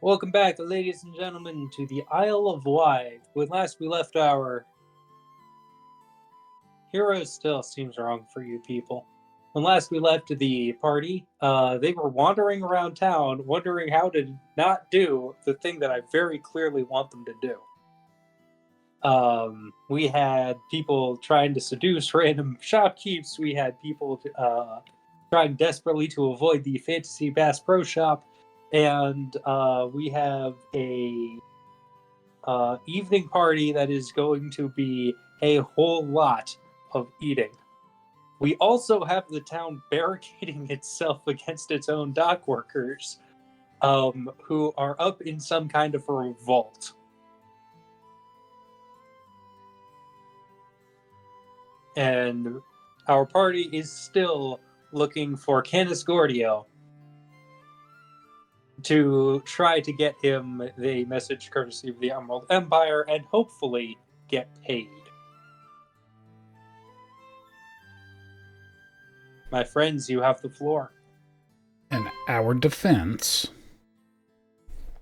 Welcome back, ladies and gentlemen, to the Isle of Whithe. When last we left our heroes, still seems wrong for you people. When last we left the party, they were wandering around town, wondering how to not do the thing that I very clearly want them to do. We had people trying to seduce random shopkeepers. We had people trying desperately to avoid the Fantasy Bass Pro Shop, and we have a evening party that is going to be a whole lot of eating. We also have the town barricading itself against its own dock workers, who are up in some kind of a revolt. And our party is still looking for Canis Gordio to try to get him the message courtesy of the Emerald Empire and hopefully get paid. My friends, you have the floor. In our defense,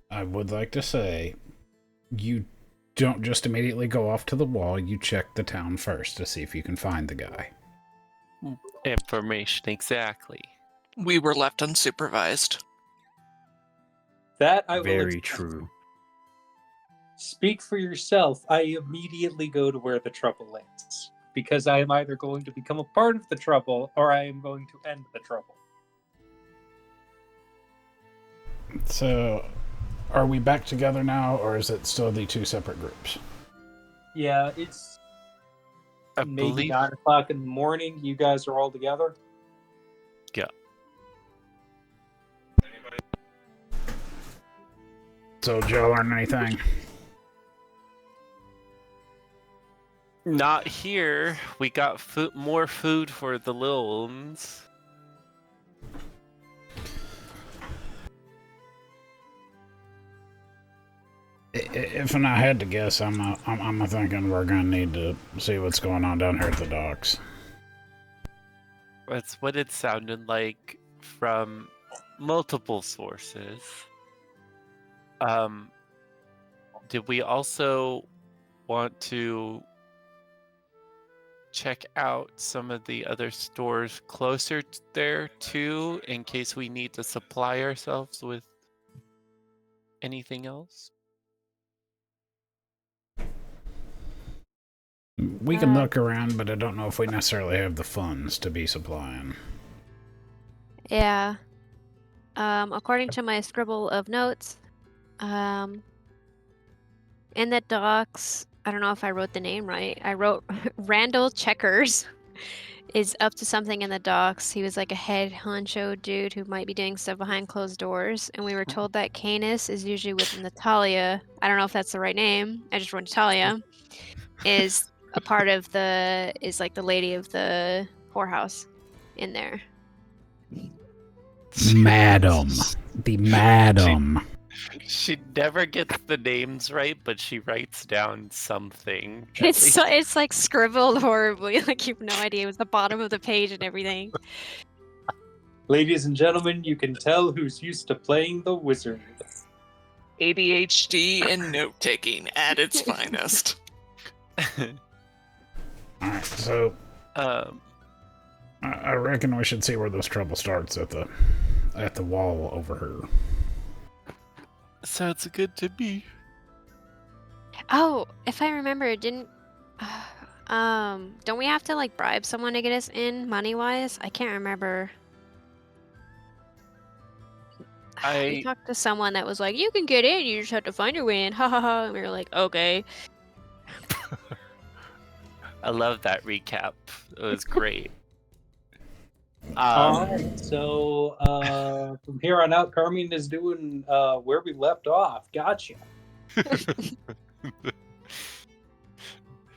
I would like to say, you don't just immediately go off to the wall, you check the town first to see if you can find the guy. Information, exactly. We were left unsupervised. That I will Very accept. true. Speak for yourself. I immediately go to where the trouble is, because I am either going to become a part of the trouble or I am going to end the trouble. So, are we back together now, or is it still the two separate groups? Yeah, it's I maybe believe 9 o'clock in the morning. You guys are all together? Yeah. So, did y'all learn anything? Not here. We got more food for the little ones. If I had to guess, I'm thinking we're gonna need to see what's going on down here at the docks. That's what it sounded like from multiple sources. Did we also want to check out some of the other stores closer there too, in case we need to supply ourselves with anything else? We can look around, but I don't know if we necessarily have the funds to be supplying. Yeah. According to my scribble of notes, in the docs, I don't know if I wrote the name right. I wrote Randall Checkers is up to something in the docks. He was like a head honcho dude who might be doing stuff behind closed doors. And we were told that Canis is usually with Natalia. I don't know if that's the right name. I just wrote Natalia. Is a part of is like the lady of the whorehouse in there. Madam. The madam. She never gets the names right, but she writes down something. It's like scribbled horribly, like you have no idea. It was the bottom of the page and everything. Ladies and gentlemen, you can tell who's used to playing the wizard. ADHD and note-taking at its finest. Alright, so I reckon we should see where this trouble starts at the wall over here. Sounds good to me. Oh, if I remember, don't we have to like bribe someone to get us in money-wise? I can't remember. We talked to someone that was like, you can get in, you just have to find your way in, ha ha ha, and we were like, okay. I love that recap. It was great. Alright, so from here on out, Carmine is doing where we left off. Gotcha.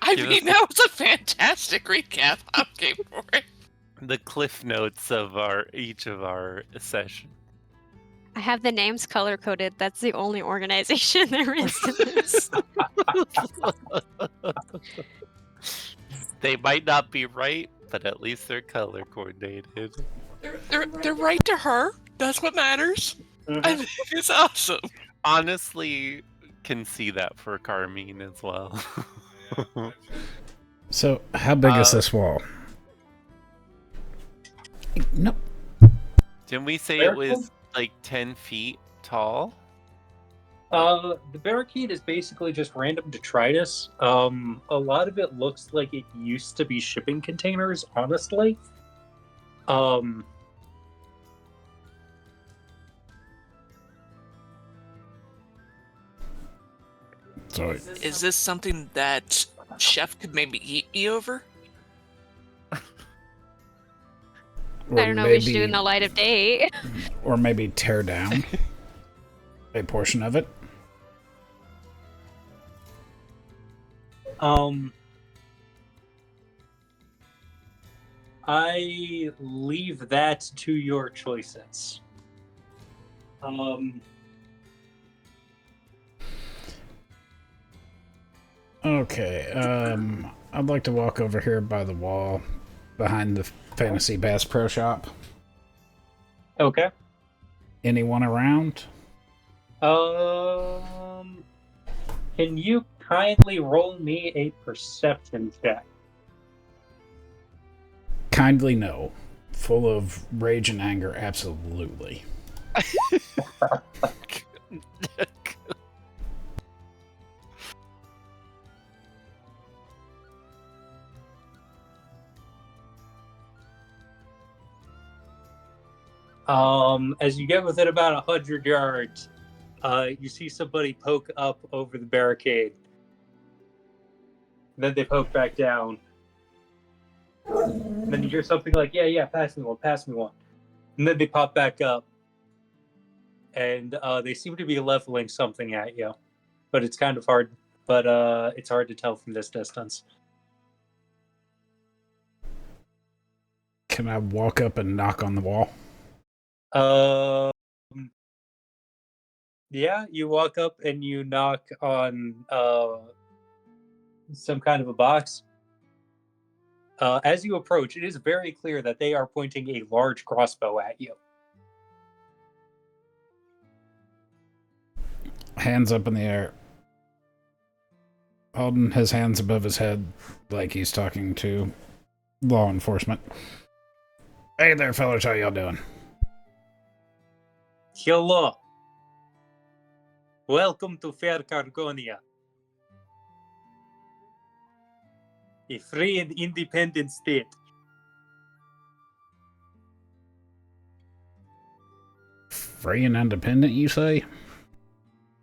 I mean, that was a fantastic recap. I'm game for it. The cliff notes of each of our sessions. I have the names color-coded. That's the only organization there is in this. They might not be right, but at least they're color coordinated. They're right to her. That's what matters. I think it's awesome. honestly can see that for Carmine as well. So, how big is this wall? Nope. Didn't we say it was like 10 feet tall? The barricade is basically just random detritus. A lot of it looks like it used to be shipping containers, honestly. So, Is this something that Chef could maybe eat me over? I don't know. We should do in the light of day. Or maybe tear down a portion of it. I leave that to your choices. Okay, I'd like to walk over here by the wall behind the Fantasy Bass Pro Shop. Okay. Anyone around? Can you kindly roll me a perception check? Kindly no. Full of rage and anger, absolutely. As you get within about 100 yards, you see somebody poke up over the barricade. Then they poke back down. And then you hear something like, yeah, pass me one. And then they pop back up. And they seem to be leveling something at you. But it's kind of hard. But it's hard to tell from this distance. Can I walk up and knock on the wall? Yeah, you walk up and you knock on some kind of a box. As you approach, it is very clear that they are pointing a large crossbow at you. Hands up in the air. Holding his hands above his head like he's talking to law enforcement. Hey there, fellas, how y'all doing? Hello. Welcome to Fair Cargonia. A free and independent state. Free and independent, you say?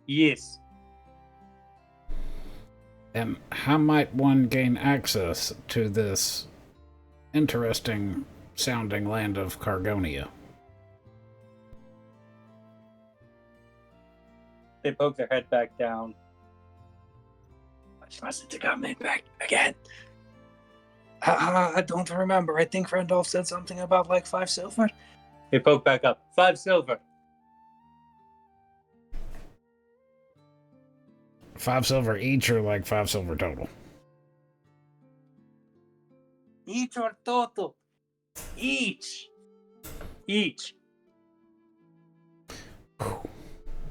Yes. And how might one gain access to this interesting sounding land of Cargonia? They poke their head back down. Which was it to come in back again? I don't remember. I think Randolph said something about like 5 silver. They poke back up. 5 silver. 5 silver each or like 5 silver total? Each or total? Each.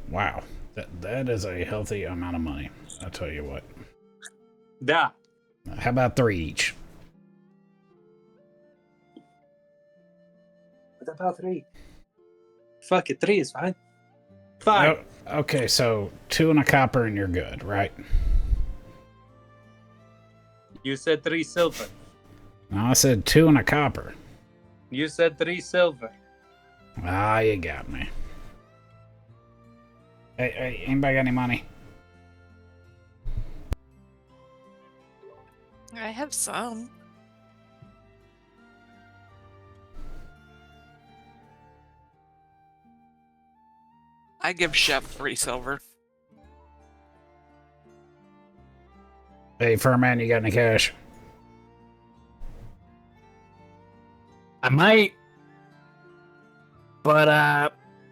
Wow. That is a healthy amount of money. I'll tell you what. Da. How about 3 each? What about 3? Fuck it, 3 is fine. 5. Oh, okay, so 2 and a copper and you're good, right? You said 3 silver. No, I said 2 and a copper. You said 3 silver. Ah, you got me. Hey, anybody got any money? I have some. I give Chef 3 silver. Hey, Furman, you got any cash? I might, but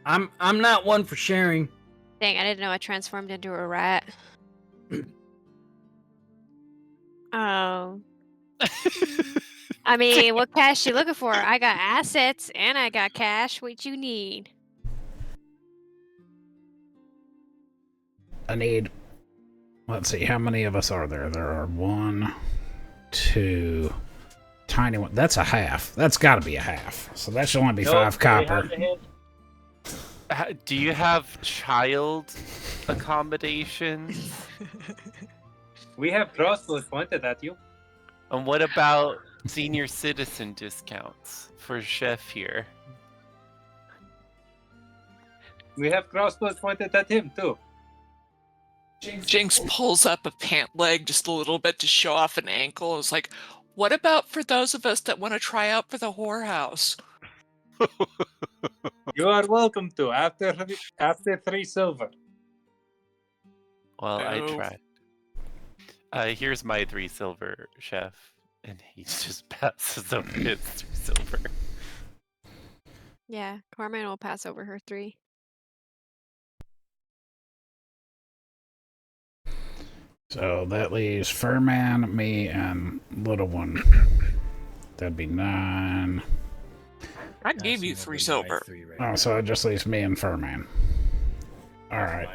I'm not one for sharing. Dang, I didn't know I transformed into a rat. Oh. I mean, what cash you looking for? I got assets and I got cash. What you need? I need... Let's see, how many of us are there? There are 1, 2... Tiny one. That's a half. That's got to be a half. So that should only be 5 copper. Do you have child accommodations? We have crossbows pointed at you. And what about senior citizen discounts for Chef here? We have crossbows pointed at him too. Jinx pulls up a pant leg just a little bit to show off an ankle. It's like, what about for those of us that want to try out for the whorehouse? You are welcome to after 3 silver. Well, I No. tried. Here's my 3 silver, Chef. And he just passes over his 3 silver. Yeah, Carmen will pass over her 3. So that leaves Furman, me, and Little One. That'd be 9. I gave you 3 silver. Oh, so it just leaves me and Furman. Alright.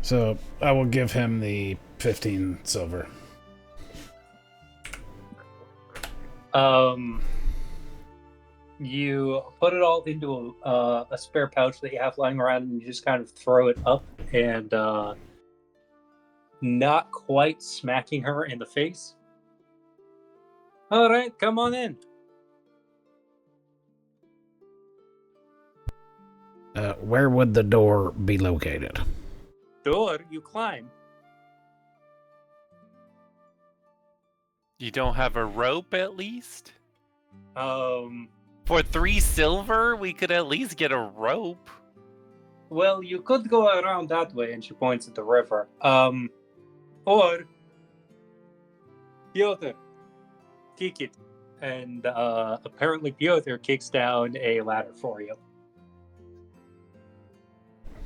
So I will give him the 15 silver. You put it all into a spare pouch that you have lying around, and you just kind of throw it up, and not quite smacking her in the face. All right, come on in. Where would the door be located? Door, you climb. You don't have a rope at least? For 3 silver, we could at least get a rope. Well, you could go around that way, and she points at the river. Or Piotr, kick it. And apparently Piotr kicks down a ladder for you.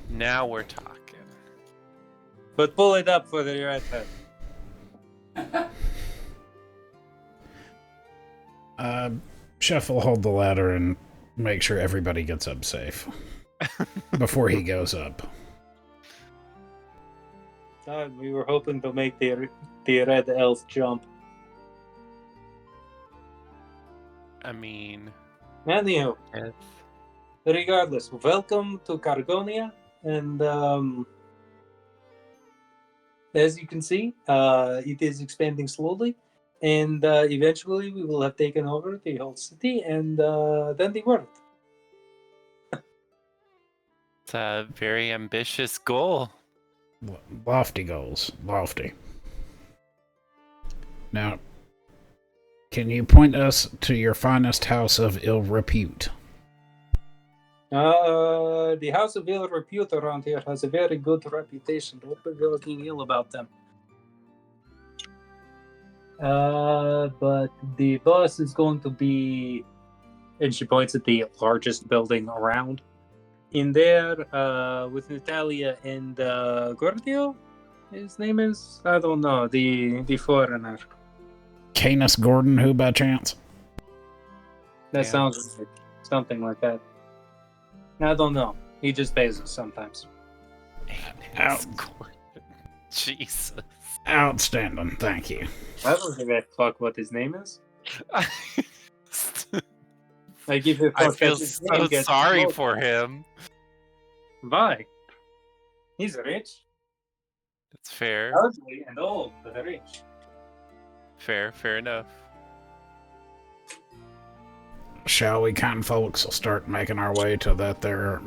Now we're talking. But pull it up for the right hand. Chef will hold the ladder and make sure everybody gets up safe before he goes up. We were hoping to make the red elf jump. I mean... Anyhow, Yes. regardless, welcome to Cargonia, and as you can see, it is expanding slowly, and eventually we will have taken over the whole city and then the world. It's a very ambitious goal. Lofty goals. Lofty. Now, can you point us to your finest house of ill repute? The House of Ill Repute around here has a very good reputation. Don't be talking ill about them. But the boss is going to be, and she points at the largest building around. In there, with Natalia and Gordio, his name is, I don't know, the foreigner. Canis Gordon, who by chance? That Yeah. sounds like something like that. I don't know. He just pays us sometimes. Out. Jesus. Outstanding, thank you. I don't give a fuck what his name is. I give a fuck I that feel his so name gets sorry close. for him. Why? He's rich, It's fair. ugly, and old, but rich. Fair enough. Shall we, kind folks, start making our way to that there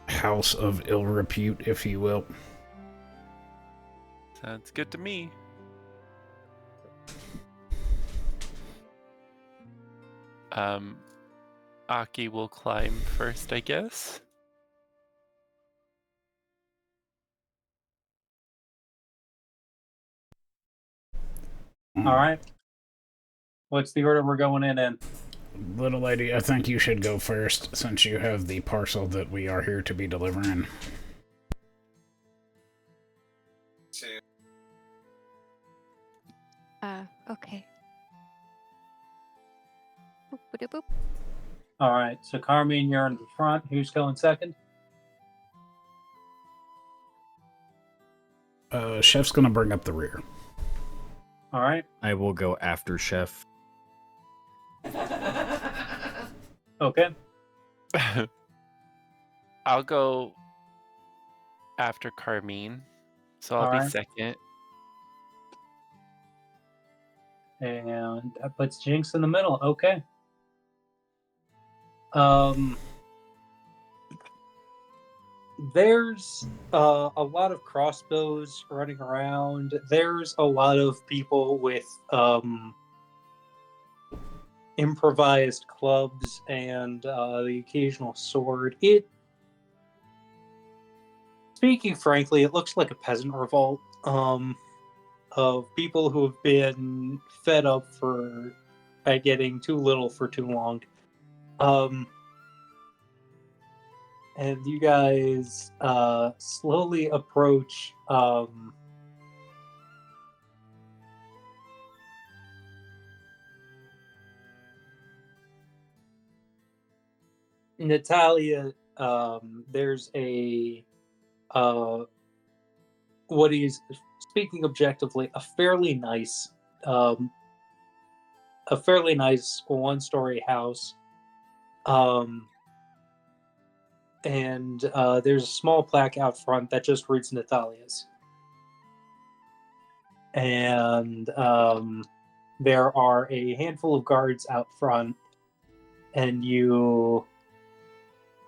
house of ill repute, if you will? Sounds good to me. Aki will climb first, I guess. All right. What's the order we're going in? Little lady, I think you should go first, since you have the parcel that we are here to be delivering. Okay. Boop, boop, boop. All right. So Carmine, you're in the front. Who's going second? Chef's gonna bring up the rear. All right. I will go after Chef. Okay. I'll go after Carmine, so I'll be Alright. second. And that puts Jinx in the middle. Okay. There's a lot of crossbows running around. There's a lot of people with improvised clubs and the occasional sword. Speaking frankly, it looks like a peasant revolt of people who have been fed up by getting too little for too long. And you guys slowly approach Natalia. There's what is, speaking objectively, a fairly nice one-story house. And there's a small plaque out front that just reads Natalia's. And there are a handful of guards out front, and you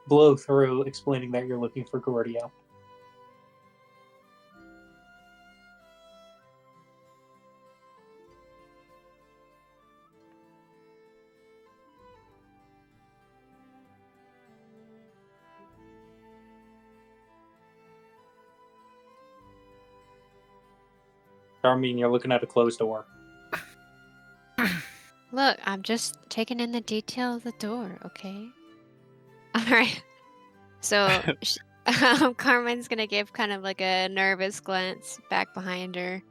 blow through explaining that you're looking for Gordio. Carmine, you're looking at a closed door. Look, I'm just taking in the detail of the door, okay? Alright. So, Carmen's gonna give kind of like a nervous glance back behind her.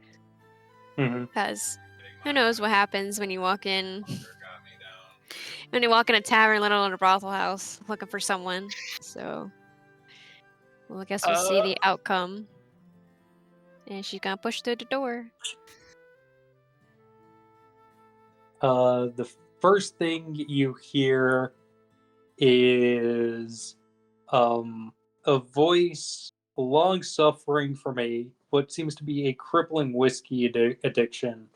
Mm-hmm. Because who knows what happens when you walk in. When you walk in a tavern, let alone a brothel house, looking for someone. So, well, I guess we'll see the outcome. And she's gonna push through the door. The first thing you hear is a voice, long suffering from what seems to be a crippling whiskey addiction.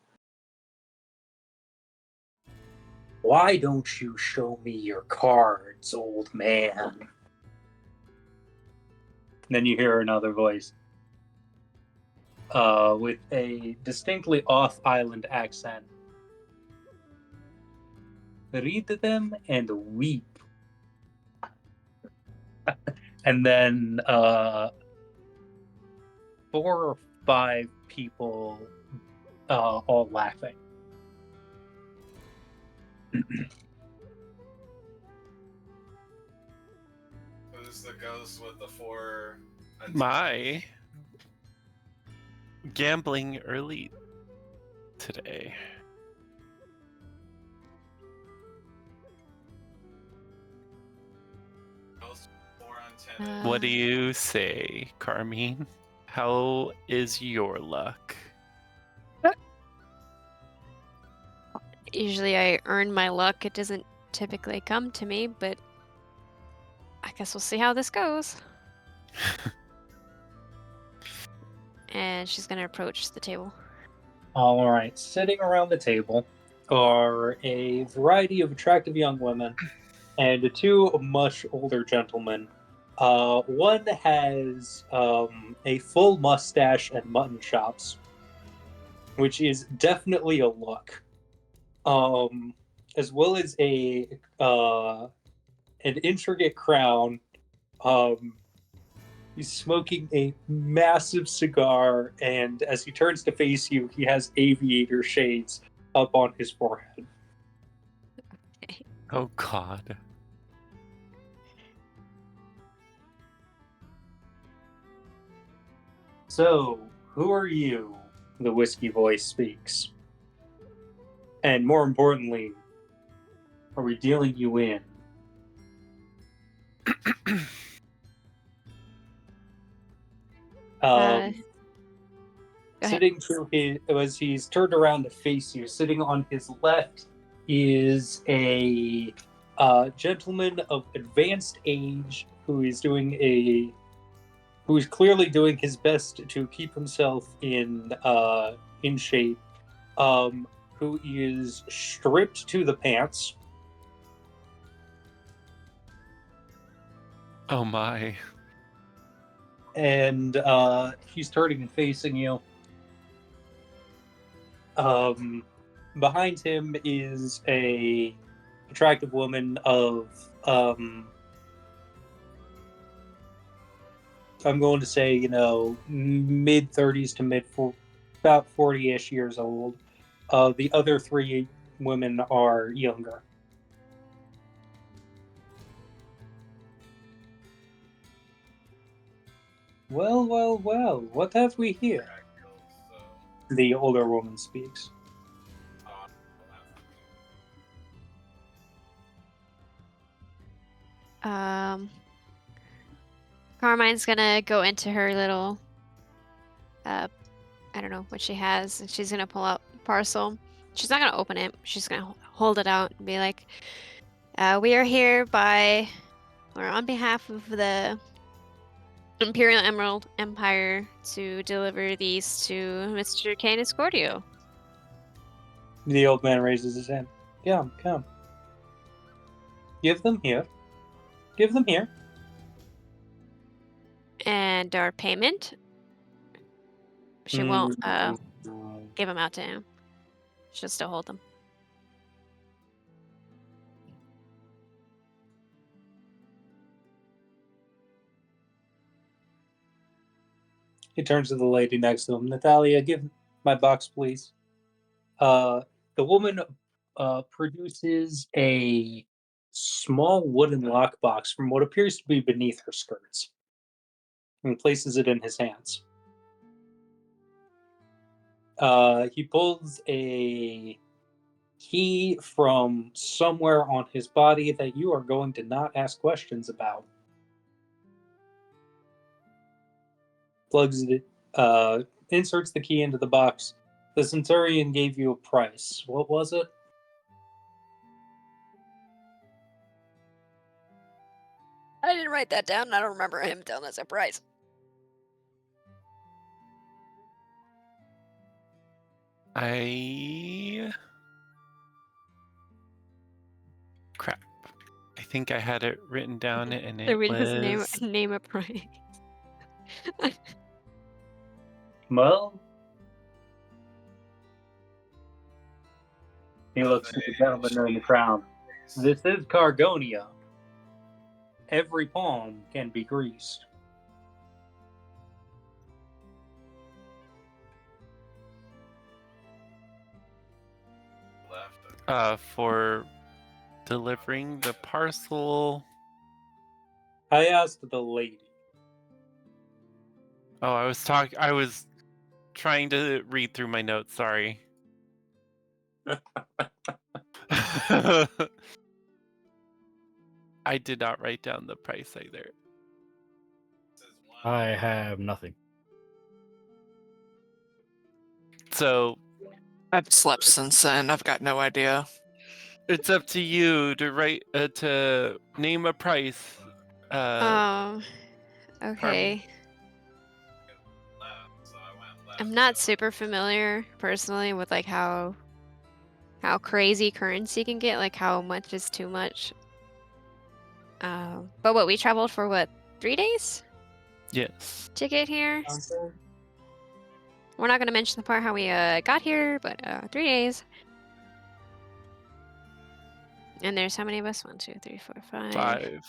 Why don't you show me your cards, old man? And then you hear another voice with a distinctly off-island accent. Read them and weep. And then 4 or 5 people all laughing. Who's the ghost with the 4? My gambling early today. Ghost 4 on 10. What do you say, Carmine? How is your luck? Usually I earn my luck. It doesn't typically come to me, but I guess we'll see how this goes. And she's gonna approach the table. All right, sitting around the table are a variety of attractive young women and 2 much older gentlemen. One has a full mustache and mutton chops, which is definitely a look. As well as an intricate crown. He's smoking a massive cigar, and as he turns to face you, he has aviator shades up on his forehead. Oh God. So, who are you? The whiskey voice speaks. And more importantly, are we dealing you in? ahead. Sitting to his, as he's turned around to face you, sitting on his left is a gentleman of advanced age who is clearly doing his best to keep himself in shape. Who is stripped to the pants. Oh my. And he's turning and facing you. Behind him is a attractive woman of I'm going to say, mid 30s to about 40-ish years old. The other three women are younger. Well, well, well, what have we here? The older woman speaks. Carmine's gonna go into her little, I don't know what she has, and she's gonna pull out a parcel. She's not gonna open it. She's gonna hold it out and be like, "We are here on behalf of the Imperial Emerald Empire to deliver these to Mr. Canis Cordio." The old man raises his hand. Come, come. Give them here. Give them here. And our payment? She won't give them out to him. She'll still hold them. He turns to the lady next to him. Natalia, give my box, please. The woman produces a small wooden lockbox from what appears to be beneath her skirts and places it in his hands. He pulls a key from somewhere on his body that you are going to not ask questions about. Plugs it, inserts the key into the box. The Centurion gave you a price. What was it? I didn't write that down. I don't remember him telling us a price. Crap. I think I had it written down and So it we just was... name a price. Well, he looks to the gentleman in the crown. This is Cargonia. Every palm can be greased. For delivering the parcel. I asked the lady. Oh, I was trying to read through my notes, sorry. I did not write down the price either. I have nothing. So I've slept since then. I've got no idea. it's up to you to write to name a price. Okay. I'm not super familiar personally with like how crazy currency can get, like how much is too much. But what, we traveled for what, 3 days Yes. to get here? We're not gonna mention the part how we got here, but 3 days. And there's how many of us? 1, 2, 3, 4, 5. 5.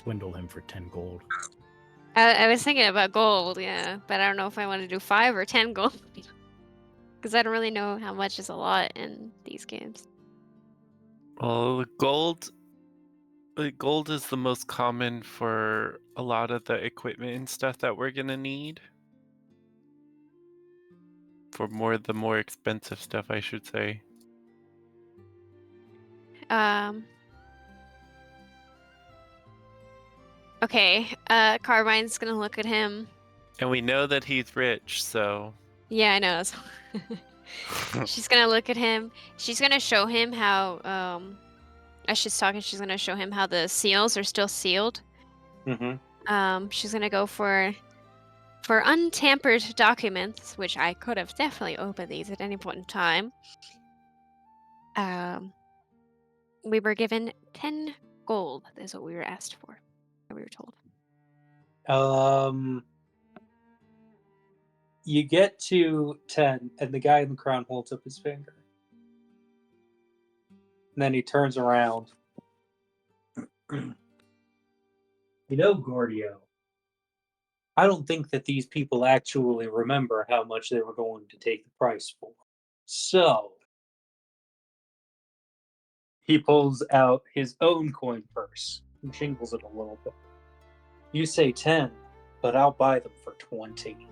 Swindle him for 10 gold. I was thinking about gold, yeah, but I don't know if I want to do 5 or 10 gold. Because I don't really know how much is a lot in these games. Well, gold is the most common for a lot of the equipment and stuff that we're gonna need. For the more expensive stuff, I should say. Okay, Carmine's gonna look at him. And we know that he's rich, so. Yeah, I know. She's gonna look at him. She's gonna show him how, as she's talking, she's gonna show him how the seals are still sealed. Mm-hmm. She's gonna go for untampered documents, which I could have definitely opened these at any point in time. We were given 10 gold. Is what we were asked for. Or we were told. You get to 10, and the guy in the crown holds up his finger. And then he turns around. You know, Gordio, I don't think that these people actually remember how much they were going to take the price for. So, he pulls out his own coin purse and jingles it a little bit. You say 10, but I'll buy them for 20.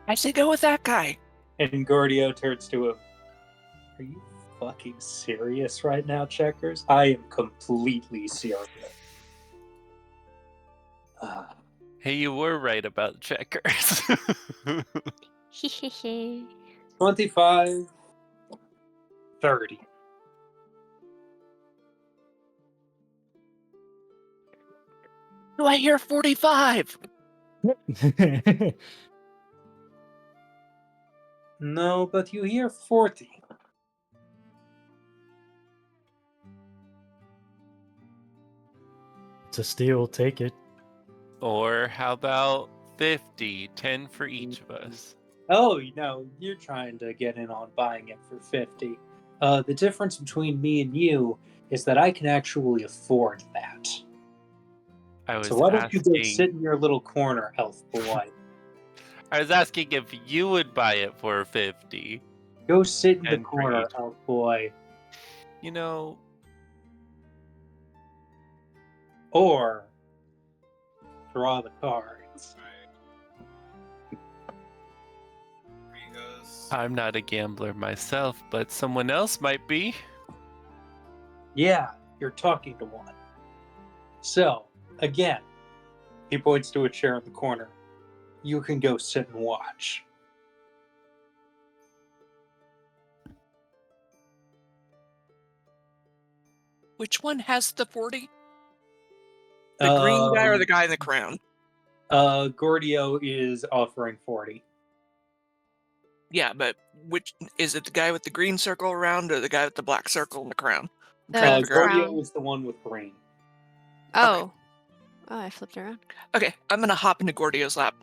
I say go with that guy. And Gordio turns to him. Are you fucking serious right now, Checkers? I am completely serious. Hey, you were right about checkers. 25, 30. Do I hear 45? No, but you hear 40. It's a steal. Take it. Or how about 50? 10 for each of us. Oh, no, you're trying to get in on buying it for 50. The difference between me and you is that I can actually afford that. I was So why don't you go asking. sit in your little corner, elf boy? I was asking if you would buy it for 50. Go sit in the And for corner, each. elf boy. You know, Or draw the cards. Rigos. I'm not a gambler myself, but someone else might be. Yeah, you're talking to one. So, again, he points to a chair in the corner. You can go sit and watch. Which one has the 40? The green guy or the guy in the crown? Gordio is offering 40. Yeah, but which is it? The guy with the green circle around or the guy with the black circle in the crown? I'm The trying to figure out. crown. Gordio is the one with green. Oh. Oh, I flipped around. Okay, I'm gonna hop into Gordio's lap.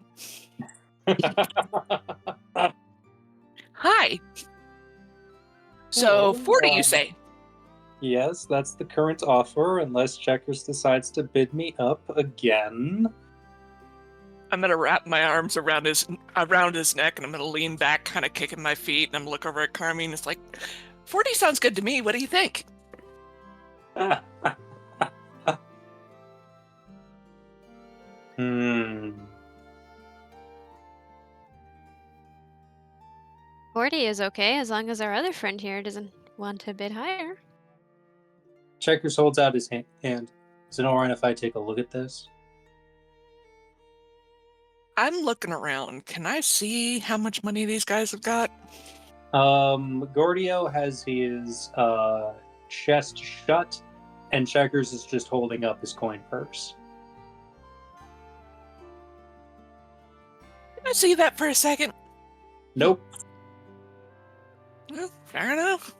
Hi. So Hello, 40, you say? Yes, that's the current offer, unless Checkers decides to bid me up again. I'm gonna wrap my arms around his neck, and I'm gonna lean back, kind of kicking my feet, and I'm gonna look over at Carmine. It's like, 40 sounds good to me. What do you think? Hmm. 40 is okay as long as our other friend here doesn't want to bid higher. Checkers holds out his hand. Is it alright if I take a look at this? I'm looking around. Can I see how much money these guys have got? Gordio has his chest shut, and Checkers is just holding up his coin purse. Can I see that for a second? Nope. Well, fair enough.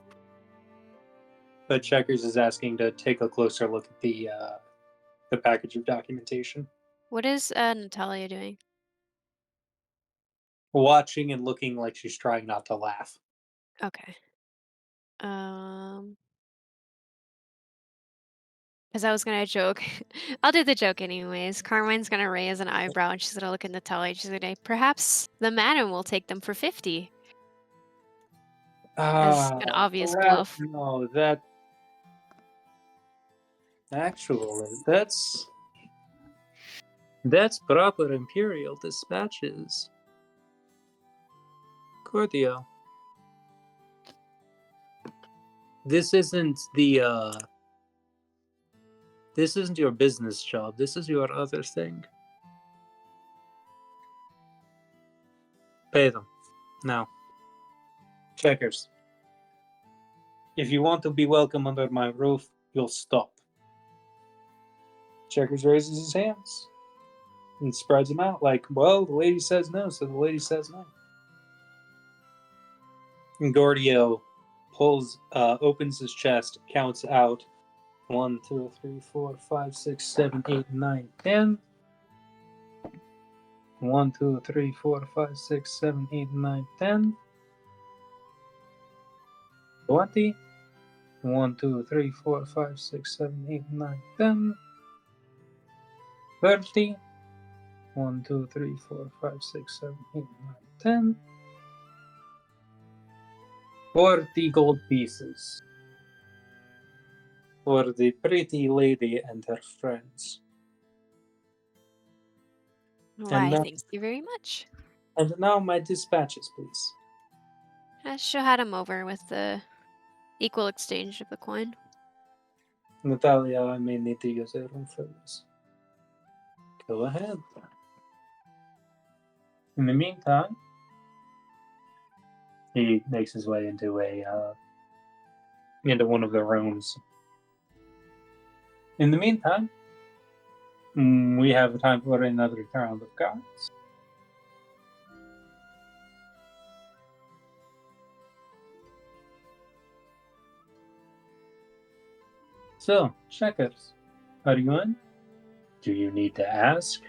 But Checkers is asking to take a closer look at the package of documentation. What is Natalia doing? Watching and looking like she's trying not to laugh. Okay. Because I was gonna joke. I'll do the joke anyways. Carmine's gonna raise an eyebrow and she's gonna look at Natalia. She's gonna say, perhaps the madam will take them for 50. As an obvious bluff. No, that actually that's proper imperial dispatches. Gordio. This isn't the this isn't your business job. This is your other thing. Pay them. Now. Checkers. If you want to be welcome under my roof, you'll stop. Checkers raises his hands and spreads them out like, well, the lady says no, so the lady says no. And Gordio opens his chest, counts out 1, 2, 3, 4, 5, 6, 7, 8, 9, 10. 1, 2, 3, 4, 5, 6, 7, 8, 9, 10. 20. 1, 2, 3, 4, 5, 6, 7, 8, 9, 10. 30. 1, 2, 3, 4, 5, 6, 7, 8, 9, 10. 40 gold pieces for the pretty lady and her friends. Why, now- thank you very much. And now my dispatches, please. I shall hand him over with the equal exchange of the coin. Natalia, I may need to use a room for this. Go ahead. In the meantime, he makes his way into one of the rooms. In the meantime, we have time for another round of cards. So, checkers, are you in? Do you need to ask?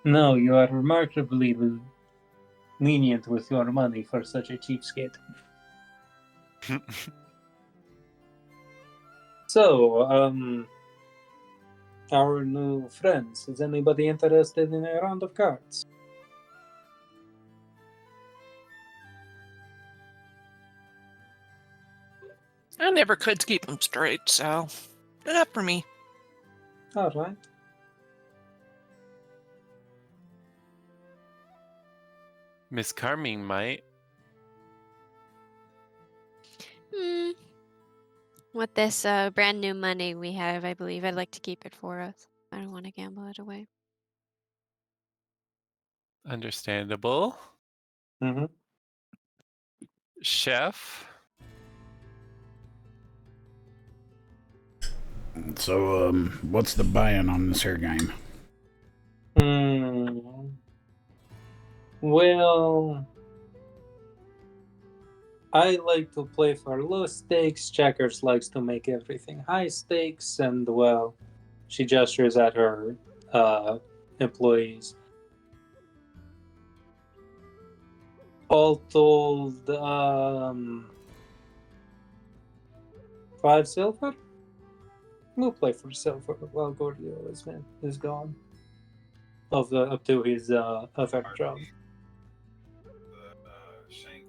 No, you are remarkably lenient with your money for such a cheapskate. So, our new friends, is anybody interested in a round of cards? I never could keep them straight, so not for me. All right. Miss Carmine might. With this brand new money we have, I believe I'd like to keep it for us. I don't want to gamble it away. Understandable. Mm-hmm. Chef. So, what's the buy-in on this here game? Well, I like to play for low stakes. Checkers likes to make everything high stakes, and well, she gestures at her employees. All told, 5 silver. We'll play for silver while Gordio is gone. Up to his other job. The shank.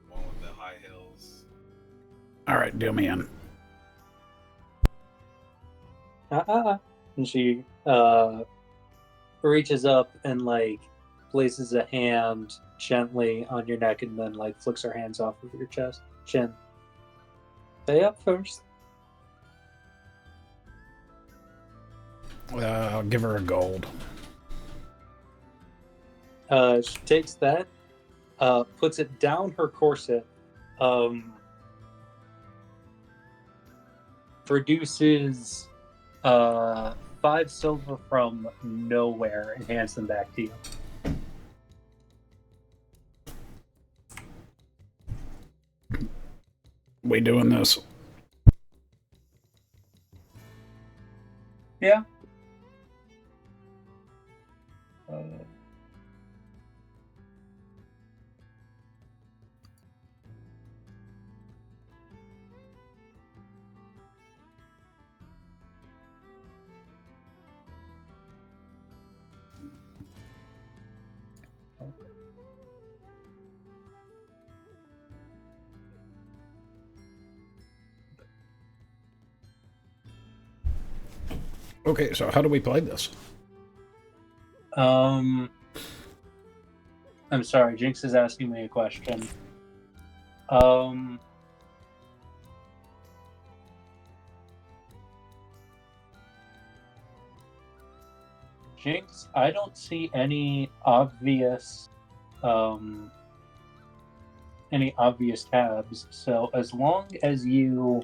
One with the high heels. All right, deal me in. And she reaches up and like places a hand gently on your neck and then like flicks her hands off of your chin. Stay up first. I'll give her a gold. She takes that, puts it down her corset, produces 5 silver from nowhere and hands them back to you. We doing this? Yeah. Okay, so how do we play this? I'm sorry, Jinx is asking me a question. Jinx, I don't see any obvious tabs. So as long as you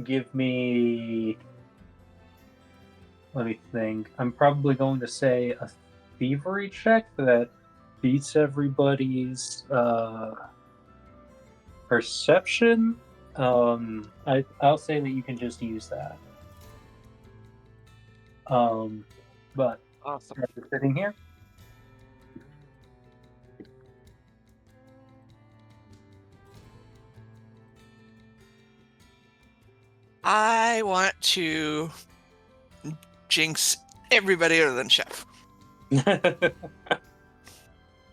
give me, let me think. I'm probably going to say a thievery check that beats everybody's perception. I'll say that you can just use that. But Awesome. after sitting here, I want to jinx everybody other than Chef.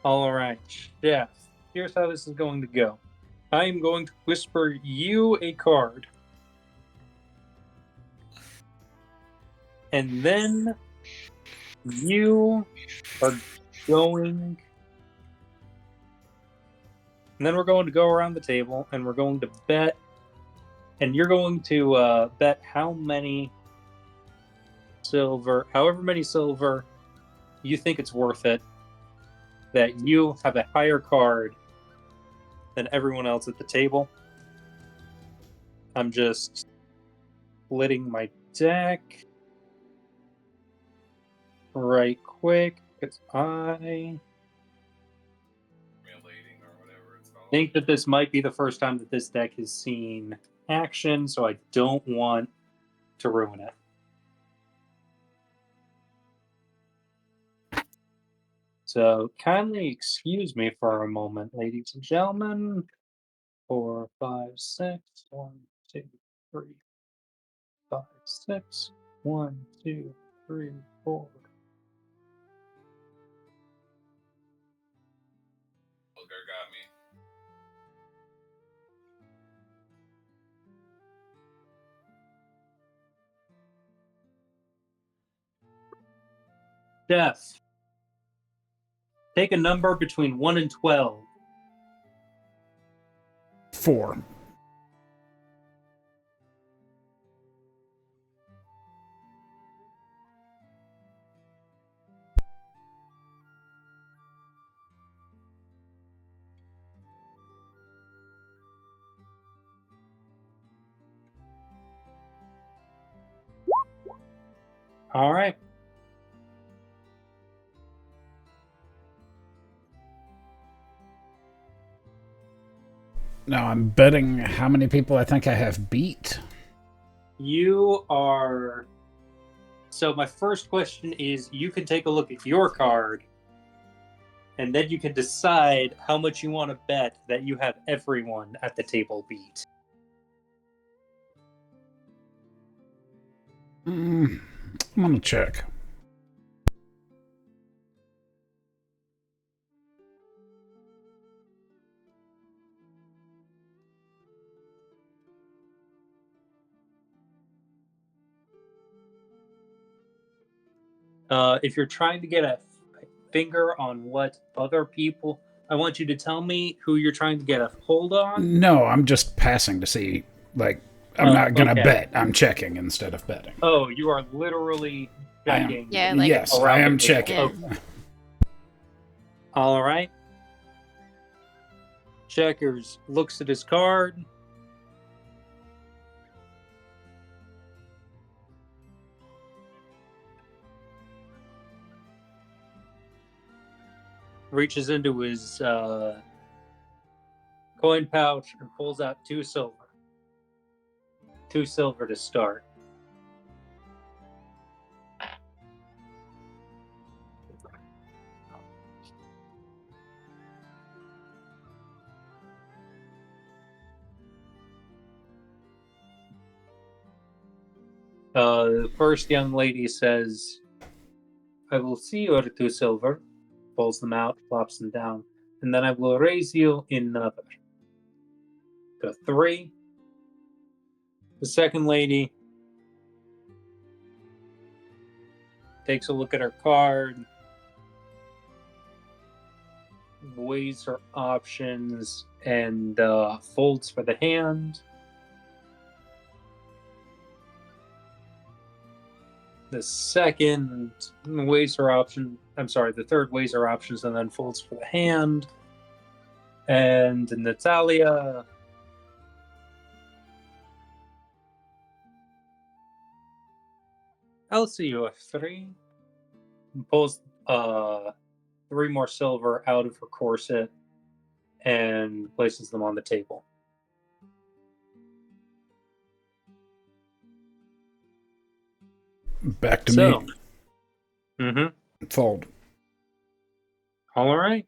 all right, Chef. Here's how this is going to go. I am going to whisper you a card. And then you are going. And then we're going to go around the table and we're going to bet. And you're going to bet how many silver, however many silver you think it's worth it, that you have a higher card than everyone else at the table. I'm just splitting my deck right quick because I Relating or whatever it's called. think that this might be the first time that this deck has seen action, so I don't want to ruin it. So kindly excuse me for a moment, ladies and gentlemen. 4, 5, 6, 1, 2, 3, 5, 6, 1, 2, 3, 4. Booger got me. Jeff, take a number between 1 and 12. 4. All right. Now I'm betting how many people I think I have beat. You are. So, my first question is you can take a look at your card, and then you can decide how much you want to bet that you have everyone at the table beat. I'm gonna check. If you're trying to get a finger on what other people, I want you to tell me who you're trying to get a hold on. No, I'm just passing to see. Like, I'm not gonna okay. bet. I'm checking instead of betting. Oh, you are literally I am. checking. Yeah, like- Yes, around I am the table. checking. Okay. All right. Checkers looks at his card. Reaches into his coin pouch and pulls out 2 silver. 2 silver to start. The first young lady says, I will see your 2 silver. Pulls them out, flops them down, and then I will raise you another. To 3. The second lady takes a look at her card, weighs her options and folds for the hand. The second weighs her option. I'm sorry, the third weighs her options and then folds for the hand. And Natalia. I'll see you at 3. Pulls 3 more silver out of her corset and places them on the table. Back to So, me. mm-hmm. Fold. All right.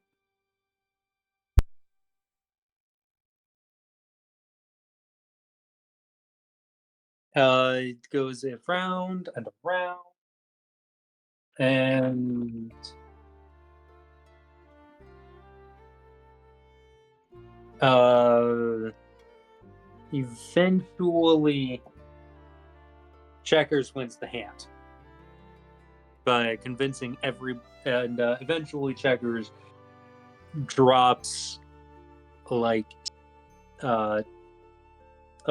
It goes around and around. And eventually Checkers wins the hand by convincing eventually Checkers drops like a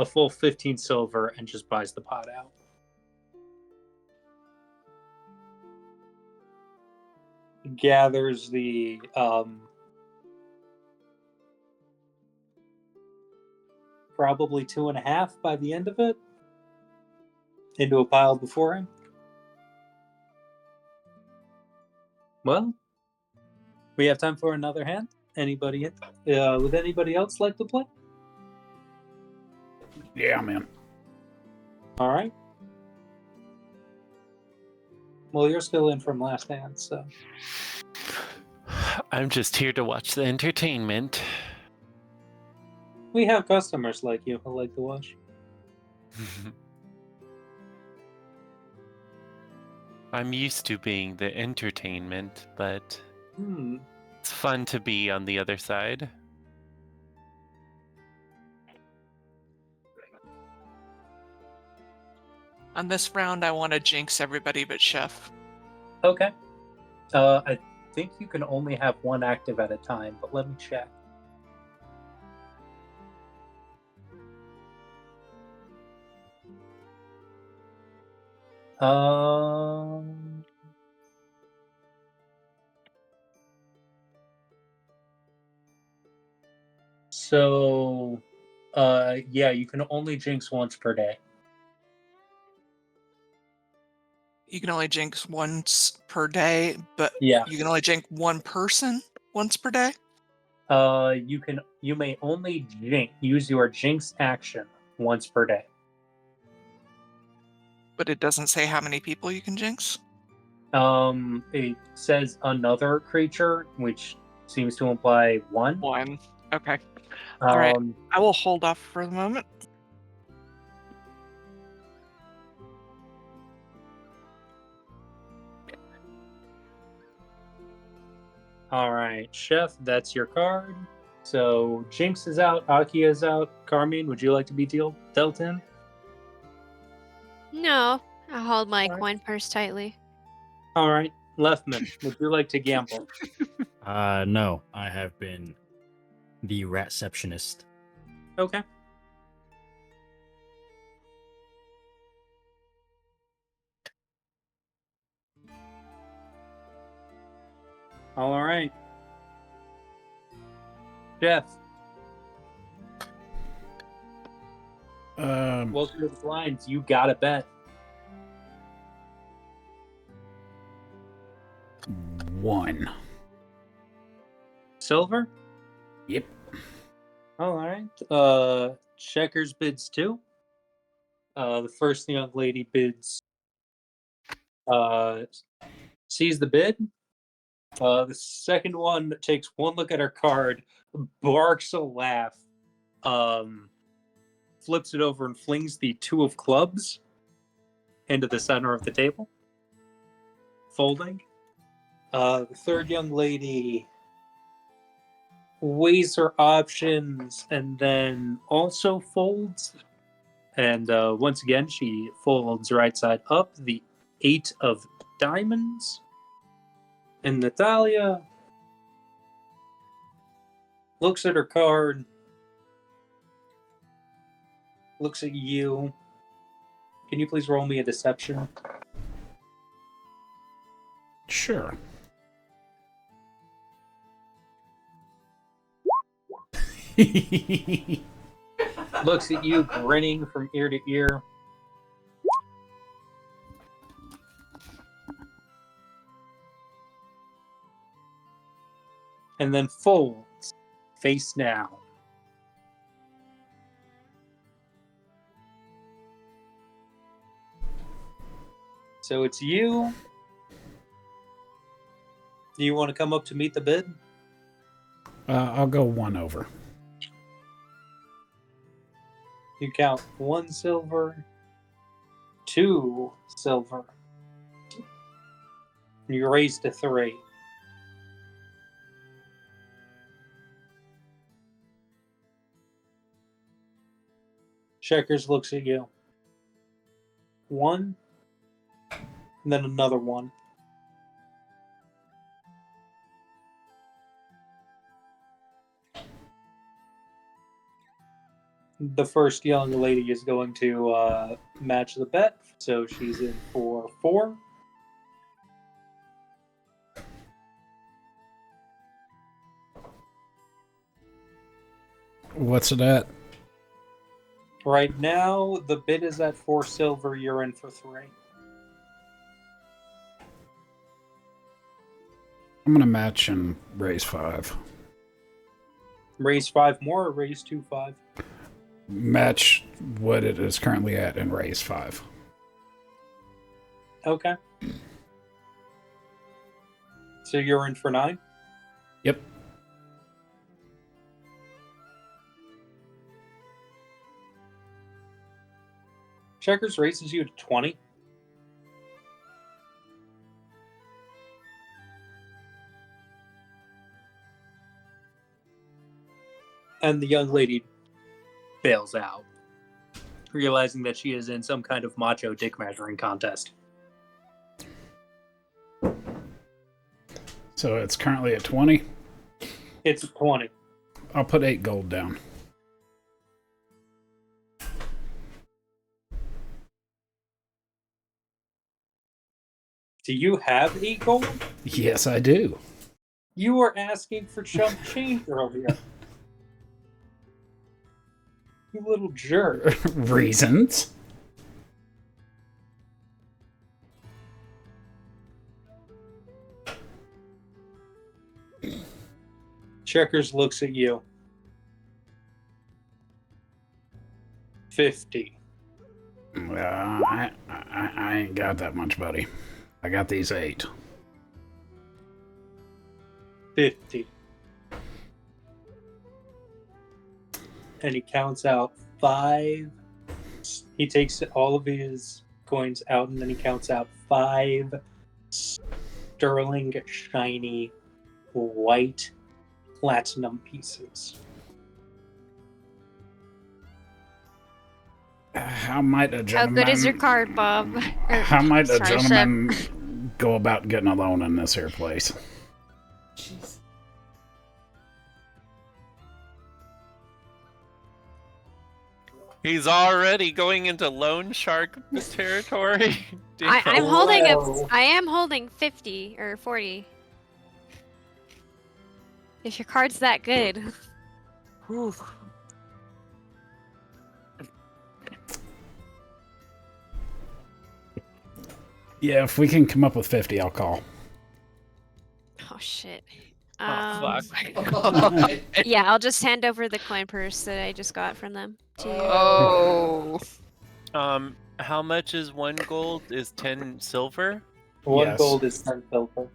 full 15 silver and just buys the pot out. Gathers the probably 2.5 by the end of it into a pile before him. Well, we have time for another hand. Anybody? Would anybody else like to play? Yeah, man. All right. Well, you're still in from last hand, so. I'm just here to watch the entertainment. We have customers like you who like to watch. I'm used to being the entertainment, but it's fun to be on the other side. On this round, I want to jinx everybody but Chef. Okay. I think you can only have one active at a time, but let me check. So, yeah, you can only jinx once per day. You can only jinx once per day, but Yeah. you can only jinx one person once per day? You may only use your jinx action once per day. But it doesn't say how many people you can jinx? It says another creature, which seems to imply one. One. Okay. All right. Um, I will hold off for the moment. all right, Chef, that's your card. So Jinx is out, Aki is out. Carmine, would you like to be dealt in? No, I hold my Alright. coin purse tightly. All right, Leftman, would you like to gamble? No, I have been the ratceptionist. Okay. All right. Jeff, welcome to the blinds. You got a bet. 1. Silver? Yep. All right. Checkers bids 2. The first young lady bids, sees the bid. The second one takes one look at her card, barks a laugh, flips it over and flings the 2 of clubs into the center of the table, folding. The third young lady weighs her options and then also folds. And once again, she folds right side up the 8 of diamonds. And Natalia looks at her card, looks at you. Can you please roll me a deception? Sure. Looks at you, grinning from ear to ear. And then folds, face down. So it's you. Do you want to come up to meet the bid? I'll go 1 over. You count 1 silver, 2 silver. You raise to 3. Checkers looks at you. 1, and then another 1. The first young lady is going to match the bet, so she's in for 4. What's it at? Right now, the bid is at 4 silver. You're in for 3. I'm gonna match and raise 5. Raise 5 more or raise 2 5? Match what it is currently at and raise 5. Okay. So you're in for 9? Yep. Checkers raises you to 20. And the young lady bails out, realizing that she is in some kind of macho dick measuring contest. So it's currently at 20. It's 20. I'll put 8 gold down. Do you have 8 gold? Yes, I do. You were asking for chump change earlier. You little jerk. Reasons. Checkers looks at you. 50. I ain't got that much, buddy. I got these 8. 50. And he counts out 5. He takes all of his coins out and then he counts out 5 sterling, shiny, white platinum pieces. How might a How gentleman... good is your card, Bob? How might a Sorry, Shep. gentleman go about getting a loan in this here place? Jeez. He's already going into loan shark territory. I'm holding I am holding 50 or 40. If your card's that good. Whew. Yeah, if we can come up with 50, I'll call. Oh shit. Oh, fuck. Yeah, I'll just hand over the coin purse that I just got from them to you. Oh. How much is 1 gold? Is 10 silver? 1 Yes. gold is 10 silver.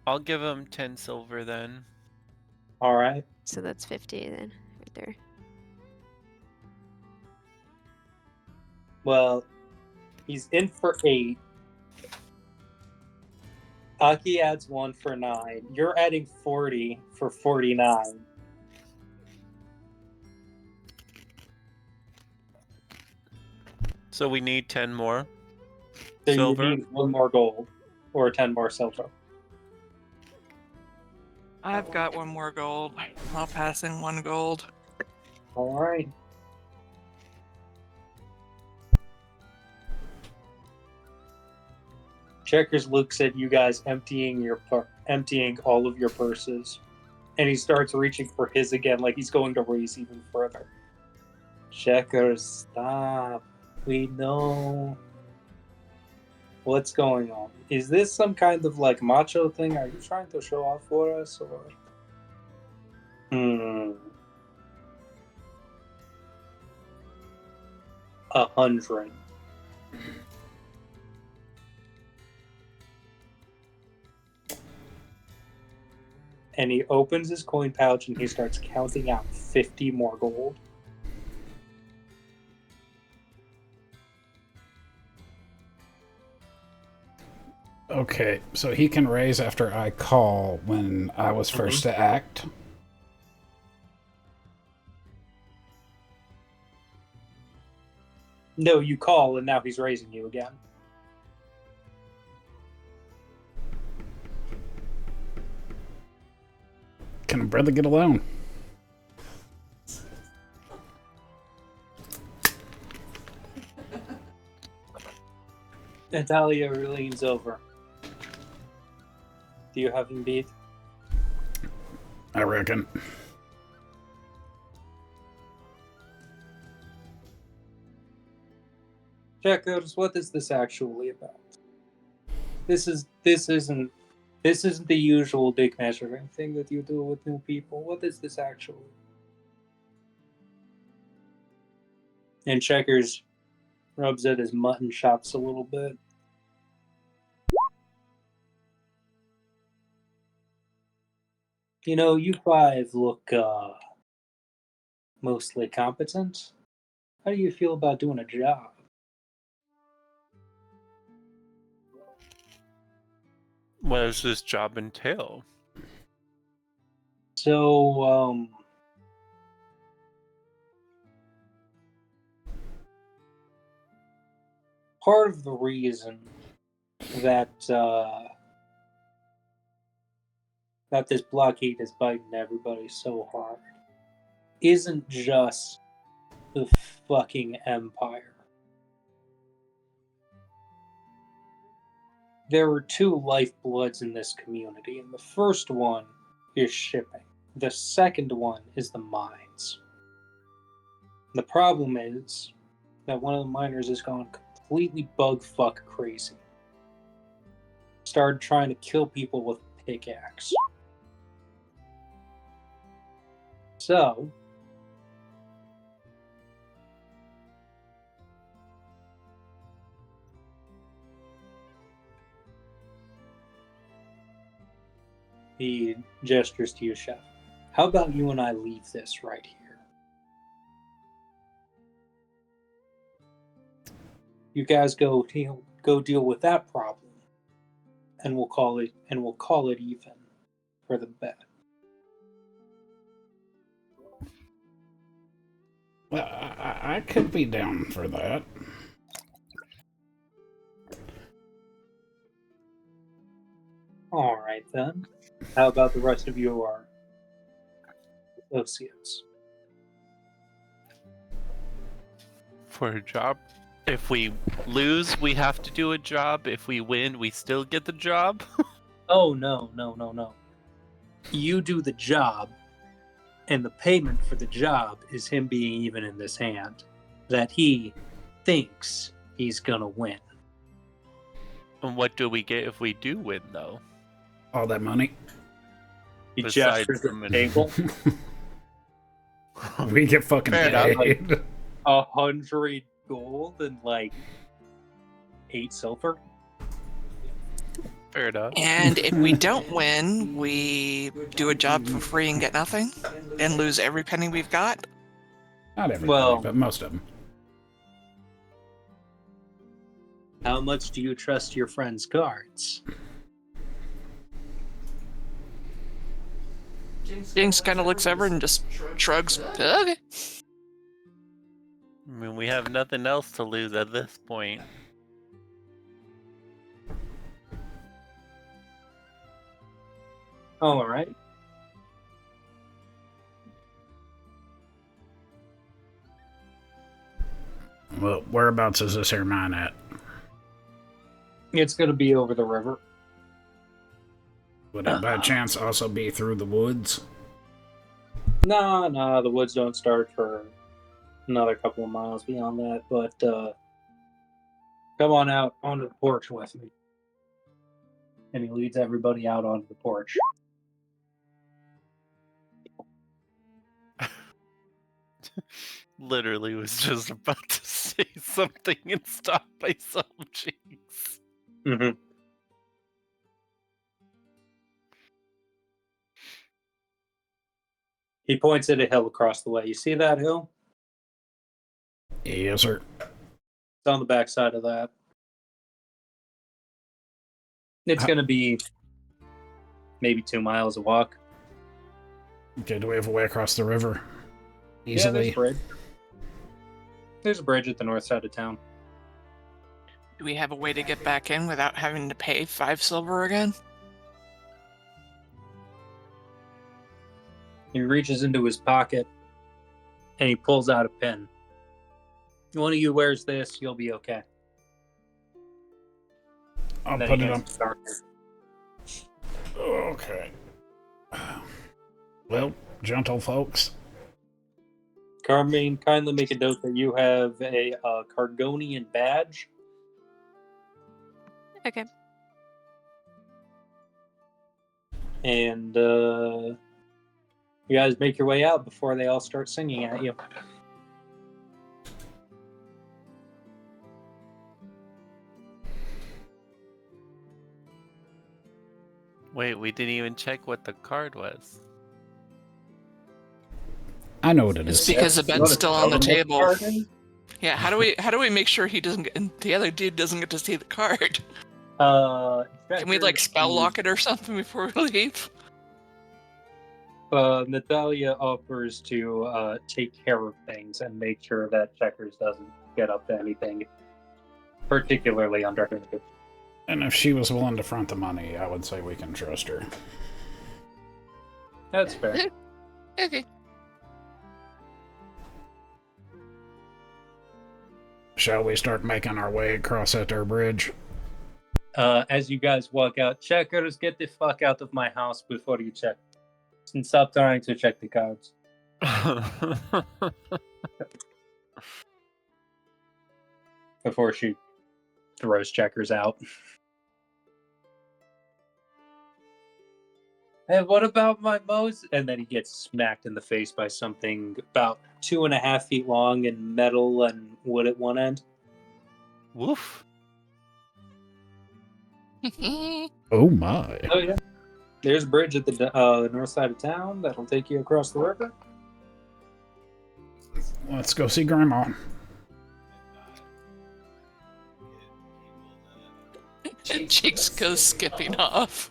I'll give him 10 silver then. Alright. So that's 50 then, right there. Well, he's in for 8. Aki adds 1 for 9. You're adding 40 for 49. So we need 10 more. So Silver? you need 1 more gold or 10 more silver. I've got one more gold. I'll pass in 1 gold. All right. Checkers looks at you guys emptying all of your purses, and he starts reaching for his again, like he's going to raise even further. Checkers, stop. We know what's going on. Is this some kind of like macho thing? Are you trying to show off for us, or? 100. And he opens his coin pouch and he starts counting out 50 more gold. Okay, so he can raise after I call when I was first to act. No, you call and now he's raising you again. Can a brother get alone? Natalia leans over. Do you have him beat? I reckon. Checkers, what is this actually about? This isn't the usual dick measuring thing that you do with new people. What is this actually? And Checkers rubs at his mutton chops a little bit. You know, you 5 look mostly competent. How do you feel about doing a job? What does this job entail? So, part of the reason that that this blockade is biting everybody so hard isn't just the fucking Empire. There are 2 lifebloods in this community, and the first one is shipping. The second one is the mines. The problem is that one of the miners has gone completely bug fuck crazy. Started trying to kill people with a pickaxe. So, he gestures to you, Chef. How about you and I leave this right here? You guys go deal with that problem, and we'll call it even for the bet. Well, I could be down for that. All right then. How about the rest of your associates? For a job? If we lose, we have to do a job. If we win, we still get the job. Oh, no. You do the job, and the payment for the job is him being even in this hand. That he thinks he's gonna win. And what do we get if we do win, though? All that money. He Besides gestures at from the an- table. We get fucking Fair enough. paid. 100 gold and like 8 silver. Fair enough. And if we don't win, we do a job for free and get nothing, and lose every penny we've got. Not everybody, Well- but most of them. How much do you trust your friend's cards? Jinx kind of looks over and just shrugs. Okay. I mean, we have nothing else to lose at this point. All right. Well, whereabouts is this here mine at? It's going to be over the river. Would it by chance also be through the woods? Nah, the woods don't start for another couple of miles beyond that, but come on out onto the porch with me. And he leads everybody out onto the porch. Literally was just about to say something and stop myself, Jinx. Mm-hmm. He points at a hill across the way. You see that hill? Yes, sir. It's on the backside of that. It's going to be maybe 2 miles a walk. Okay, do we have a way across the river? Yeah, there's Easily? a bridge. There's a bridge at the north side of town. Do we have a way to get back in without having to pay 5 silver again? He reaches into his pocket and he pulls out a pen. One of you wears this, you'll be okay. I'll And then put he it hands on. it to Darker. Okay. Well, gentle folks. Carmine, kindly make a note that you have a Cargonian badge. Okay. And you guys make your way out before they all start singing at you. Wait, we didn't even check what the card was. I know what it It's is. because the bed's still on the table. Pardon? Yeah, how do we make sure he doesn't get, and the other dude doesn't get to see the card? Can we like spell lock it or something before we leave? Natalia offers to take care of things and make sure that Checkers doesn't get up to anything particularly underhanded. And if she was willing to front the money, I would say we can trust her. That's fair. Okay. Shall we start making our way across that there bridge? As you guys walk out, Checkers, get the fuck out of my house before you check. And stop trying to check the cards. Before she throws Checkers out. Hey, what about my Moses? And then he gets smacked in the face by something about 2.5 feet long and metal and wood at one end. Woof. Oh my. Oh, yeah. There's a bridge at the north side of town that'll take you across the river. Let's go see Grandma. Cheeks goes skipping off.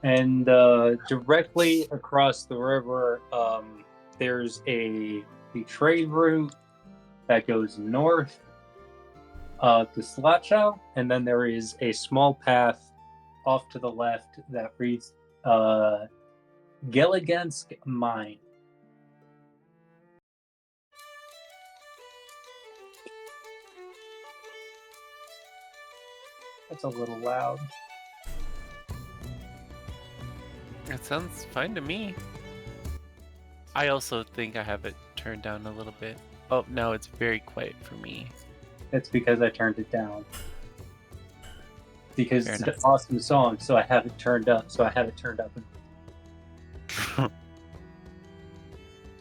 And directly across the river, there's a trade route that goes north to Slotchow, and then there is a small path off to the left that reads Gilligansk Mine. That's a little loud. That sounds fine to me. I also think I have it turned down a little bit. Oh, no, it's very quiet for me. That's because I turned it down. Because Fair it's enough. an awesome song, so I have it turned up.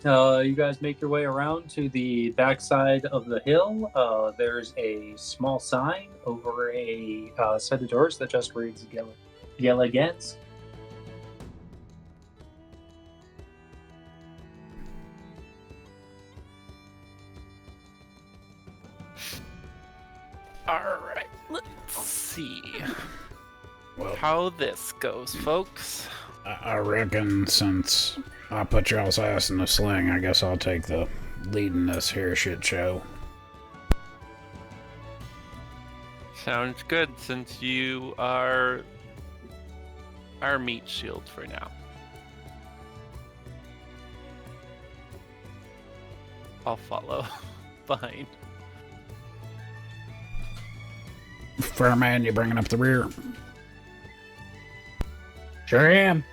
You guys make your way around to the backside of the hill. There's a small sign over a set of doors that just reads Gilligansk. Alright, let's see Well, how this goes, folks. I reckon since I put y'all's ass in the sling, I guess I'll take the lead in this here shit show. Sounds good, since you are our meat shield for now. I'll follow behind. Furman, you bringing up the rear? Sure am.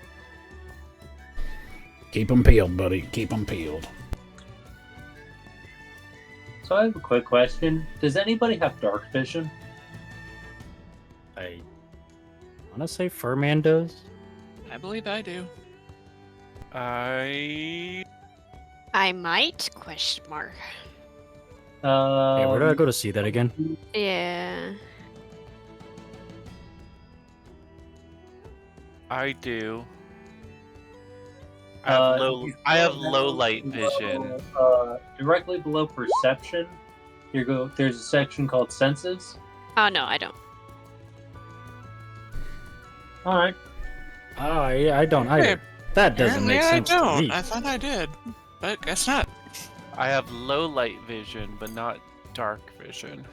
Keep 'em peeled, buddy. Keep 'em peeled. So I have a quick question. Does anybody have dark vision? I want to say Furman does. I believe I do. I might? Question mark. Hey, where do I go to see that again? Yeah. do. If I you have scroll low down light below, vision. Directly below perception, there's a section called senses. Oh no, I don't. All right. Oh, yeah, I don't either. That doesn't make sense I don't. to me. I thought I did, but guess not. I have low light vision, but not dark vision.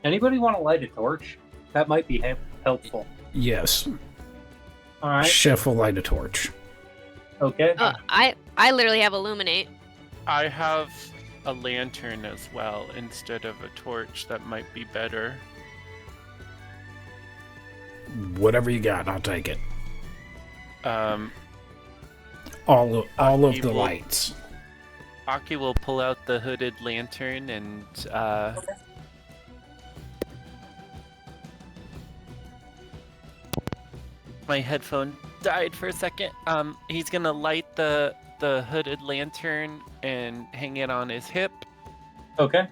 Anybody want to light a torch? That might be helpful. Yes. All right. Chef will light a torch. Okay. I literally have illuminate. I have a lantern as well instead of a torch. That might be better. Whatever you got, I'll take it. Um, All of the will- lights. Aki will pull out the hooded lantern and my headphone died for a second. He's gonna light the hooded lantern and hang it on his hip. Okay.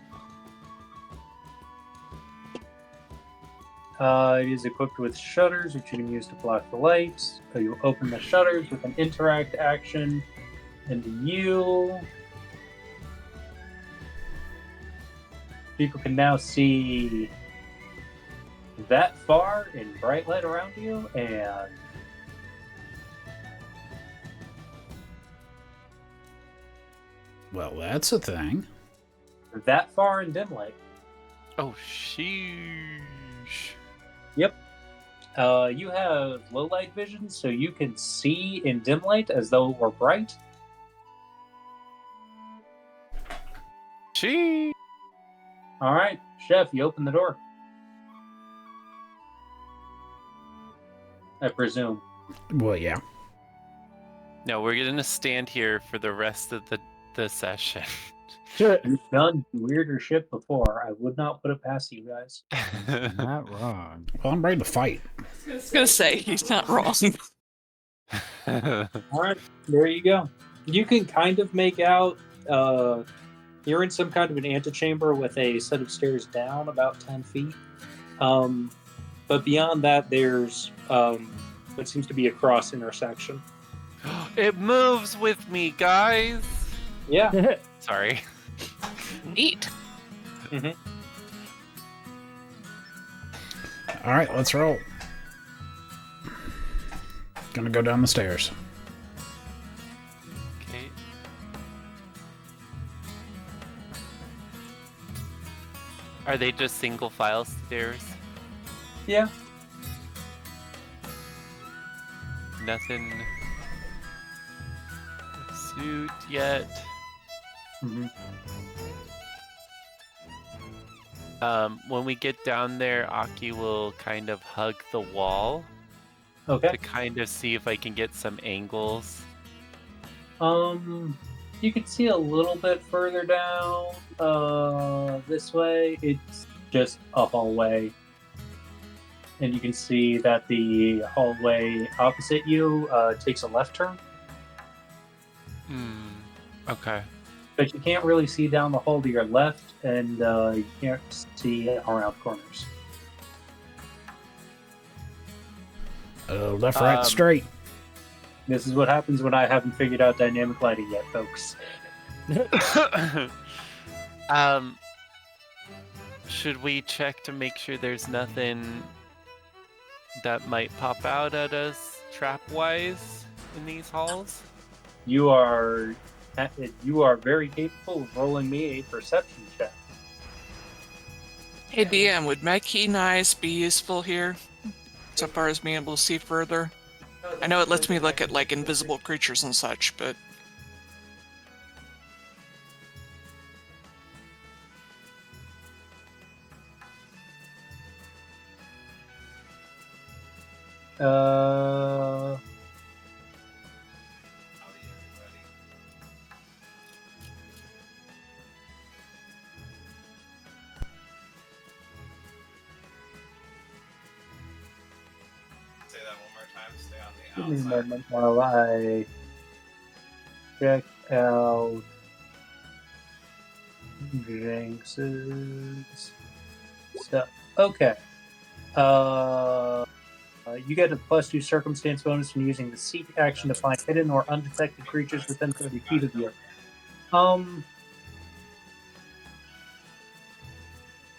It is equipped with shutters, which you can use to block the lights. So you open the shutters with an interact action, and people can now see that far in bright light around you, and Well, that's a thing. that far in dim light. Oh, sheesh. Yep. You have low light vision, so you can see in dim light as though it were bright. Sheesh. All right, Chef, you open the door. I presume. Well, yeah. No, we're gonna stand here for the rest of the session. You've done weirder shit before. I would not put it past you guys. Not wrong. Well, I'm ready to fight. I was gonna say he's not wrong. All right, there you go. You can kind of make out. You're in some kind of an antechamber with a set of stairs down about 10 feet. But beyond that, there's what seems to be a cross intersection. It moves with me, guys. Yeah. Sorry. Neat. All right, let's roll. Gonna go down the stairs. Okay. Are they just single file stairs? Yeah. Nothing suit yet. When we get down there, Aki will kind of hug the wall Okay. to kind of see if I can get some angles. You can see a little bit further down this way. It's just a hallway. And you can see that the hallway opposite you takes a left turn. Okay. But you can't really see down the hall to your left, and you can't see around corners. Left, right, straight. This is what happens when I haven't figured out dynamic lighting yet, folks. Should we check to make sure there's nothing that might pop out at us trap-wise in these halls? You are very capable of rolling me a perception check. Hey DM, would my keen eyes be useful here? So far as being able to see further? I know it lets me look at like invisible creatures and such, but Uh, Howdy, everybody. Say that one more time. Stay give on me a the outside. moment while I check out Jinx's stuff. Okay. You get a +2 circumstance bonus from using the seek action to find hidden or undetected creatures within 30 feet of you.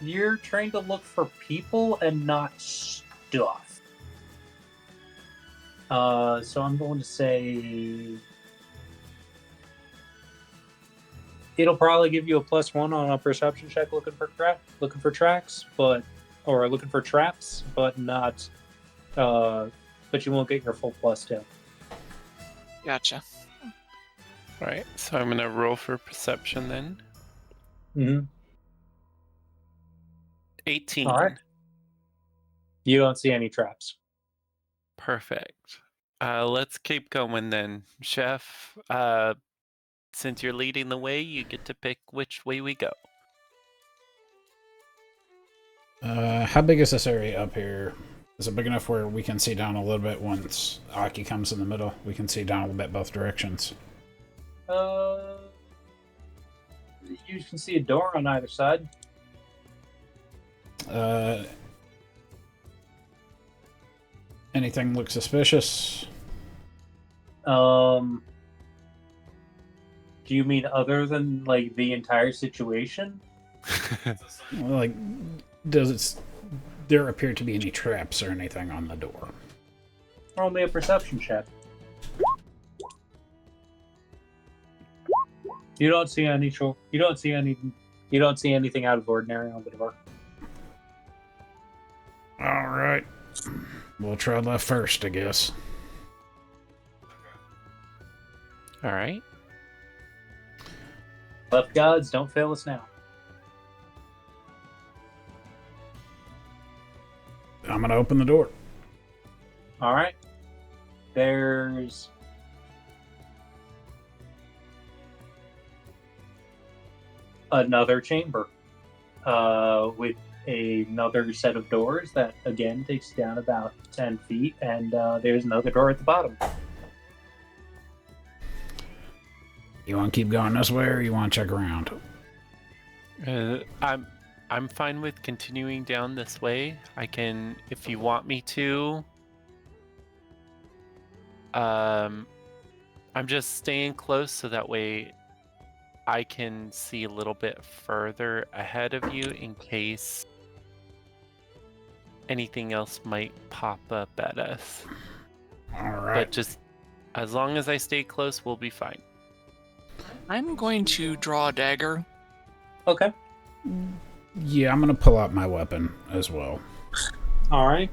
You're trying to look for people and not stuff. So I'm going to say it'll probably give you a +1 on a perception check looking for tracks, but or looking for traps, but not. But you won't get your full +2. Gotcha. All right, so I'm gonna roll for perception then. Mm-hmm. 18. All right. You don't see any traps. Perfect. Let's keep going then, Chef. Since you're leading the way, you get to pick which way we go. How big is this area up here? Is it big enough where we can see down a little bit once Aki comes in the middle? We can see down a little bit both directions. You can see a door on either side. Anything look suspicious? Do you mean other than like the entire situation? Well, like, does there appear to be any traps or anything on the door? Roll me a perception check. You don't see anything out of ordinary on the door. All right. We'll try left first, I guess. All right. Left gods, don't fail us now. I'm gonna open the door. All right. There's another chamber with another set of doors that again takes down about 10 feet, and there's another door at the bottom. You want to keep going this way, or you want to check around? I'm fine with continuing down this way. I can, if you want me to. I'm just staying close so that way I can see a little bit further ahead of you in case anything else might pop up at us. All right. But just as long as I stay close, we'll be fine. I'm going to draw a dagger. Okay. Yeah, I'm gonna pull out my weapon as well. All right.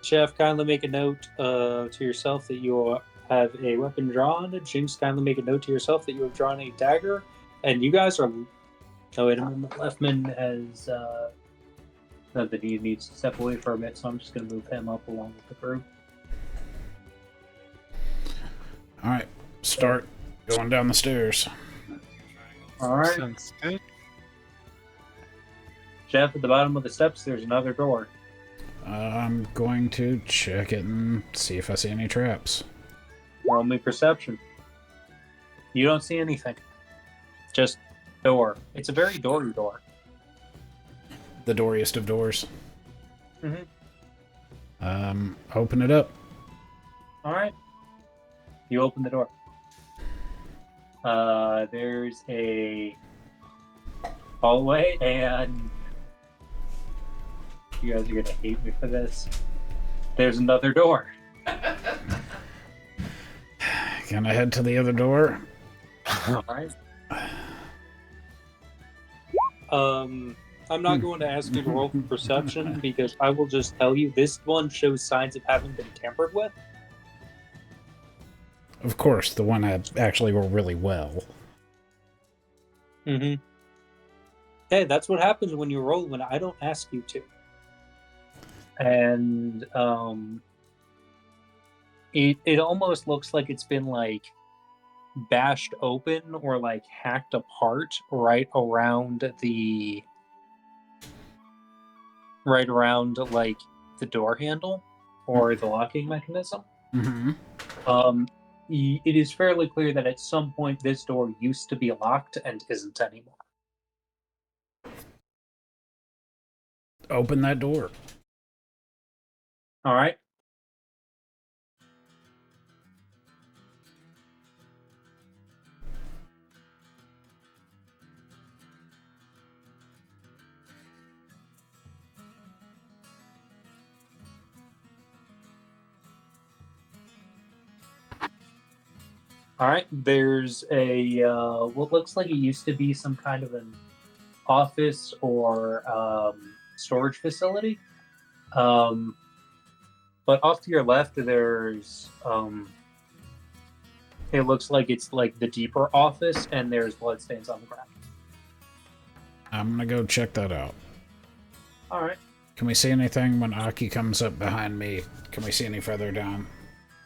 Chef, kindly make a note to yourself that you have a weapon drawn. Jinx, kindly make a note to yourself that you have drawn a dagger. And you guys are... Oh, wait a moment. Leftman has... that he needs to step away for a bit, so I'm just going to move him up along with the group. All right, start going down the stairs. All right. Sounds good. Chef, at the bottom of the steps, there's another door. I'm going to check it and see if I see any traps. Roll me perception. You don't see anything. Just door. It's a very doory door. The dooriest of doors. Mm-hmm. Open it up. All right. You open the door. There's a hallway, and you guys are gonna hate me for this. There's another door. Can I head to the other door? All right. I'm not going to ask you to roll for perception because I will just tell you this one shows signs of having been tampered with. Of course, the one I actually rolled really well. Mm-hmm. Hey, that's what happens when you roll when I don't ask you to. and it almost looks like it's been like bashed open or like hacked apart right around like the door handle or the locking mechanism. Mm-hmm. It is fairly clear that at some point this door used to be locked and isn't anymore. Open that door. All right. All right. There's a what looks like it used to be some kind of an office or storage facility. But off to your left, there's it looks like it's like the deeper office, and there's bloodstains on the ground. I'm gonna go check that out. All right. Can we see anything when Aki comes up behind me? Can we see any further down?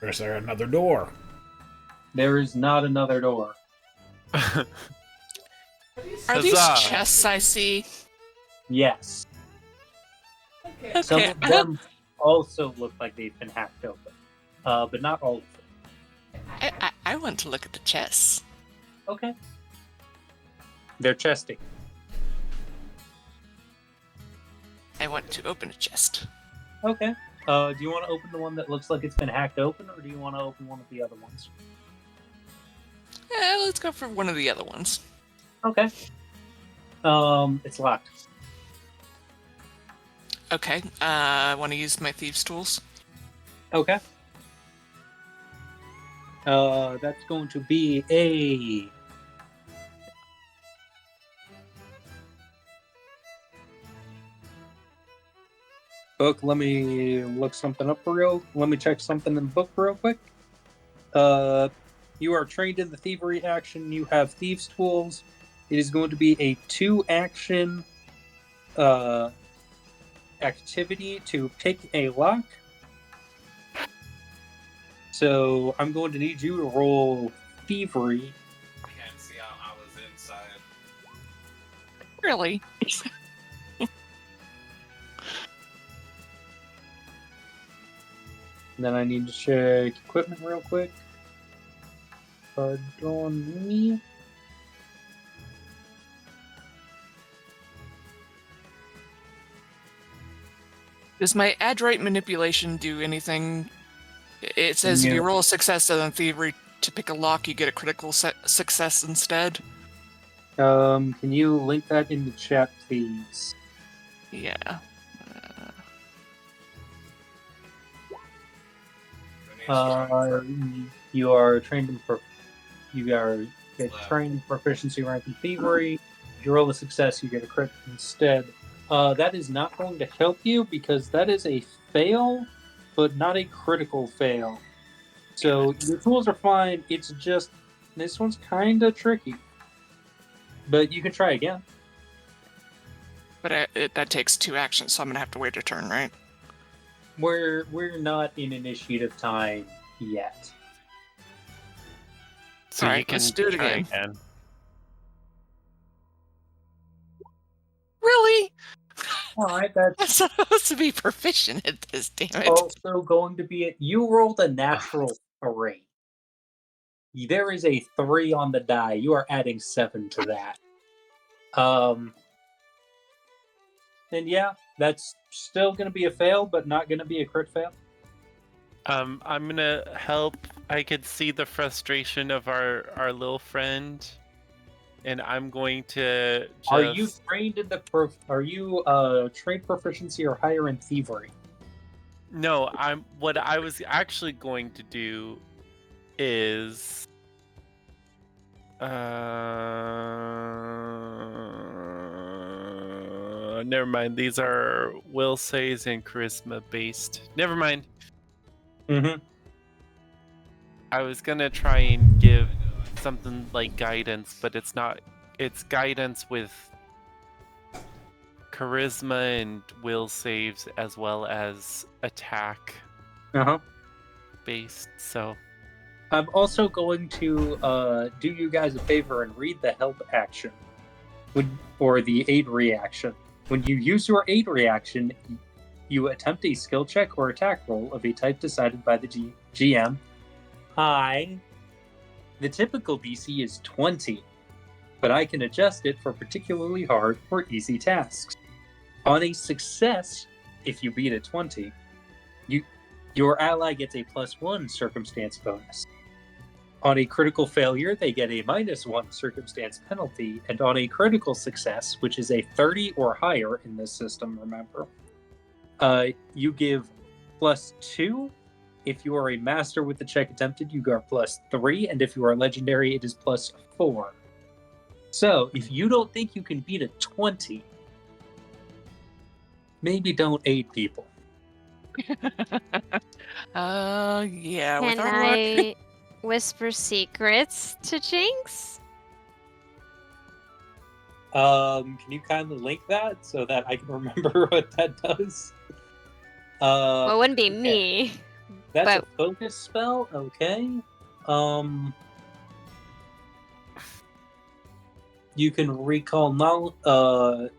Or is there another door? There is not another door. Are these Huzzah. chests I see? Yes. Okay. Some of them also look like they've been hacked open, but not all of them. I want to look at the chests. Okay. They're chesty. I want to open a chest. Okay. Do you want to open the one that looks like it's been hacked open, or do you want to open one of the other ones? Let's go for one of the other ones. Okay. It's locked. Okay. I want to use my thieves' tools. Okay. That's going to be a... book. Let me look something up let me check something in the book real quick. You are trained in the thievery action. You have thieves' tools. It is going to be a 2-action activity to pick a lock. So I'm going to need you to roll thievery. I can't see how I was inside. Really? And then I need to check equipment real quick. Pardon me. Does my adroit manipulation do anything? It says if you roll a success on thievery to pick a lock, you get a critical success instead. Can you link that in the chat, please? Yeah. You are trained in trained in proficiency rank in thievery. If you roll a success, you get a crit instead. That is not going to help you because that is a fail, but not a critical fail. So your tools are fine. It's just this one's kind of tricky, but you can try again. But that takes 2 actions, so I'm gonna have to wait a turn, right? We're not in initiative time yet. So Alright, you can let's do it try again. Really? All right, I'm that's supposed to be proficient at this, damn it. also going to be it. You rolled a natural 3. There is a 3 on the die. You are adding 7 to that. And yeah, that's still going to be a fail, but not going to be a crit fail. I'm gonna help. I could see the frustration of our little friend, and I'm going to just... Are you trained in Are you trained proficiency or higher in thievery? No, what I was actually going to do is never mind. These are will saves and charisma based. Never mind. Mm-hmm. I was gonna try and give something like guidance, but it's not. It's guidance with charisma and will saves as well as attack Uh-huh. based, so I'm also going to do you guys a favor and read the help action, or the aid reaction. When you use your aid reaction, you attempt a skill check or attack roll of a type decided by the GM. Hi. The typical DC is 20, but I can adjust it for particularly hard or easy tasks. On a success, if you beat a 20, your ally gets a +1 circumstance bonus. On a critical failure, they get a -1 circumstance penalty, and on a critical success, which is a 30 or higher in this system, remember, you give +2. If you are a master with the check attempted, you go +3, and if you are legendary, it is +4. So, if you don't think you can beat a 20, maybe don't aid people. Yeah. With Can our luck. I whisper secrets to Jinx? Can you kindly link that so that I can remember what that does? Well, it wouldn't be me. That's but- a focus spell, okay. You can recall knowledge.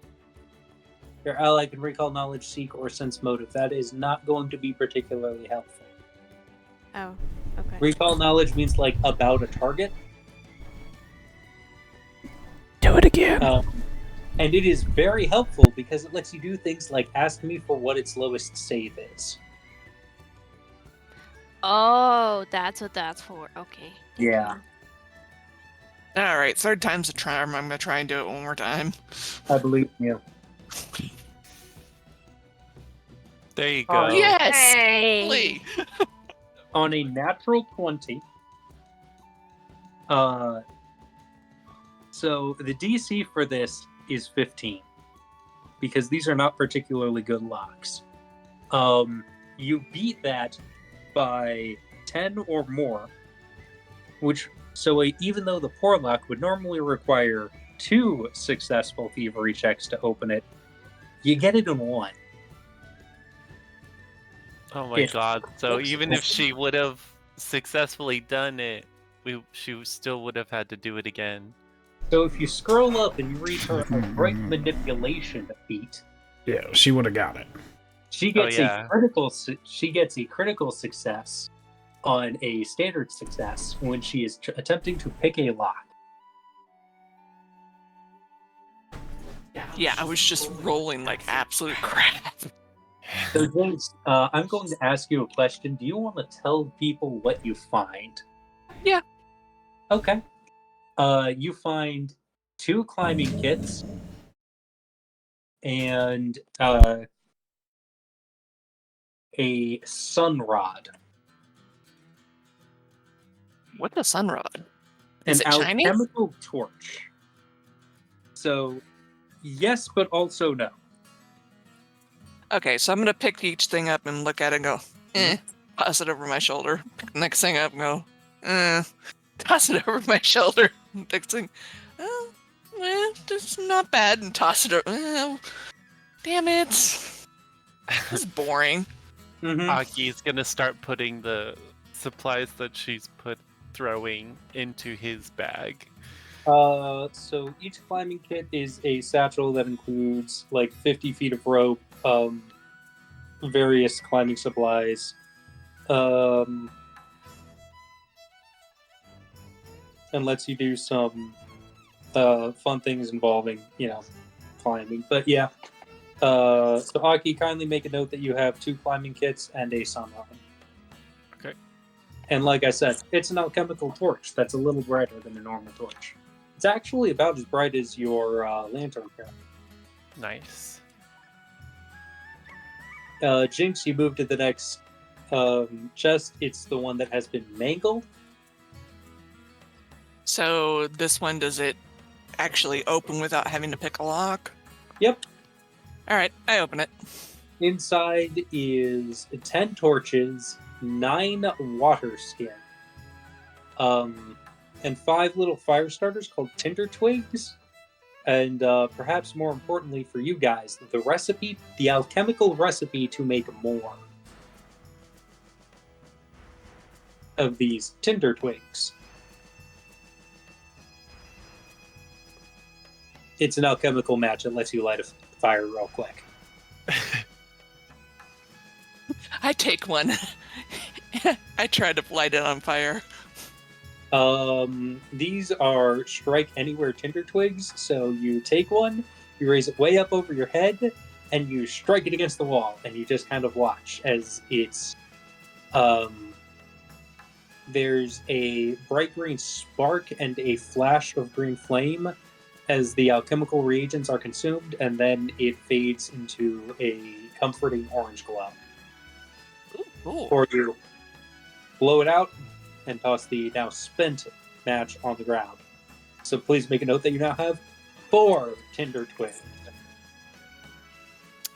Your ally can recall knowledge, seek, or sense motive. That is not going to be particularly helpful. Oh, okay. Recall knowledge means like about a target. Do it again. And it is very helpful because it lets you do things like ask me for what its lowest save is. Oh, that's what that's for. Okay. Thank Yeah. you. All right, third time's a charm. I'm gonna try and do it one more time. I believe in you. there you Oh, go. Yes. Hey. Lee. On a natural 20, so the DC for this is 15 because these are not particularly good locks. You beat that by 10 or more, even though the poor lock would normally require 2 successful thievery checks to open it, you get it in 1. Oh my It god. So looks even if she would have successfully done it, she still would have had to do it again. So if you scroll up and you read her right manipulation feat, Yeah, she would have got it. she gets yeah. a critical. She gets a critical success on a standard success when she is attempting to pick a lock. Yeah, I was just rolling like absolute crap. So James, I'm going to ask you a question. Do you want to tell people what you find? Yeah. Okay. You find 2 climbing kits and a sun rod. What's a sunrod? Is An it shiny? alchemical torch. So, yes, but also no. Okay, so I'm gonna pick each thing up and look at it and go, toss it over my shoulder. Pick the next thing up and go, toss it over my shoulder. Next thing, it's not bad, and toss it over. Damn it. This is boring. Aki's gonna start putting the supplies that she's throwing into his bag. So each climbing kit is a satchel that includes like 50 feet of rope, various climbing supplies, and lets you do some fun things involving, climbing. But yeah, so Aki, kindly make a note that you have 2 climbing kits and a sun rod. Okay. And like I said, it's an alchemical torch that's a little brighter than a normal torch. It's actually about as bright as your lantern here. Nice. Jinx, you move to the next chest. It's the one that has been mangled. So this one, does it actually open without having to pick a lock? Yep. All right, I open it. Inside is 10 torches, 9 water skin, and 5 little fire starters called tinder twigs. And perhaps more importantly for you guys, the alchemical recipe to make more of these tinder twigs. It's an alchemical match that lets you light a fire real quick. I take one. I try to light it on fire. These are strike anywhere tinder twigs, so you take one, you raise it way up over your head, and you strike it against the wall, and you just kind of watch as it's, there's a bright green spark and a flash of green flame as the alchemical reagents are consumed, and then it fades into a comforting orange glow. Ooh. Or you blow it out and toss the now spent match on the ground. So please make a note that you now have 4 tinder twigs.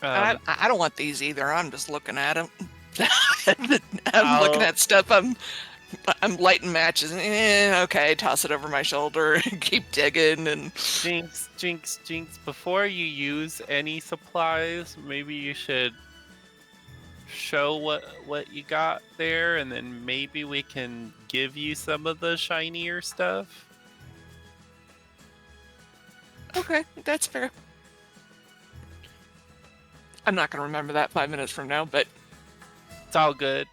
I don't want these either. I'm just looking at them. I'm looking at stuff. I'm lighting matches. Okay, toss it over my shoulder and keep digging. And Jinx. Before you use any supplies, maybe you should show what you got there, and then maybe we can give you some of the shinier stuff. Okay, that's fair. I'm not gonna remember that 5 minutes from now, but It's all good.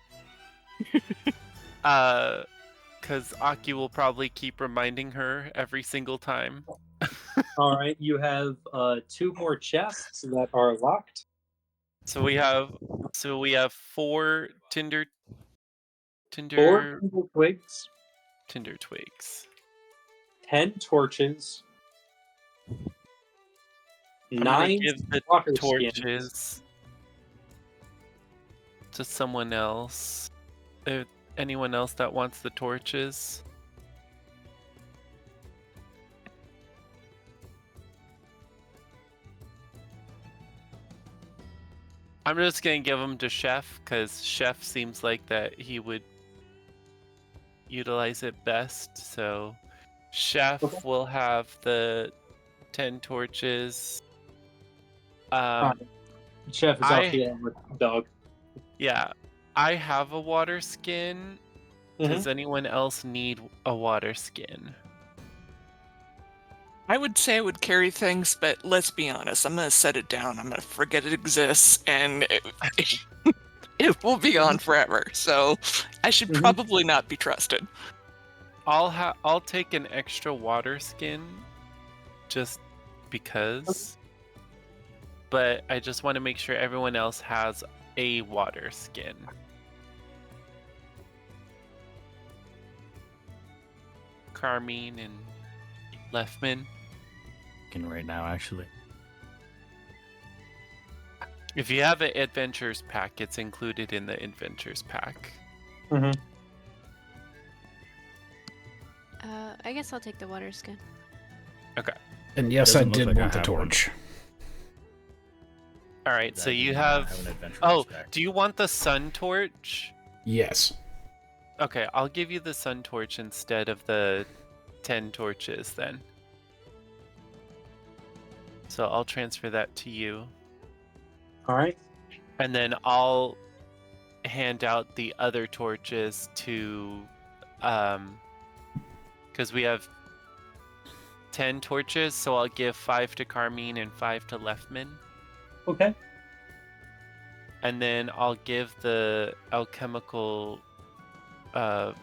Because Aki will probably keep reminding her every single time. All right, you have 2 more chests that are locked. So we have 4 tinder 4 tinder twigs, tinder twigs. 10 torches, I'm gonna 9 give the water torches skins. to someone else. Anyone else that wants the torches? I'm just gonna give them to Chef, because Chef seems like that he would utilize it best. So Chef Okay. will have the 10 torches. Chef is I- off the end with the dog. Yeah, I have a water skin. Does anyone else need a water skin? I would say I would carry things, but let's be honest, I'm gonna set it down. I'm gonna forget it exists, and it will be gone forever. So I should probably not be trusted. I'll take an extra water skin, just because. But I just want to make sure everyone else has a water skin. Carmine and Lefman. Right now, actually. If you have an adventures pack, it's included in the adventures pack. I guess I'll take the water skin. Okay. And yes, I Doesn't look did like I want the have one. torch. All right. So I you do not have. an adventurer's Oh, pack. do you want the sun torch? Yes. Okay, I'll give you the sun torch instead of the 10 torches then. So I'll transfer that to you. All right. And then I'll hand out the other torches to, because we have 10 torches, so I'll give 5 to Carmine and 5 to Lefman. Okay. And then I'll give the alchemical, or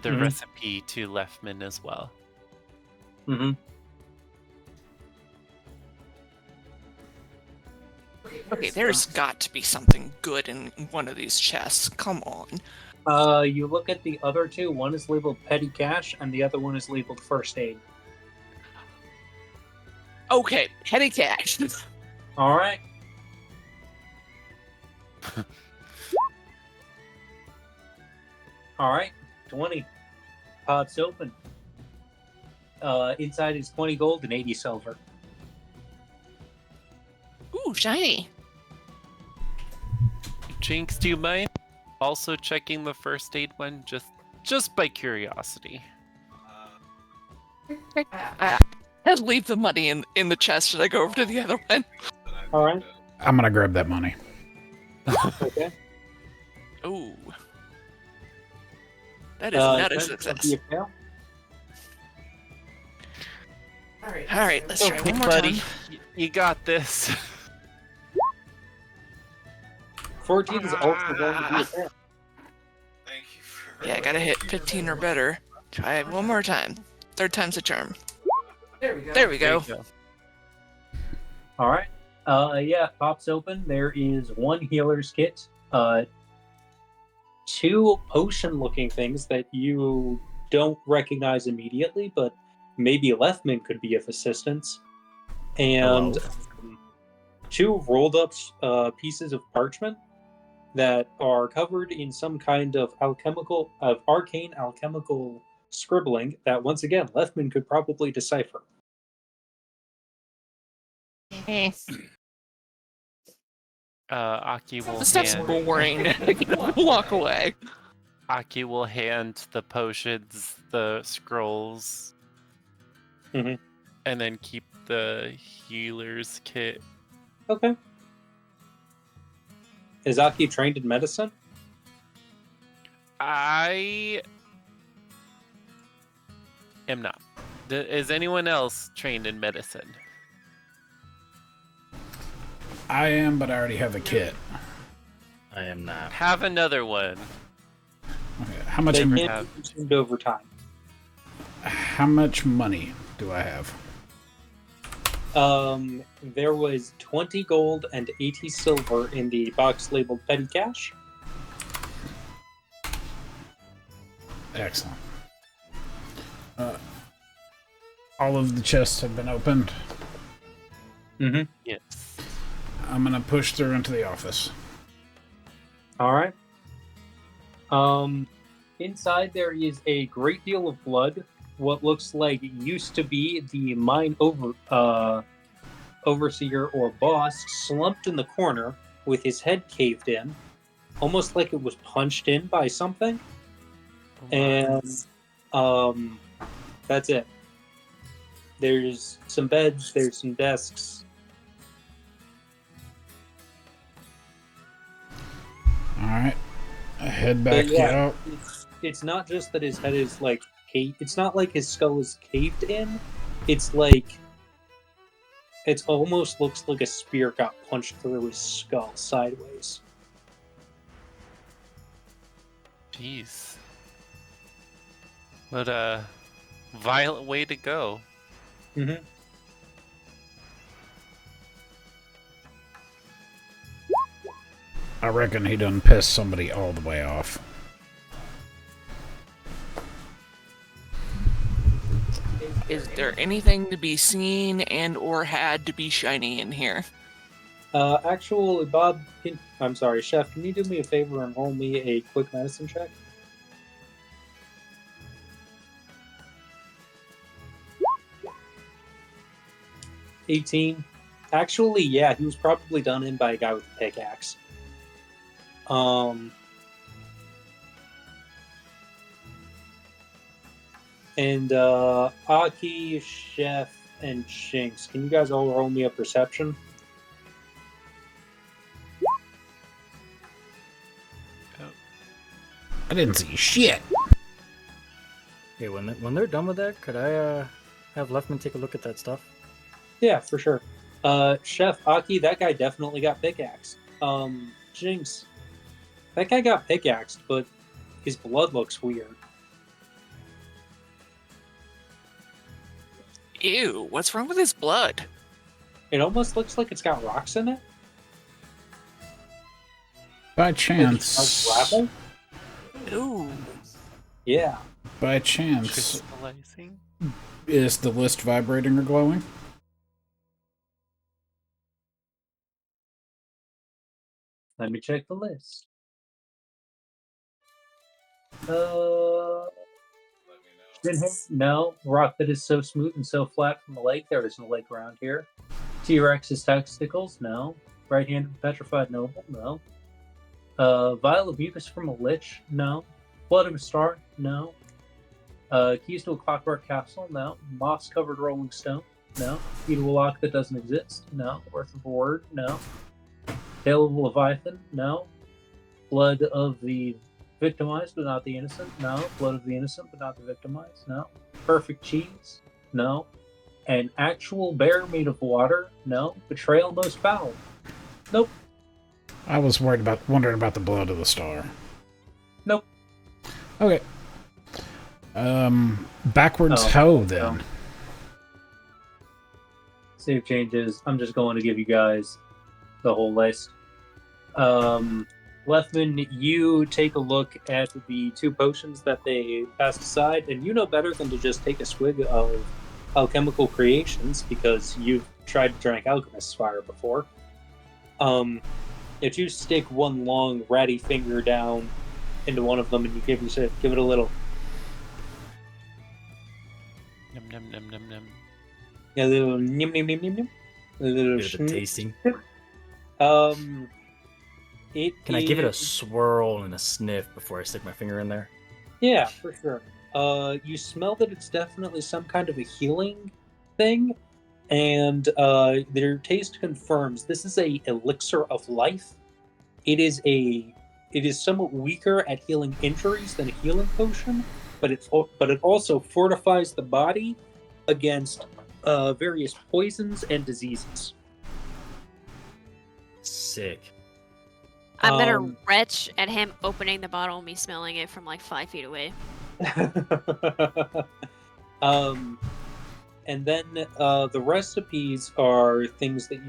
the recipe to Lefman as well. Okay, there's got to be something good in one of these chests. Come on. You look at the other 2. One is labeled petty cash, and the other one is labeled first aid. Okay, petty cash. All right. All right. 20. Pots open. Inside is 20 gold and 80 silver. Ooh, shiny. Jinx, do you mind also checking the first aid one, just by curiosity? And leave the money in the chest. Should I go over to the other one? All right. I'm gonna grab that money. Okay. Ooh. That is not a That success. be a fail. Alright, let's try Okay, one more buddy. time. You got this. 14 is also going to be a fail. Thank you for. Yeah, I gotta hit 15 or better. Try it one more time. Third time's a charm. There we go. There you go. All right. Yeah, pops open. There is one healer's kit. Two potion-looking things that you don't recognize immediately, but maybe Lefman could be of assistance. And two rolled-up pieces of parchment that are covered in some kind of arcane alchemical scribbling that, once again, Lefman could probably decipher. Aki will This stuff's hand boring. Walk away. Aki will hand the potions, the scrolls, Mhm. and then keep the healer's kit. Okay. Is Aki trained in medicine? I am not. Is anyone else trained in medicine? I am, but I already have a kit. I am not. Have another one. Okay, how much? They am- can't be consumed over time. How much money do I have? There was 20 gold and 80 silver in the box labeled petty cash. Excellent. All of the chests have been opened. Mm-hmm. Yes. I'm gonna push through into the office. All right. Inside there is a great deal of blood. What looks like it used to be the mine overseer or boss slumped in the corner with his head caved in, almost like it was punched in by something. And that's it. There's some beds, there's some desks. Alright. Head back But yeah, out. it's not just that his head is like it's not like his skull is caved in. It's like it almost looks like a spear got punched through his skull sideways. Jeez. What a violent way to go. Mm-hmm. I reckon he done pissed somebody all the way off. Is there anything to be seen and or had to be shiny in here? Actually, Bob, I'm sorry, Chef, can you do me a favor and roll me a quick medicine check? $18. Actually, yeah, he was probably done in by a guy with a pickaxe. And Aki, Chef, and Shinx, can you guys all roll me a perception? I didn't see shit. Okay, when they're done with that, could I have Leftman take a look at that stuff? Yeah, for sure. Chef, Aki, that guy definitely got pickaxed. Jinx, that guy got pickaxed, but his blood looks weird. Ew, what's wrong with his blood? It almost looks like it's got rocks in it. By Like chance. gravel? Ooh. Yeah. By chance. Crystallizing? Is the list vibrating or glowing? Let me check the list. Let me know. No. Rock that is so smooth and so flat from a lake. There is no lake around here. T-Rex's testicles? No. Right-handed petrified noble? No. Vial of mucus from a lich? No. Blood of a star? No. Keys to a clockwork capsule? No. Moss-covered rolling stone? No. Key to a lock that doesn't exist? No. Worth of a word? No. Tale of Leviathan? No. Blood of the victimized but not the innocent? No. Blood of the innocent but not the victimized? No. Perfect cheese? No. An actual bear made of water? No. Betrayal most foul? Nope. I was wondering about the blood of the star. Nope. Okay. Backwards hoe then. Save changes. I'm just going to give you guys the whole list. Lethman, you take a look at the 2 potions that they passed aside, and you know better than to just take a swig of alchemical creations because you've tried to drink alchemist's fire before. If you stick one long ratty finger down into one of them and you give it a little Num num num num num. a little nim nim nim nim nim, a little Bit of a tasting. Can Can I give it a swirl and a sniff before I stick my finger in there? Yeah, for sure. You smell that it's definitely some kind of a healing thing, and their taste confirms this is a elixir of life. It is somewhat weaker at healing injuries than a healing potion, but it also fortifies the body against various poisons and diseases. Sick. I'm gonna retch at him opening the bottle and me smelling it from like 5 feet away. And then the recipes are things that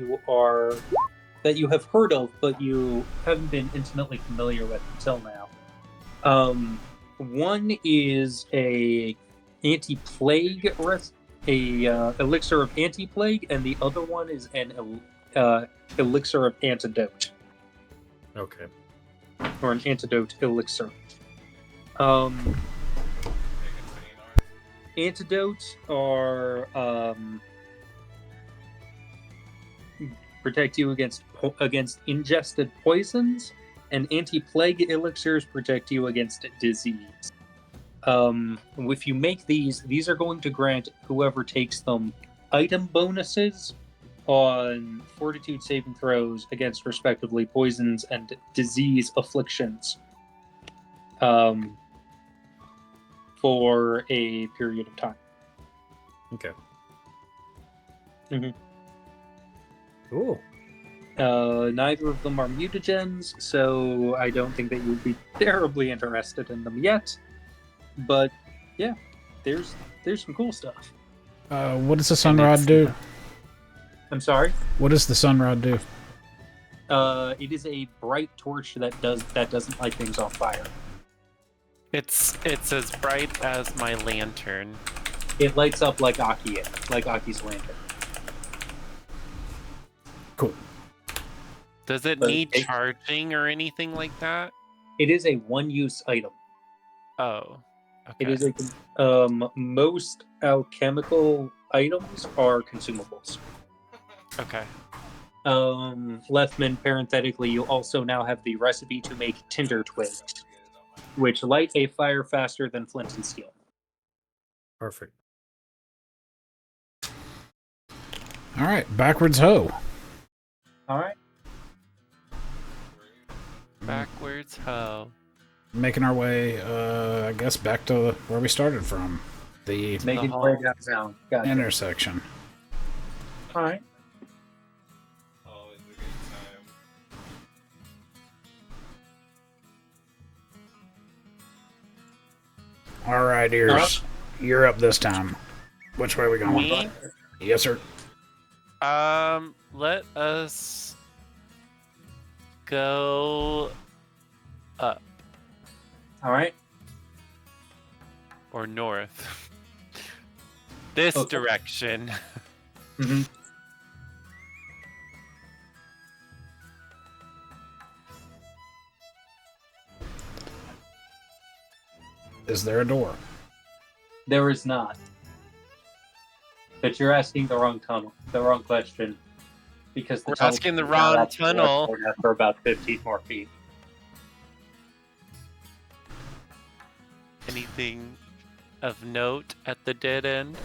you have heard of, but you haven't been intimately familiar with until now. One is a anti-plague elixir of anti-plague, and the other one is an elixir of antidote. Okay. Or an antidote elixir. Antidotes are protect you against ingested poisons, and anti-plague elixirs protect you against disease. If you make these are going to grant whoever takes them item bonuses on fortitude saving throws against respectively poisons and disease afflictions for a period of time. Okay. Mm-hmm. Cool. Neither of them are mutagens, so I don't think that you would be terribly interested in them yet. But yeah, there's some cool stuff. What does the sunrod do? I'm sorry? What does the sunrod do? It is a bright torch that doesn't light things on fire. It's as bright as my lantern. It lights up like Aki's lantern. Cool. Does it But need charging or anything like that? It is a one-use item. Oh, okay. It is a most alchemical items are consumables. Okay. Lethman, parenthetically, you also now have the recipe to make tinder twigs, which light a fire faster than flint and steel. Perfect. All right, backwards hoe. All right. Backwards hoe. Making our way, I guess, back to where we started from. The Making your way downtown. Gotcha. intersection. All right. Always a good time. All right, ears. You're up this time. Which way are we going? Me? Yes, sir. Let us go up All right. or north. This Okay. direction. Mm-hmm. Is there a door? There is not. But you're asking the wrong question. Because the We're tunnel asking the is wrong now up to the tunnel. corner for about 15 more feet. Anything of note at the dead end?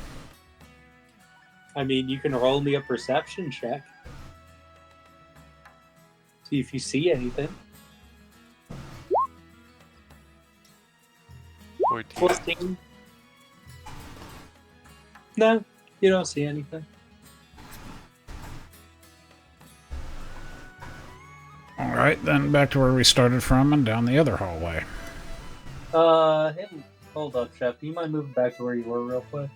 I mean, you can roll me a perception check. See if you see anything. 14. 14. No, you don't see anything. All right, then back to where we started from and down the other hallway. Hey, hold up, Chef. Do you mind moving back to where you were real quick?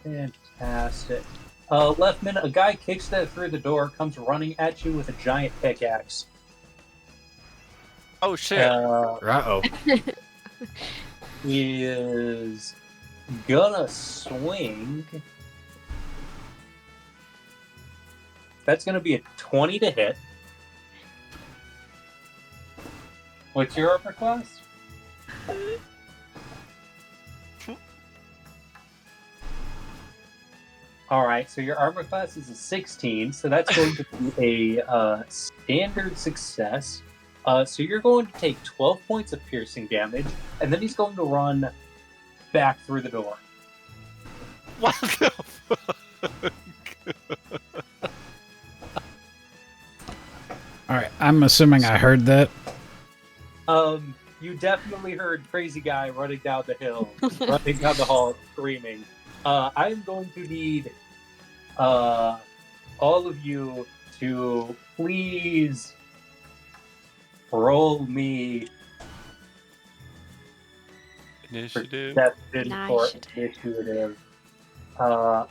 Fantastic. Leftman, a guy kicks that through the door, comes running at you with a giant pickaxe. Oh shit! Uh-oh. He is gonna swing. That's gonna be a 20 to hit. What's your upper class? Alright, so your armor class is a 16, so that's going to be a standard success. So you're going to take 12 points of piercing damage, and then he's going to run back through the door. What the fuck? All right, I'm assuming I heard that. You definitely heard crazy guy running down the hill, running down the hall, screaming. I'm going to need all of you to please roll me Initiative. perception for Initiative. initiative.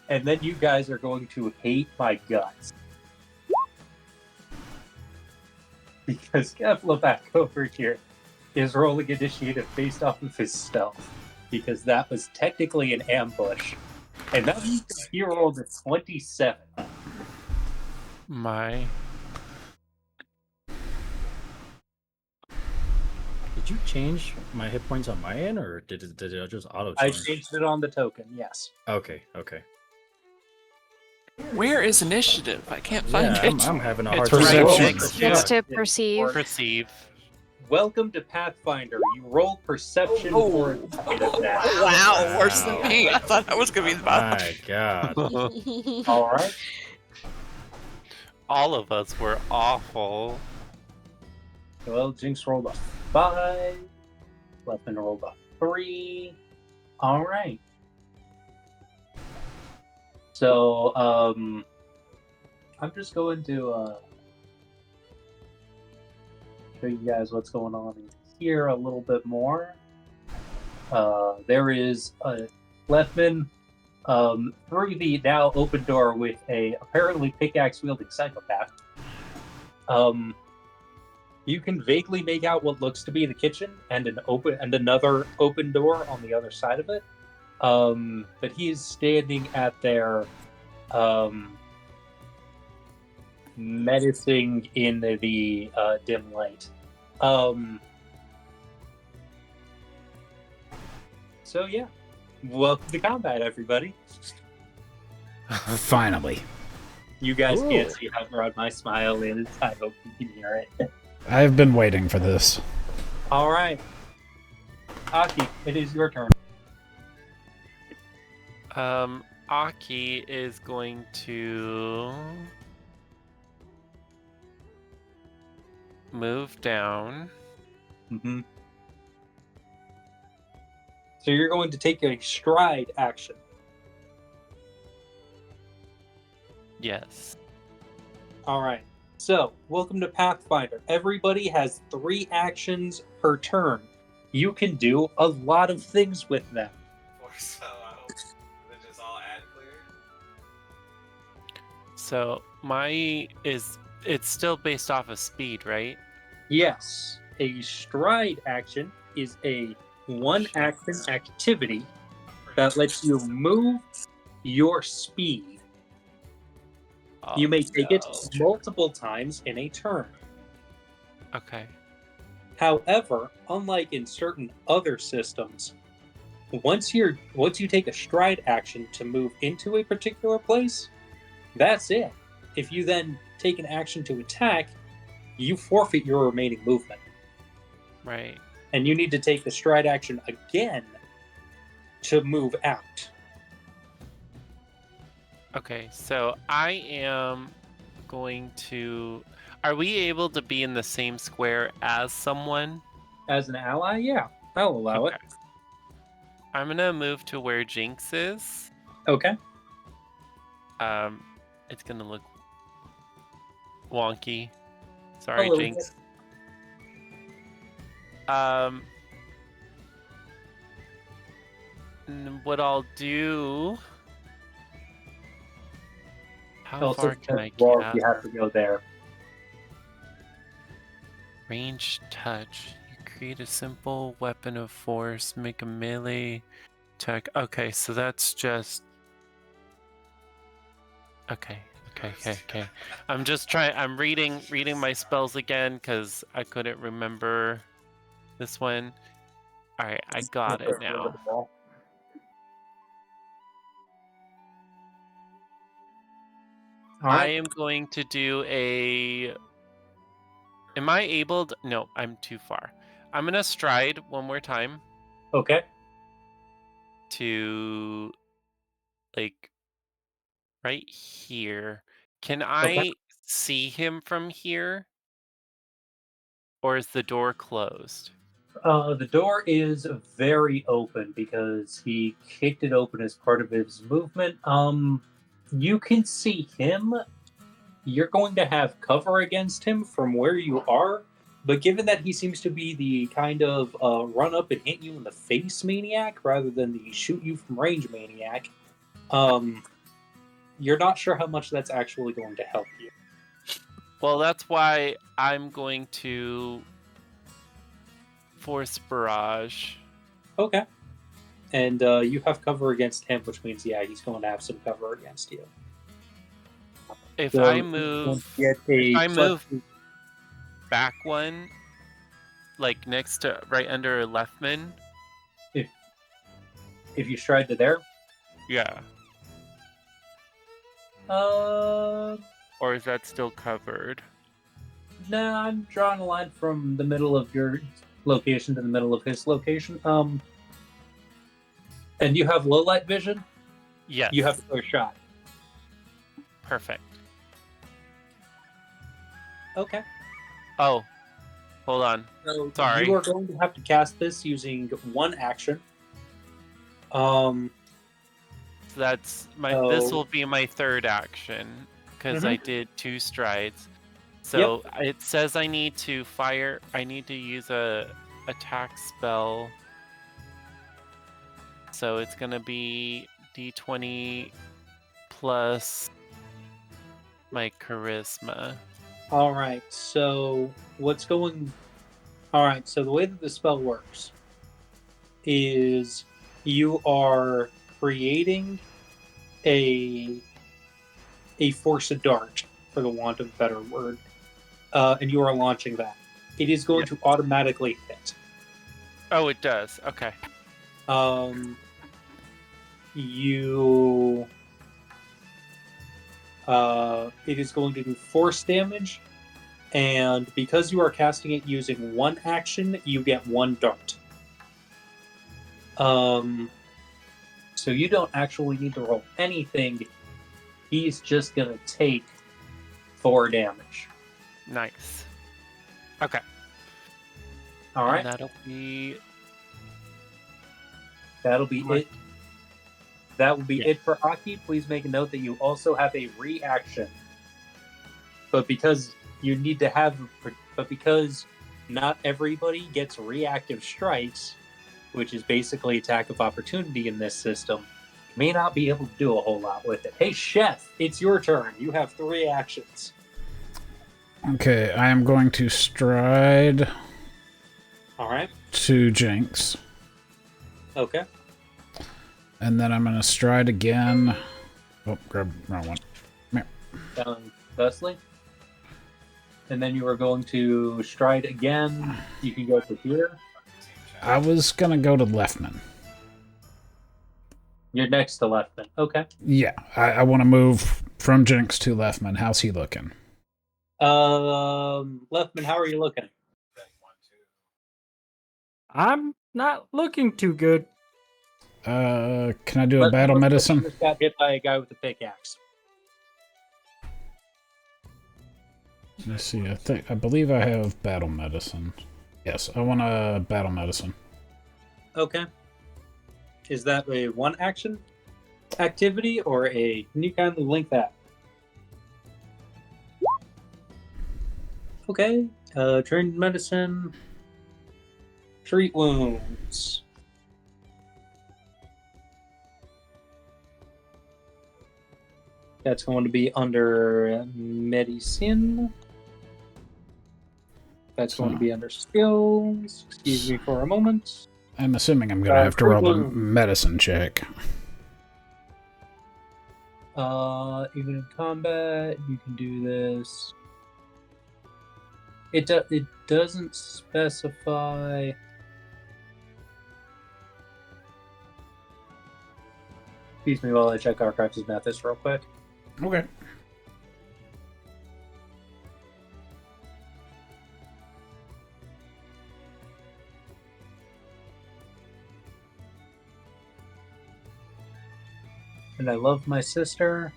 And then you guys are going to hate my guts. Because Kefla over here is rolling initiative based off of his stealth. Because that was technically an ambush. And that means he rolled a 27. My. Did you change my hit points on my end, or did it just auto I change? changed it on the token, yes. Okay. Where is initiative? I can't find Yeah, it. I'm having a It's hard right time. next to Next it. to perceive. Perceive. Welcome to Pathfinder. You roll perception for initiative now. Wow, worse than me. I thought that was gonna be the bottom. My God. Alright. All of us were awful. Well, Jinx rolled a 5. Leftman rolled a 3. Alright. So, I'm just going to show you guys what's going on in here a little bit more. There is a Leftman through the now open door with a apparently pickaxe wielding psychopath. You can vaguely make out what looks to be the kitchen and another open door on the other side of it. But he is standing at their menacing in the dim light. So yeah, welcome to combat, everybody. Finally. You guys can't Ooh. see how broad my smile is. I hope you can hear it. I've been waiting for this. All right, Aki, it is your turn. Aki is going to move down. Mm-hmm. So you're going to take a stride action. Yes. All right. So, welcome to Pathfinder. Everybody has 3 actions per turn. You can do a lot of things with them. Or so, I hope they just all add clear. So it's still based off of speed, right? Yes, a stride action is a 1-action activity that lets you move your speed. You may take it multiple times in a turn. Okay. However, unlike in certain other systems, once you take a stride action to move into a particular place, that's it. If you then take an action to attack, you forfeit your remaining movement. Right. And you need to take the stride action again to move out. Okay, so I am going to... Are we able to be in the same square as someone? As an ally, yeah, I'll allow Okay. it. I'm going to move to where Jinx is. Okay. It's going to look wonky. A Sorry, little Jinx. bit. And what I'll do... How Also, far can I well, cast? you have to go there. Range touch. You create a simple weapon of force. Make a melee attack. Okay, so that's just... Okay. I'm just trying... I'm reading my spells again because I couldn't remember this one. Alright, I got it now. All I right. am going to do a... Am I able to... No, I'm too far. I'm going to stride one more time Okay. to... Like... Right here. Can I Okay. see him from here? Or is the door closed? The door is very open because he kicked it open as part of his movement. You can see him. You're going to have cover against him from where you are, but given that he seems to be the kind of run up and hit you in the face maniac rather than the shoot you from range maniac, you're not sure how much that's actually going to help you. Well, that's why I'm going to force barrage. Okay. And you have cover against him, which means, yeah, he's going to have some cover against you. If So I move back one, like next to right under Leftman. If you stride to there, Yeah. Or is that still covered? nah, I'm drawing a line from the middle of your location to the middle of his location. And you have low light vision. Yes. You have to clear shot. Perfect. Okay. Oh, hold on. So Sorry. you are going to have to cast this using one action. So that's my. This So- will be my third action because I Mhm. did 2 strides. So it says I need to fire. I need to use a attack spell. So it's gonna be D20 plus my charisma. All right. So what's going? All right. So the way that the spell works is you are creating a force of dart, for the want of a better word, and you are launching that. It is going to automatically hit. Oh, it does. Okay. It is going to do force damage, and because you are casting it using one action, you get one dart. So you don't actually need to roll anything. He's just gonna take 4 damage. Nice. Okay. All right, And that'll be it. That will be Yeah. it for Aki. Please make a note that you also have a reaction. But because not everybody gets reactive strikes, which is basically attack of opportunity in this system, you may not be able to do a whole lot with it. Hey, Chef, it's your turn. You have 3 actions. Okay, I am going to stride All right. to Jinx. Okay. And then I'm going to stride again. Oh, grab the wrong one. Down Thusly. And then you are going to stride again. You can go to here. I was going to go to Leftman. You're next to Leftman. Okay. Yeah, I want to move from Jinx to Leftman. How's he looking? Leftman, how are you looking? I'm not looking too good. Can I do a Leftman battle looks like he medicine? just got hit by a guy with a pickaxe. Let's see. I believe I have battle medicine. Yes, I want a battle medicine. Okay. Is that a one action activity or a? Can you kindly link that? Okay. Trained medicine. Treat wounds. That's going to be under medicine. That's going to be under skills. Excuse me for a moment. I'm assuming I'm gonna have to treat roll a wounds. medicine check. Even in combat, you can do this. It doesn't specify. Excuse me while I check Archives' methods real quick. Okay. And I love my sister,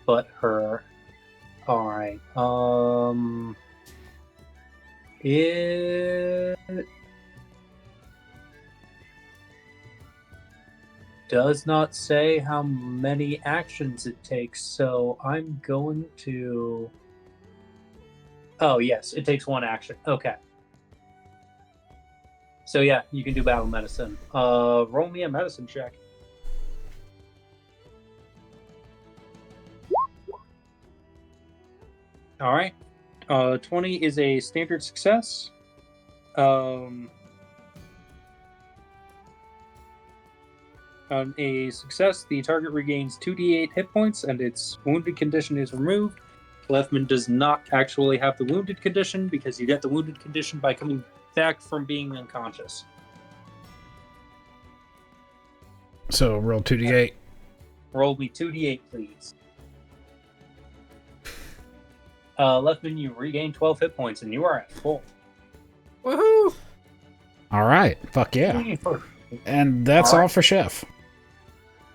but her. Alright. It does not say how many actions it takes, so I'm going to. Oh, yes, it takes one action. Okay. So, yeah, you can do battle medicine. Roll me a medicine check. All right. 20 is a standard success. On a success, the target regains 2d8 hit points and its wounded condition is removed. Leftman does not actually have the wounded condition because you get the wounded condition by coming back from being unconscious. So roll 2d8. Roll me 2d8, please. Leftman, you regain 12 hit points and you are at full. Woohoo! All right. Fuck yeah. And that's all for Chef.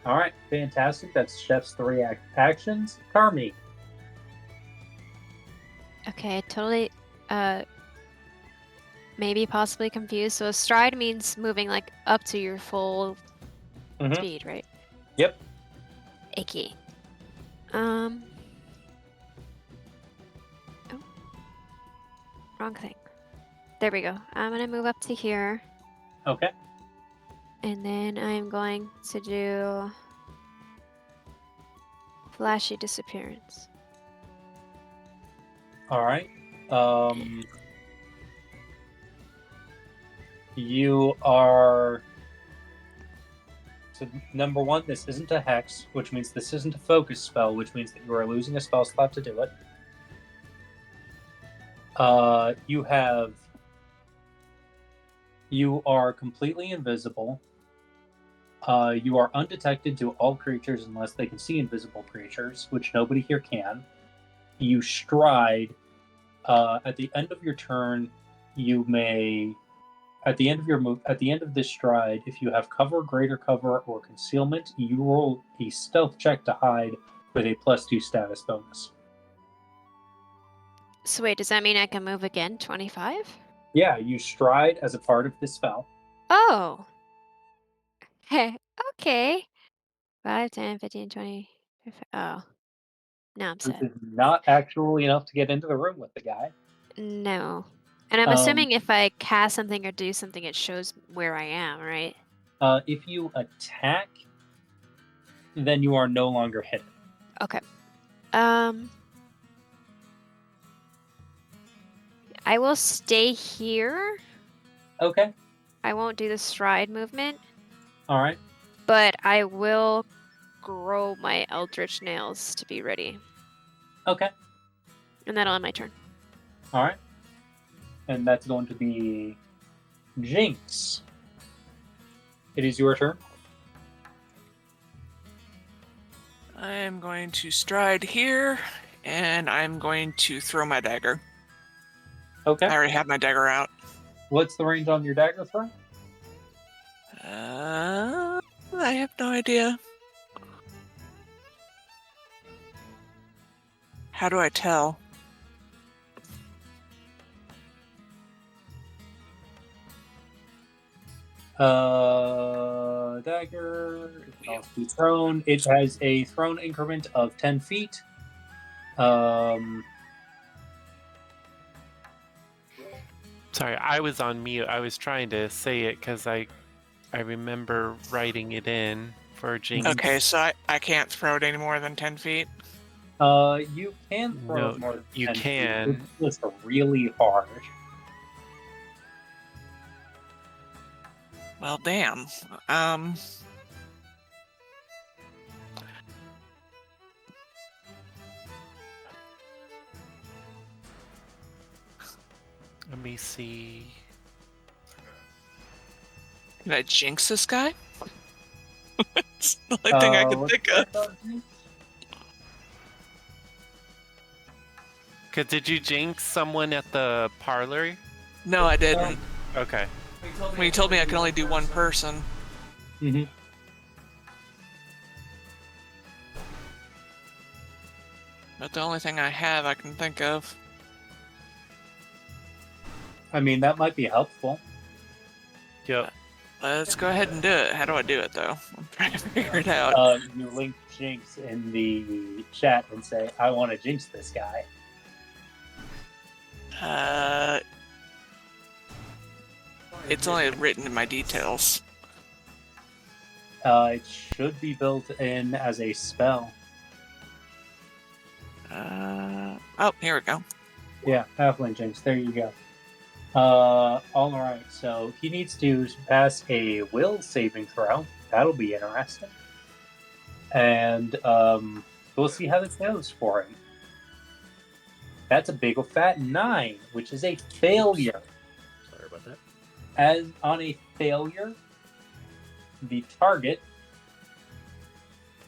All right, fantastic. That's Chef's 3 actions. Carmi. Okay, totally. Maybe possibly confused. So stride means moving like up to your full speed, right? Yep. Icky. Oh. Wrong thing. There we go. I'm gonna move up to here. Okay. And then I'm going to do flashy disappearance. All right. You are. So number one, this isn't a hex, which means this isn't a focus spell, which means that you are losing a spell slot to do it. You are completely invisible. You are undetected to all creatures unless they can see invisible creatures, which nobody here can. You stride. At the end of your turn, you may. At the end of your move, at the end of this stride, if you have cover, greater cover, or concealment, you roll a stealth check to hide with a +2 status bonus. So wait, does that mean I can move again? 25? Yeah, you stride as a part of this spell. Oh. Hey, okay. 5, 10, 15, 20. 50. Oh. Now I'm Which set. is not actually enough to get into the room with the guy. No. And I'm assuming if I cast something or do something, it shows where I am, right? If you attack, then you are no longer hidden. Okay. I will stay here. Okay. I won't do the stride movement, All right. but I will grow my eldritch nails to be ready. Okay. And that'll end my turn. All right. And that's going to be Jinx. It is your turn. I am going to stride here And I'm going to throw my dagger. Okay. I already have my dagger out. What's the range on your dagger throw? I have no idea. How do I tell? Dagger. It can also be thrown. It has a thrown increment of 10 feet. Sorry, I was on mute. I was trying to say it because I remember writing it in for Jinx. Okay, so I can't throw it any more than 10 feet. You can throw No, it more than you 10 feet. can. It's just really hard. Well, damn. Let me see. Can I jinx this guy? It's the only thing I can what's think that of. called? Cause did you jinx someone at the parlor? No, I didn't. Okay. When you told me I could only do one person. Mm-hmm. But the only thing I have I can think of. I mean, that might be helpful. Yep. Let's go ahead and do it. How do I do it, though? I'm trying to figure it out. You link Jinx in the chat and say, I want to jinx this guy. It's only written in my details. It should be built in as a spell. Oh, here we go. Yeah, halfling jinx. There you go. All right. So he needs to pass a will saving throw. That'll be interesting. And we'll see how this goes for him. That's a big fat 9, which is a failure. Sorry about that. As on a failure, the target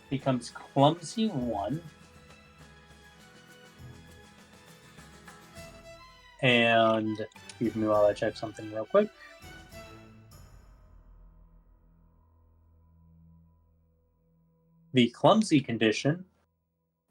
becomes clumsy 1. And excuse me while I check something real quick. The clumsy condition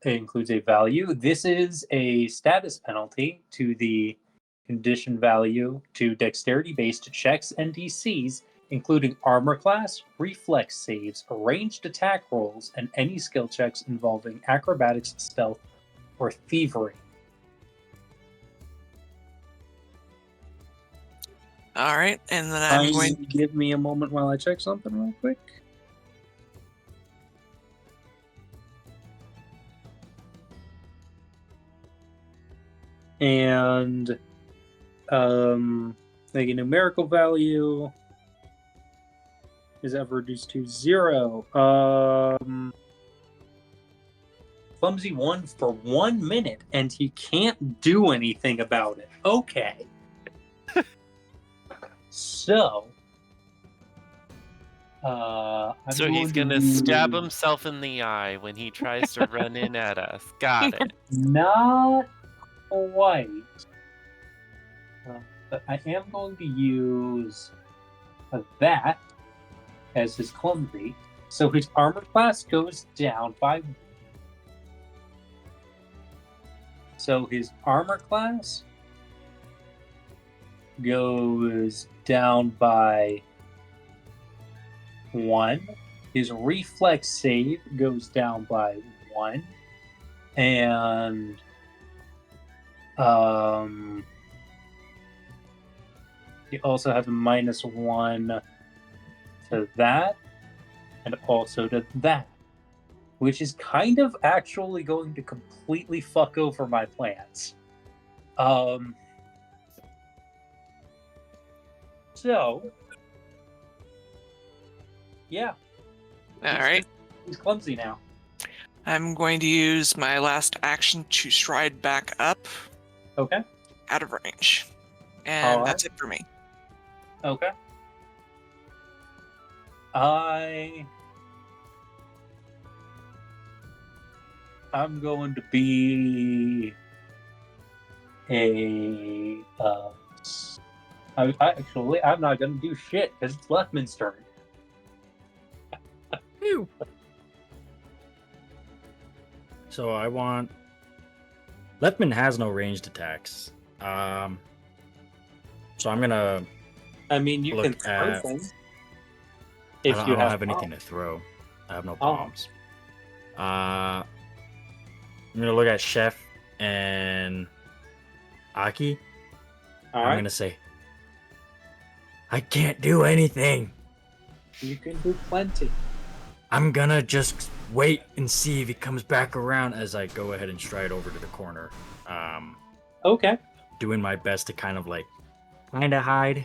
includes a value. This is a status penalty to the condition value to dexterity-based checks and DCs, including armor class, reflex saves, ranged attack rolls, and any skill checks involving acrobatics, stealth, or thievery. All right, and then I'm going. Give me a moment while I check something real quick. And like a numerical value is ever reduced to 0. Clumsy 1 for 1 minute, and he can't do anything about it. Okay. So, So he's gonna stab himself in the eye when he tries to run in at us. Got it. Not quite. But I am going to use that as his clumsy. So his armor class goes down by. So his armor class goes down by 1. His reflex save goes down by 1. And you also have a -1 to that, and also to that, which is kind of actually going to completely fuck over my plans. So, yeah. All right. He's clumsy now. I'm going to use my last action to stride back up Okay. out of range. And All right. that's it for me. Okay. I'm going to be a. I'm not going to do shit because it's Leftman's turn. Ew. So I want. Leftman has no ranged attacks. So I'm gonna. I mean, you Look can throw at- things. I If don't, you I don't have bombs. anything to throw. I have no Oh. bombs. I'm gonna look at Chef and Aki. All I'm right, gonna say, I can't do anything. you can do plenty. I'm gonna just wait and see if he comes back around as I go ahead and stride over to the corner. Okay, Doing my best to kind of hide.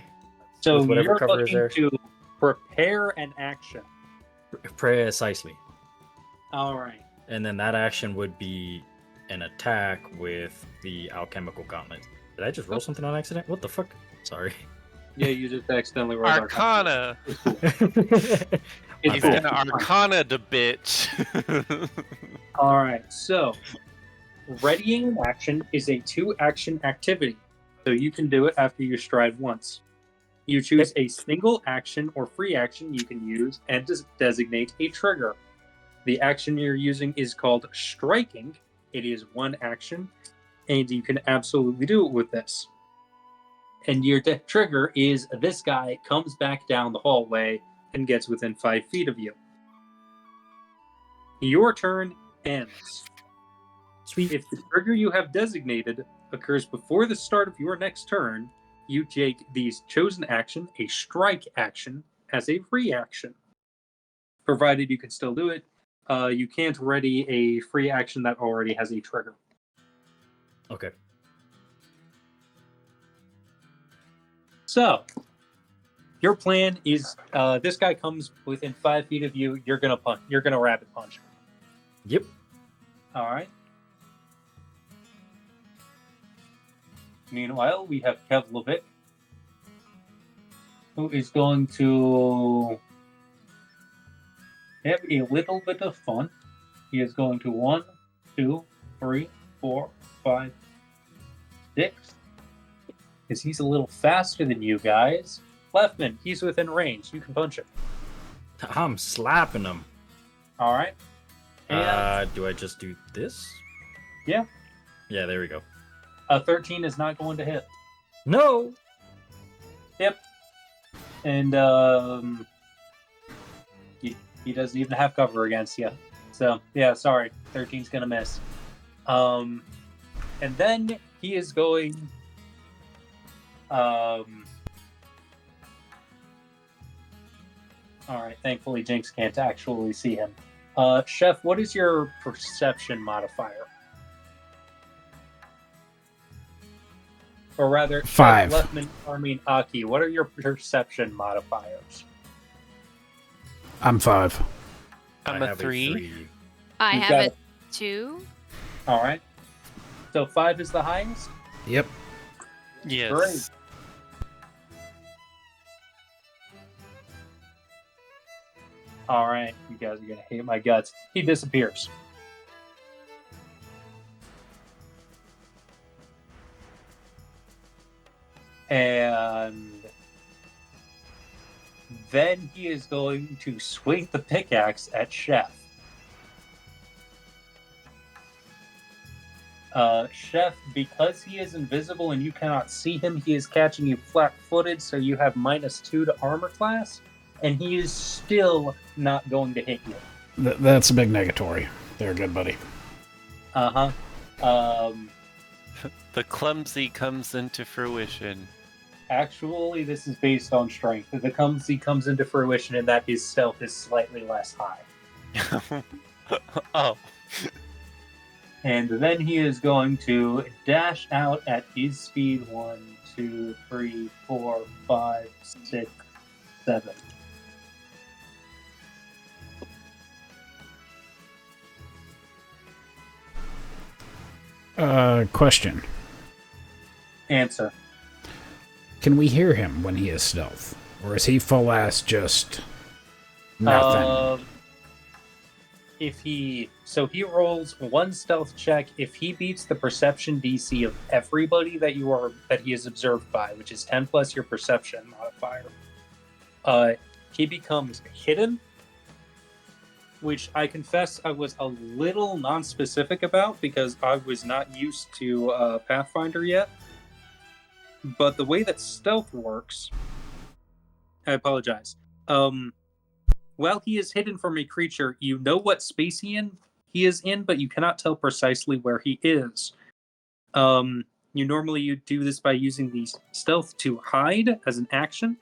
so With whatever you're cover is looking there. to prepare an action. Precisely. All right. And then that action would be an attack with the alchemical gauntlet. Did I just roll something on accident? What the fuck? Sorry. Yeah, you just accidentally rolled Arcana. It's cool. My He's bad. gonna Arcana the bitch. All right, so readying an action is a 2-action activity, so you can do it after you stride once. You choose a single action or free action you can use and designate a trigger. The action you're using is called striking. It is 1 action, and you can absolutely do it with this. And your trigger is this guy comes back down the hallway and gets within 5 feet of you. Your turn ends. Sweet. If the trigger you have designated occurs before the start of your next turn, you take the chosen action, a strike action, as a free action. Provided you can still do it, you can't ready a free action that already has a trigger. Okay. So, your plan is this guy comes within 5 feet of you, you're gonna punch. You're gonna rapid punch him. Yep. All right. Meanwhile, we have Kevlovic, who is going to have a little bit of fun. He is going to 1, 2, 3, 4, 5, 6. Because he's a little faster than you guys. Leftman, he's within range. You can punch him. I'm slapping him. All right. And Do I just do this? Yeah. Yeah, there we go. a 13 is not going to hit. No. Yep. And he doesn't even have cover against you. So yeah, sorry, 13's gonna miss. And then he is going. All right. Thankfully, Jinx can't actually see him. Chef, what is your perception modifier? Or rather, 5. Aki, what are your perception modifiers? I'm 5. I'm I a have 3. I You've have got a it. 2. All right. So 5 is the highest? Yep. Yes. Great. All right. You guys are going to hate my guts. He disappears. And then he is going to swing the pickaxe at Chef. Chef, because he is invisible and you cannot see him, he is catching you flat-footed, so you have -2 to armor class, and he is still not going to hit you. That's a big negatory. There, good buddy. Uh-huh. The clumsy comes into fruition. Actually, this is based on strength. The clumsy comes into fruition, and that his stealth is slightly less high. Oh. And then he is going to dash out at his speed 1, 2, 3, 4, 5, 6, 7. Question. Answer. Can we hear him when he is stealth? Or is he full ass just nothing? he rolls one stealth check if he beats the perception DC of everybody that he is observed by, which is 10 plus your perception modifier. He becomes hidden, which I confess I was a little non-specific about because I was not used to Pathfinder yet. But the way that stealth works, I apologize. While he is hidden from a creature, you know what space he is in, but you cannot tell precisely where he is. You do this by using the stealth to hide as an action.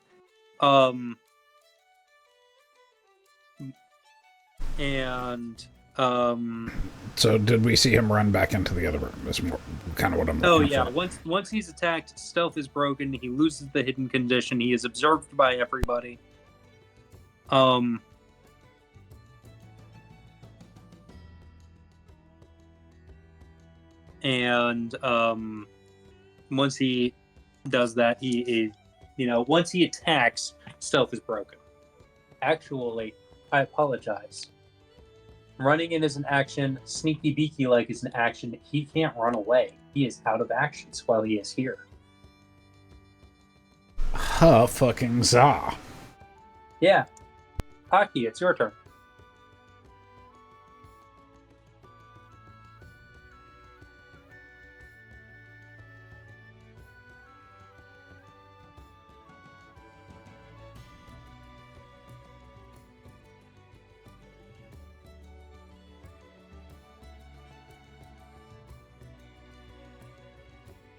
So did we see him run back into the other room? That's more kind of what I'm looking for. Once he's attacked, stealth is broken. He loses the hidden condition. He is observed by everybody. Once he does that, once he attacks, stealth is broken. Actually, I apologize. Running in is an action. Sneaky beaky like is an action. He can't run away. He is out of actions while he is here. Fucking za. Yeah. Aki, it's your turn.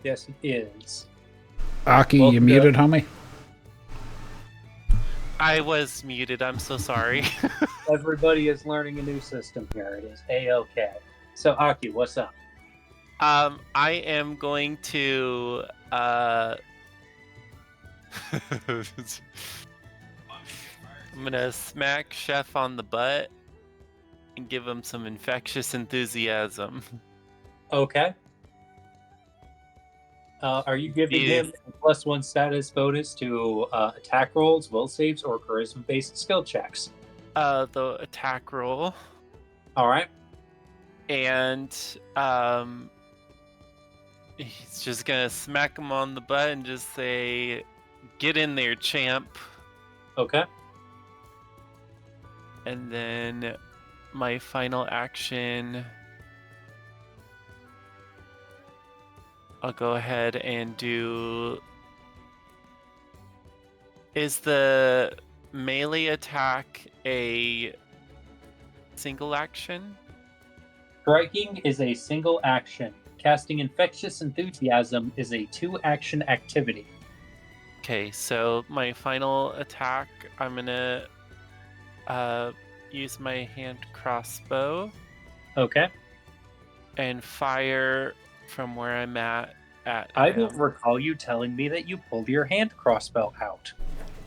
Yes, it is. Aki, you muted, homie? I was muted. I'm so sorry. Everybody is learning a new system here. It is A-OK. So, Aki, what's up? I am going to I'm gonna smack Chef on the butt and give him some infectious enthusiasm. Okay. Are you giving him a +1 status bonus to attack rolls, will saves, or charisma-based skill checks? The attack roll. All right. And he's just gonna smack him on the butt and just say, "Get in there, champ." Okay. And then my final action, I'll go ahead and do... Is the melee attack a single action? Striking is a single action. Casting Infectious Enthusiasm is a 2-action activity. Okay, so my final attack, I'm gonna use my hand crossbow. Okay. And fire from where I'm at I don't recall you telling me that you pulled your hand crossbow out.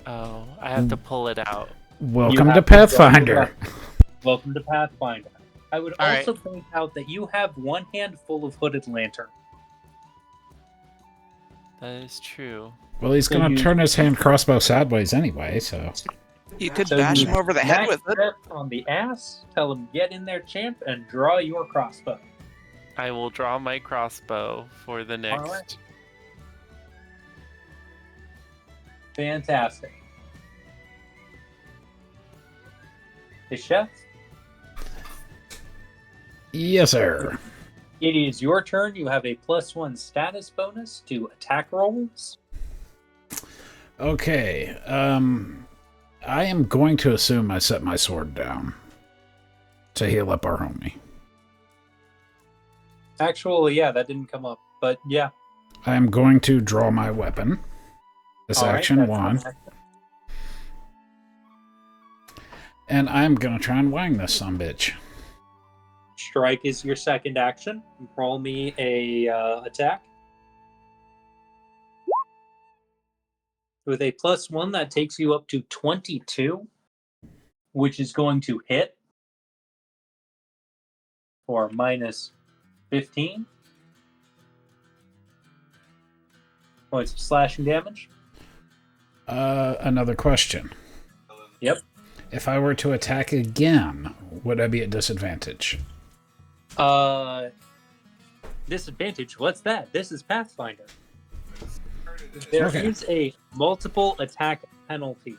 Oh, I have to pull it out. Welcome to Pathfinder. Welcome to Pathfinder. I would also point out that you have one hand full of hooded lantern. That is true. Well, he's going to turn his hand crossbow sideways anyway, so... You could bash him over the head with it. On the ass, tell him, "Get in there, champ," and draw your crossbow. I will draw my crossbow for the next. All right. Fantastic. The chef? Yes, sir. It is your turn. You have a +1 status bonus to attack rolls. Okay. I am going to assume I set my sword down to heal up our homie. Actually, yeah, that didn't come up, but yeah. I am going to draw my weapon. This action 1. And I'm going to try and wang this sumbitch. Strike is your second action. Roll me a attack. With a +1, that takes you up to 22, which is going to hit for -15 points of slashing damage. Another question. Yep. If I were to attack again, would I be at disadvantage? Disadvantage? What's that? This is Pathfinder. There is a multiple attack penalty.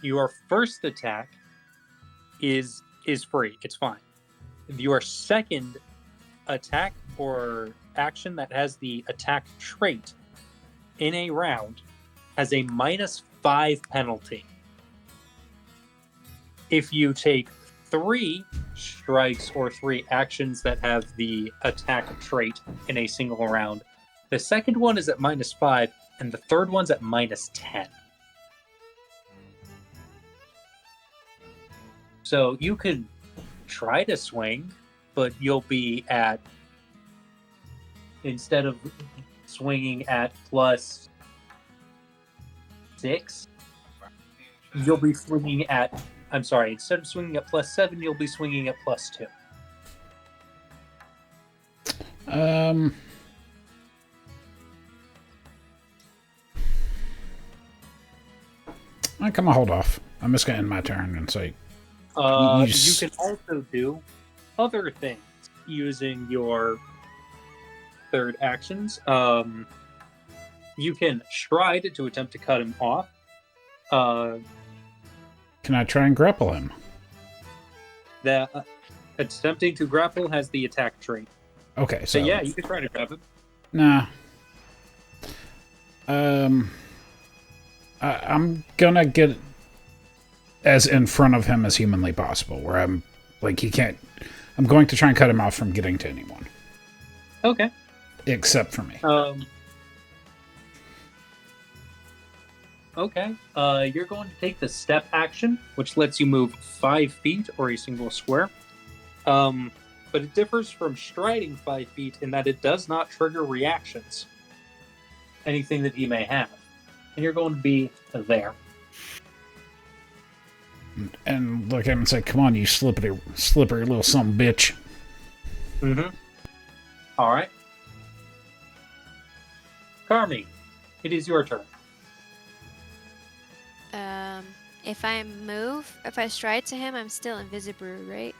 Your first attack is free. It's fine. Your second attack or action that has the attack trait in a round has a -5 penalty. If you take 3 strikes or 3 actions that have the attack trait in a single round, the second one is at -5 and the third one's at -10. So you could try to swing, but you'll be at, instead of swinging at +6, you'll be swinging at, I'm sorry, instead of swinging at +7, you'll be swinging at +2. I'm gonna hold off. I'm just gonna end my turn and say, you can also do other things using your third actions. You can stride to attempt to cut him off. can I try and grapple him? Attempting to grapple has the attack trait. Okay, So yeah, you can try to grab him. Nah. I'm gonna get as in front of him as humanly possible, where I'm like, he can't. I'm going to try and cut him off from getting to anyone. Okay. Except for me. Okay. You're going to take the step action, which lets you move 5 feet or a single square. But it differs from striding 5 feet in that it does not trigger reactions. Anything that he may have. And you're going to be there. And look at him and say, come on, you slippery little son of a bitch. Mm-hmm. All right. Carmi, it is your turn. If I stride to him, I'm still invisible, right?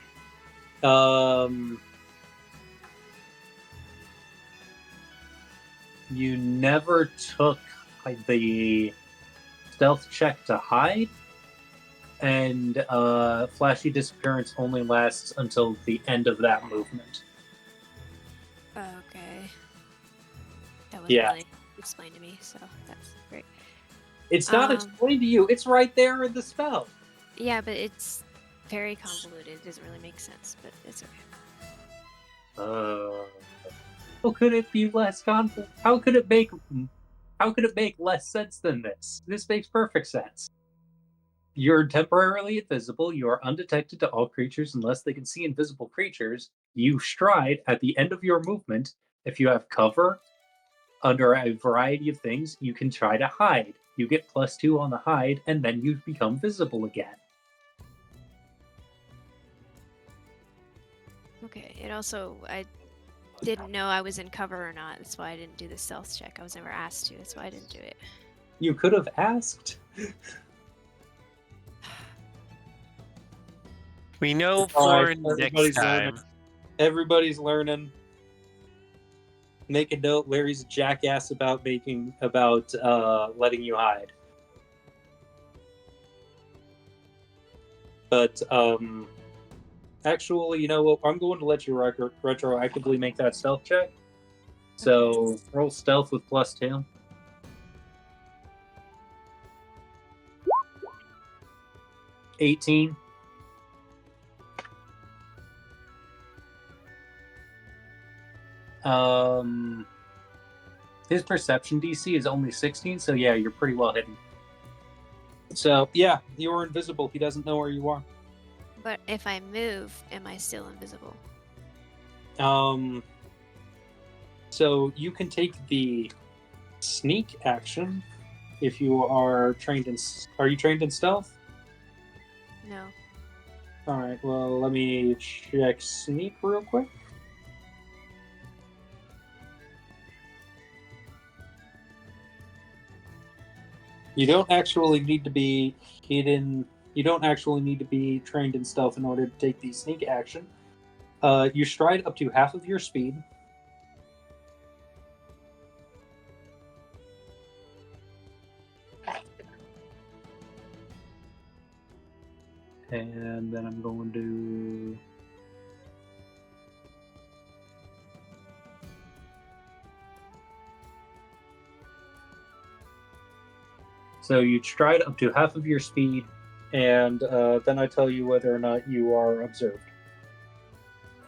You never took the stealth check to hide, and flashy disappearance only lasts until the end of that movement. Okay. That was Yeah. really explained to me, so that's great. It's not explained to you. It's right there in the spell. Yeah, but it's very convoluted. It doesn't really make sense, but it's okay. How could it be less convoluted? How could it make less sense than this? This makes perfect sense. You're temporarily invisible. You are undetected to all creatures unless they can see invisible creatures. You stride at the end of your movement. If you have cover under a variety of things, you can try to hide. You get +2 on the hide, and then you become visible again. Okay. It also, I didn't know I was in cover or not. That's why I didn't do the stealth check. I was never asked to. That's why I didn't do it. You could have asked. We know Alright, for next everybody's time. learning. Everybody's learning. Make a note. Larry's a jackass about letting you hide. But actually, you know what? I'm going to let you retroactively make that stealth check. So roll stealth with +2. $18. His perception DC is only 16, so yeah, you're pretty well hidden. So yeah, you are invisible. He doesn't know where you are. But if I move, am I still invisible? So you can take the sneak action if you are trained in. Are you trained in stealth? No. All right. Well, let me check sneak real quick. You don't actually need to be hidden. You don't actually need to be trained in stealth in order to take the sneak action. You stride up to half of your speed. And then I'm going to... So you'd stride up to half of your speed, and then I tell you whether or not you are observed.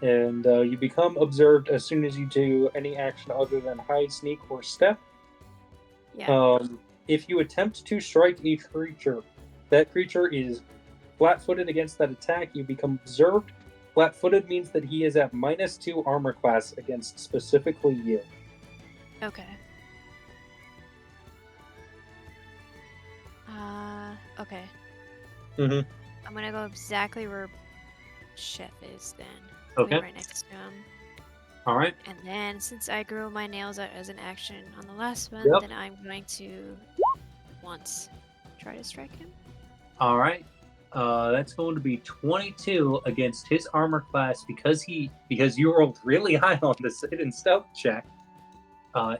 And you become observed as soon as you do any action other than hide, sneak, or step. Yeah. If you attempt to strike a creature, that creature is flat-footed against that attack. You become observed. Flat-footed means that he is at -2 armor class against specifically you. Okay. Okay. Mm-hmm. I'm gonna go exactly where Chef is then. Okay. Right next to him. All right. And then, since I grew my nails out as an action on the last one, Yep. then I'm going to once try to strike him. All right. That's going to be 22 against his armor class because you rolled really high on this hidden stealth check.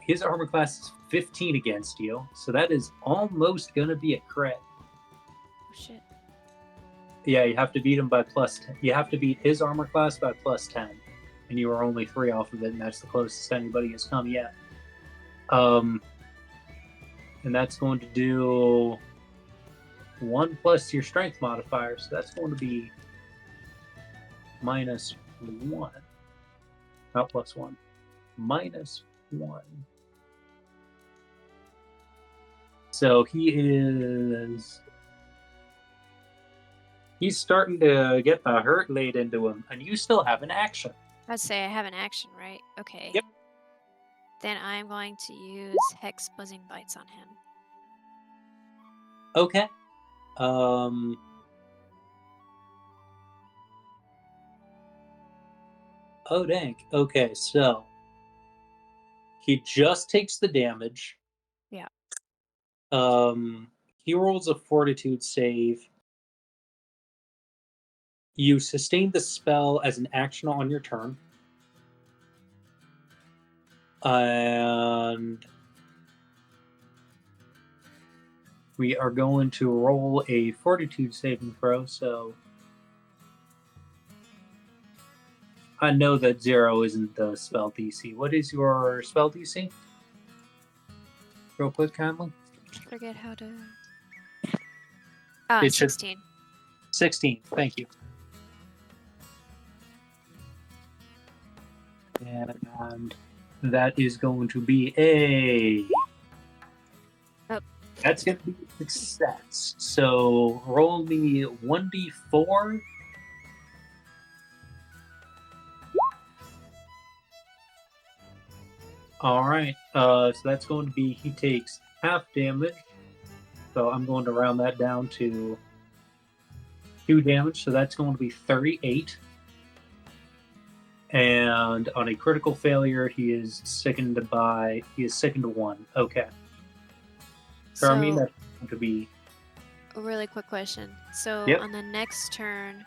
His armor class is 15 against you, so that is almost gonna be a crit. Oh shit. Yeah, you have to beat him by +10. You have to beat his armor class by +10, and you are only 3 off of it, and that's the closest anybody has come yet. And that's going to do 1 plus your strength modifier, so that's going to be -1. Not +1. -1. So he's starting to get the hurt laid into him, and you still have an action. I'd say I have an action, right? Okay. Yep. Then I'm going to use Hex Buzzing Bites on him. Okay. Oh, dang. Okay, so he just takes the damage. Yeah. He rolls a fortitude save. You sustain the spell as an action on your turn. And we are going to roll a fortitude saving throw, so I know that 0 isn't the spell DC. What is your spell DC? Real quick, kindly. Forget how to... It should- 16. 16, thank you. And that is going to be a... Oh. That's going to be a success. So roll me 1d4. All right. So that's going to be, he takes half damage. So I'm going to round that down to 2 damage. So that's going to be 38. And on a critical failure, he is sickened 1. Okay. So I mean, that's going to be... A really quick question. So Yep. on the next turn,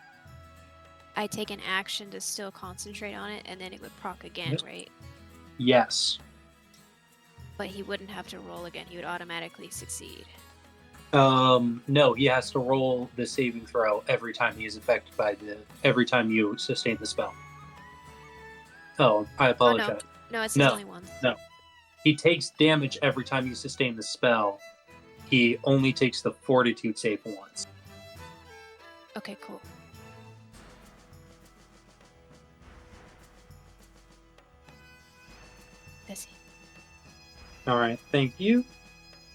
I take an action to still concentrate on it, and then it would proc again, Yep. right? Yes. But he wouldn't have to roll again. He would automatically succeed. No, he has to roll the saving throw every time he is affected by every time you sustain the spell. Oh, I apologize. No, it's No. only once. No. He takes damage every time you sustain the spell. He only takes the fortitude save once. Okay, cool. That's it. All right, thank you.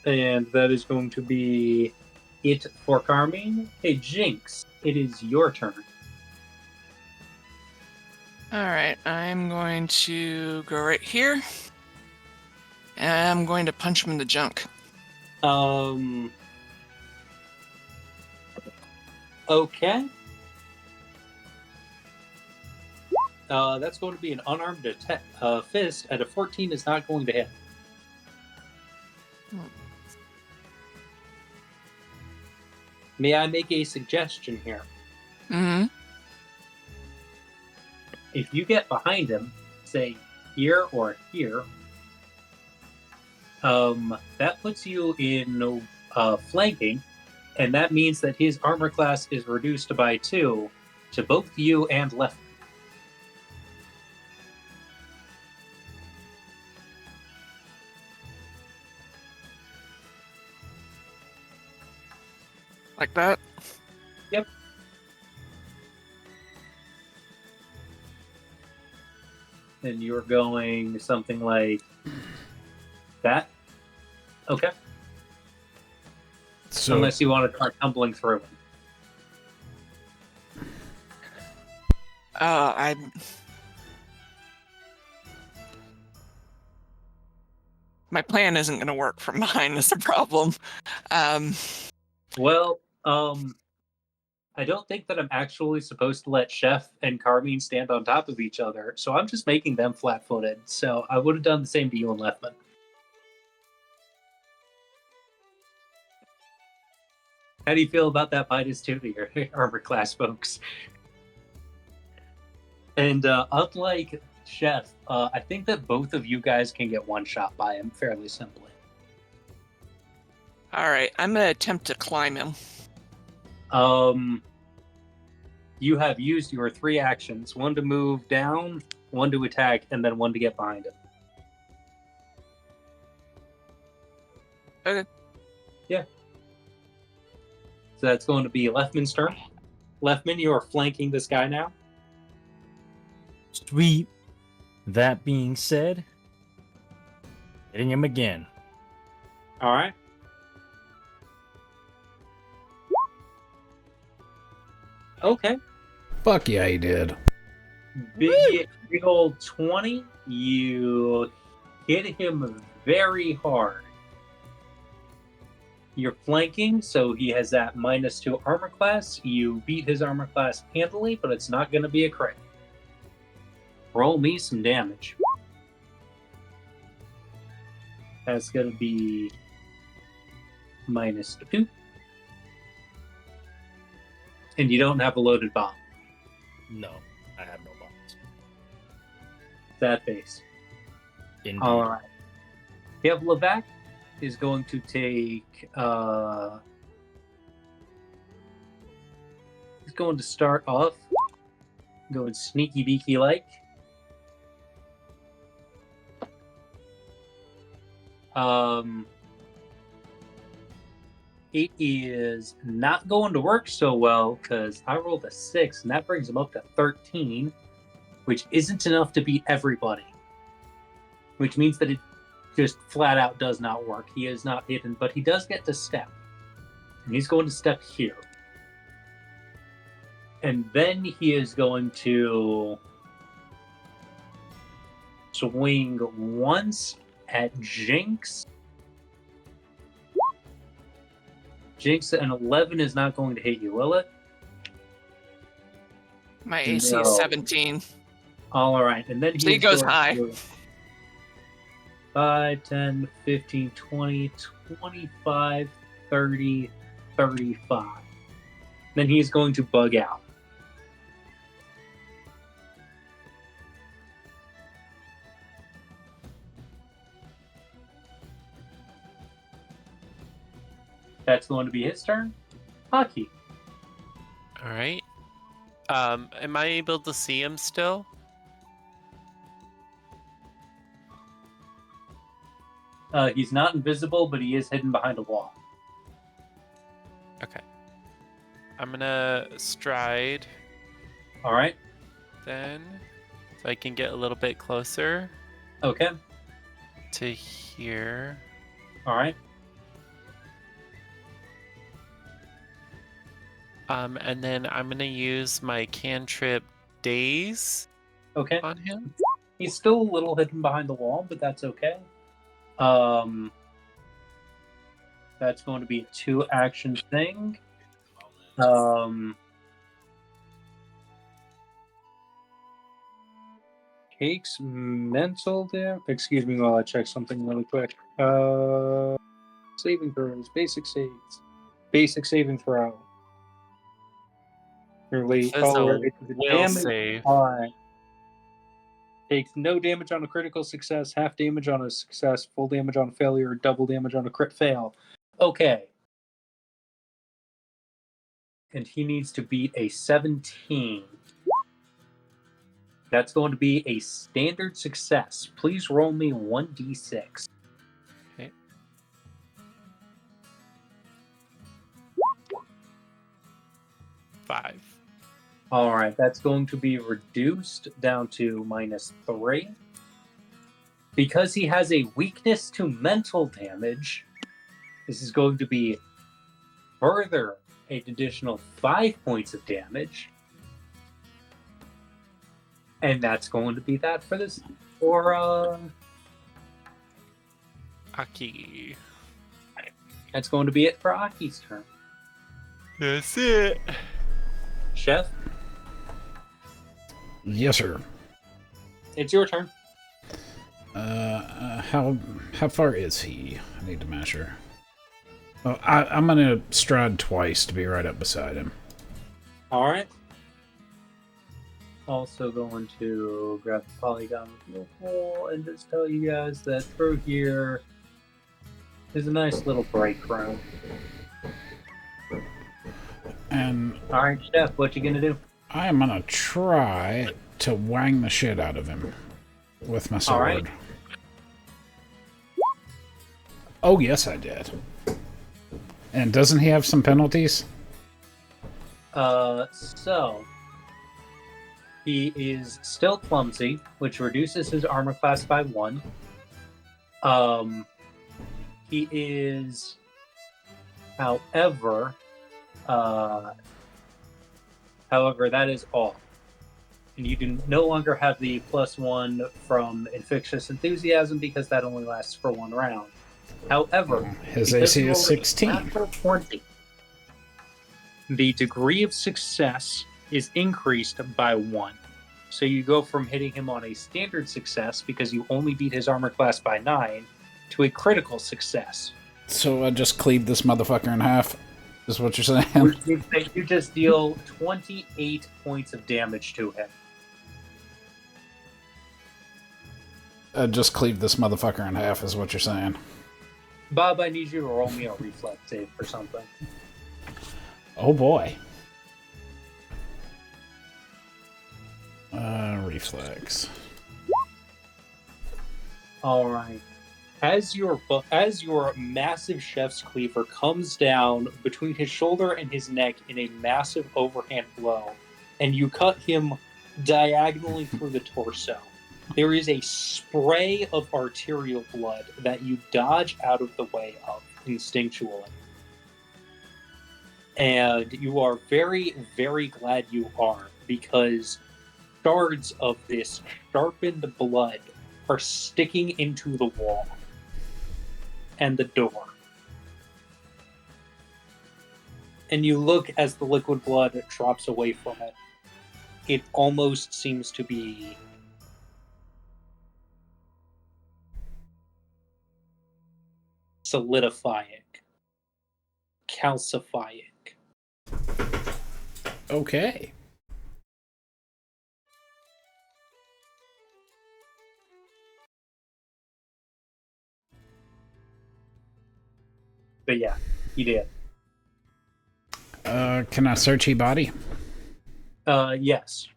And that is going to be it for Carmine. Hey, Jinx, it is your turn. All right, I'm going to go right here. And I'm going to punch him in the junk. Okay. That's going to be an unarmed fist at a 14 is not going to hit. May I make a suggestion here? Mm-hmm. If you get behind him, say here or here, that puts you in flanking, and that means that his armor class is reduced by 2 to both you and left. Like that? Yep. And you're going something like that? Okay. So Unless you want to start tumbling through him. My plan isn't going to work from behind is the problem. Well, I don't think that I'm actually supposed to let Chef and Carmine stand on top of each other, so I'm just making them flat-footed. So I would have done the same to you and Leftman. How do you feel about that -2 to your armor class, folks? And unlike Chef, I think that both of you guys can get one shot by him fairly simply. All right, I'm going to attempt to climb him. You have used your 3 actions: 1 to move down, 1 to attack, and then 1 to get behind him. Okay. Yeah. So that's going to be Leftman's turn. Leftman, you are flanking this guy now. Sweet. That being said, hitting him again. All right. Okay. fuck yeah, he did. Big old 20. You hit him very hard. You're flanking, so he has that -2 armor class. You beat his armor class handily, but it's not going to be a crit. Roll me some damage. That's going to be -2. And you don't have a loaded bomb. No, I have no bombs. That base. Indeed. All right. Kev Levac is going to take. He's going to start off going sneaky beaky like. It is not going to work so well because I rolled a 6, and that brings him up to 13, which isn't enough to beat everybody. Which means that it just flat out does not work. He is not hidden, but he does get to step. And he's going to step here. And then he is going to swing once at Jinx. Jinx, an 11 is not going to hit you, will it? My AC No. is 17. All right. And then So he goes high. 5, 10, 15, 20, 25, 30, 35. Then he's going to bug out. That's going to be his turn. Hockey. All right. Am I able to see him still? He's not invisible, but he is hidden behind a wall. Okay. I'm gonna stride All right. then, so I can get a little bit closer Okay. to here. All right. And then I'm gonna use my cantrip Daze Okay. on him. He's still a little hidden behind the wall, but that's okay. That's going to be a 2-action thing. Takes mental damage. Excuse me while I check something really quick. Saving throws, basic saves, basic saving throw. Says a The will damage save. on takes no damage on a critical success, half damage on a success, full damage on a failure, double damage on a crit fail. Okay. And he needs to beat a 17. That's going to be a standard success. Please roll me 1d6. Okay. Five. All right, that's going to be reduced down to -3. Because he has a weakness to mental damage, this is going to be further an additional 5 points of damage. And that's going to be that for this. Or, Aki. that's going to be it for Aki's turn. That's it. Chef, Yes, sir. it's your turn. How far is he? I need to measure. Well, I'm gonna stride twice to be right up beside him. All right. Also going to grab the polygon with the hole and just tell you guys that through here is a nice little break room. And All right, Chef, what you gonna do? I am gonna try to wang the shit out of him with my sword. All right. Oh, yes, I did. And doesn't he have some penalties? So he is still clumsy, which reduces his armor class by 1. He is, however, that is all. And you do no longer have the +1 from infectious enthusiasm because that only lasts for 1 round. However, His because AC you is rolled a 16. natural 20, the degree of success is increased by 1. So you go from hitting him on a standard success because you only beat his armor class by 9 to a critical success. So I just cleave this motherfucker in half, is what you're saying? Which means that you just deal 28 points of damage to him. I just cleave this motherfucker in half, is what you're saying. Bob, I need you to roll me a reflex save for something. Oh boy. Reflex. All right. As your massive chef's cleaver comes down between his shoulder and his neck in a massive overhand blow, and you cut him diagonally through the torso, there is a spray of arterial blood that you dodge out of the way of instinctually. And you are very, very glad you are, because shards of this sharpened blood are sticking into the wall and the door. And you look as the liquid blood drops away from it. It almost seems to be solidifying, calcifying. Okay. But yeah, he did. Can I search his body? Yes.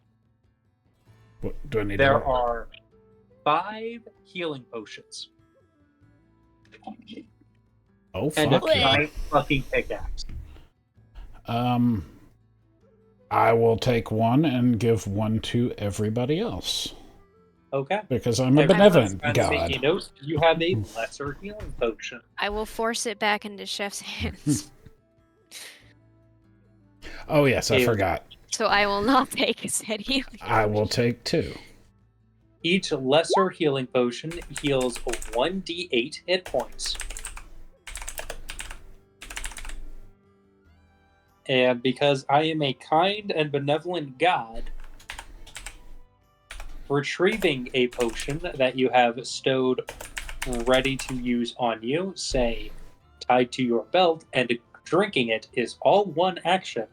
What, do I need There to... are 5 healing potions. Oh, And a fuck yeah. giant fucking pickaxe. I will take one and give one to everybody else. Okay. Because I'm a Everyone's benevolent got to make god. a note. You have a lesser healing potion. I will force it back into Chef's hands. Oh, yes, I Ew. forgot. So I will not take his head healing. I will take 2. Each lesser healing potion heals 1d8 hit points. And because I am a kind and benevolent god, retrieving a potion that you have stowed ready to use on you, say, tied to your belt, and drinking it is all one action.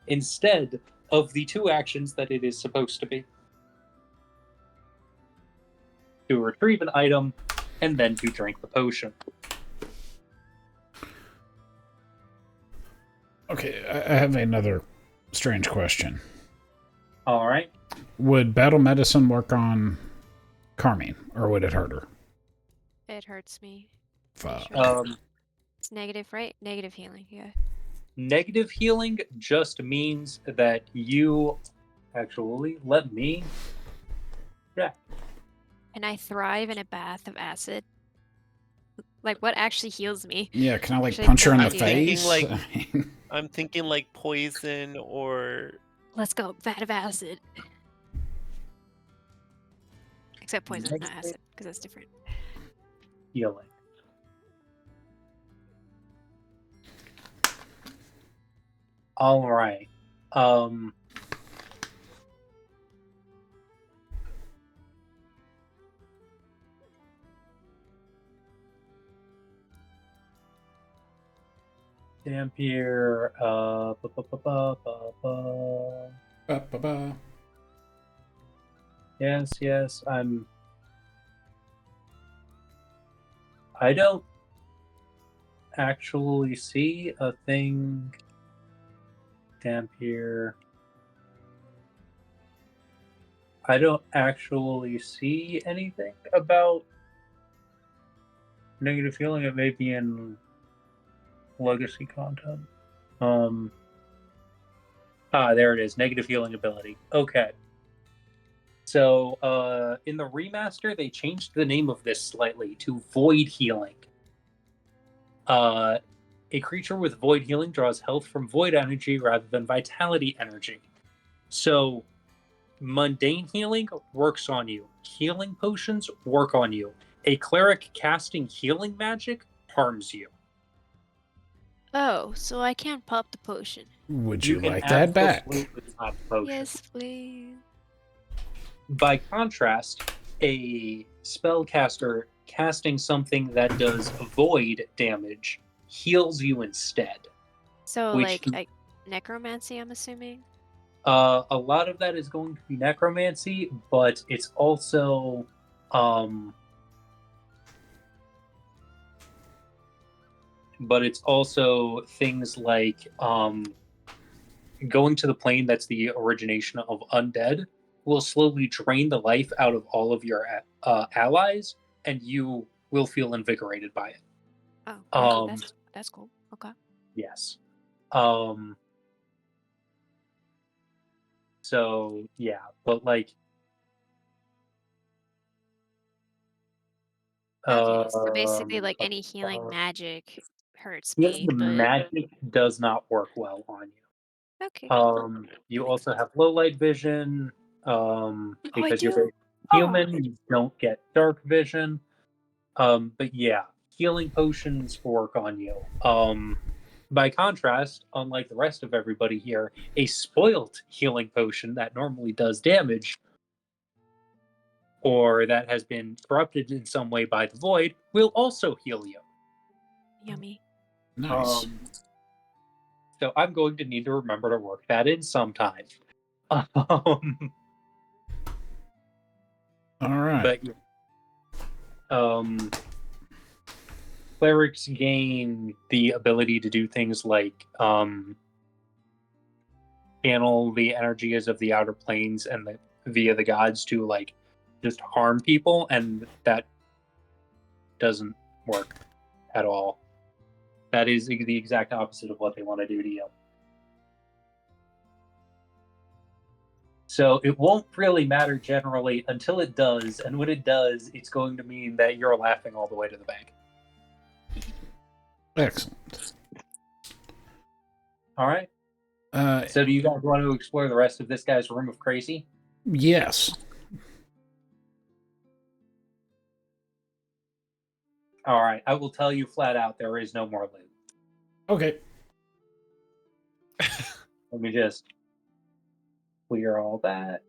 Instead, of the two actions that it is supposed to be. To retrieve an item, and then to drink the potion. Okay, I have another strange question. All right. Would battle medicine work on Carmine, or would it hurt her? It hurts me. Fuck. Sure. It's negative, right? Negative healing, yeah. Negative healing just means that you actually let me. Yeah. Can I thrive in a bath of acid? Like, what actually heals me? Yeah, can I like Actually, punch her in the I'm thinking, face? I'm thinking like poison or Let's go, vat of acid. Except poison, not Negative acid, because that's different. healing. All right. Dampier. Ba-ba-ba. Yes. I don't actually see a thing. Dampier. I don't actually see anything about negative healing. It may be in legacy content. There it is. Negative healing ability. Okay. So, in the remaster, they changed the name of this slightly to Void Healing. A creature with Void Healing draws health from Void energy rather than Vitality energy. So, mundane healing works on you. Healing potions work on you. A cleric casting healing magic harms you. Oh, so I can't pop the potion. Would you can like that back? absolutely pop the potion. Yes, please. By contrast, a spellcaster casting something that does void damage heals you instead. So, Which- like necromancy, I'm assuming? A lot of that is going to be necromancy, but it's also things like going to the plane that's the origination of undead will slowly drain the life out of all of your allies, and you will feel invigorated by it. Oh, okay, that's cool. Okay. Yes. So yeah, but like. Okay, so basically, like any healing magic hurts me, The but magic does not work well on you. okay. You also have low light vision. Because you're very human, you don't get dark vision. But yeah, healing potions work on you. By contrast, unlike the rest of everybody here, a spoilt healing potion that normally does damage or that has been corrupted in some way by the void will also heal you. Yummy. Nice. So I'm going to need to remember to work that in sometime. All right. But clerics gain the ability to do things like channel the energies of the outer planes and via the gods to like just harm people, and that doesn't work at all. That is the exact opposite of what they want to do to you. So it won't really matter generally until it does, and when it does, it's going to mean that you're laughing all the way to the bank. Excellent. All right. So do you guys want to explore the rest of this guy's room of crazy? Yes. All right. I will tell you flat out, there is no more loot. Okay. Let me just clear all that.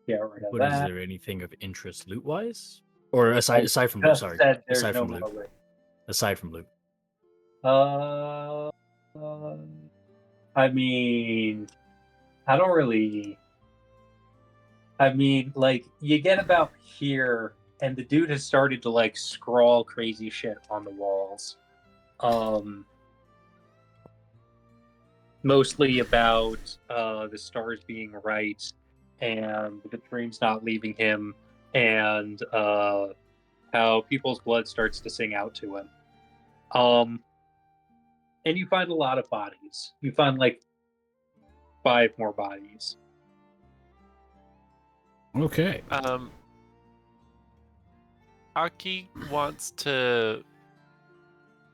Get rid of But is that. there anything of interest loot-wise? Or aside from loot, Just sorry. said there's Aside no from more loot. loot. Aside from loot. I mean, I don't really. I mean, like, you get about here, and the dude has started to like scrawl crazy shit on the walls. Mostly about the stars being right, and the dreams not leaving him, and how people's blood starts to sing out to him. And you find a lot of bodies. You find like 5 more bodies. Okay. Aki wants to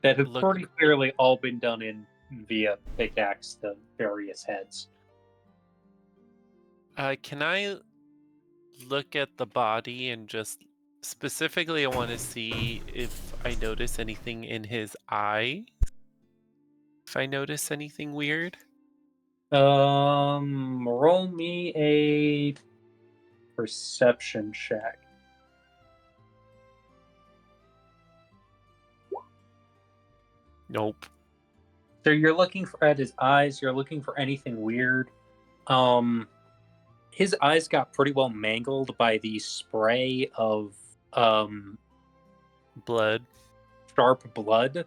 That have look. pretty clearly all been done in via pickaxe the various heads. Can I look at the body and just specifically, I want to see if I notice anything in his eye. If I notice anything weird. Roll me a perception check. Nope. So you're looking at his eyes. You're looking for anything weird. His eyes got pretty well mangled by the spray of Blood. sharp blood.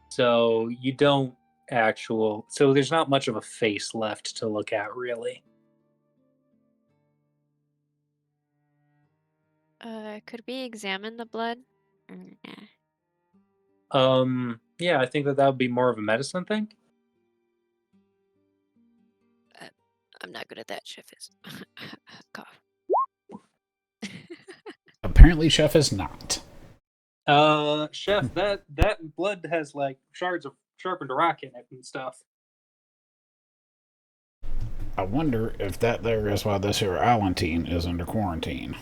So you don't so there's not much of a face left to look at, really. Could we examine the blood? Nah. Yeah, I think that would be more of a medicine thing. I'm not good at that, Chef is. Cough. Apparently, Chef is not. Chef, that blood has like shards of sharpened rock in it and stuff. I wonder if that there is why this here Alantine is under quarantine.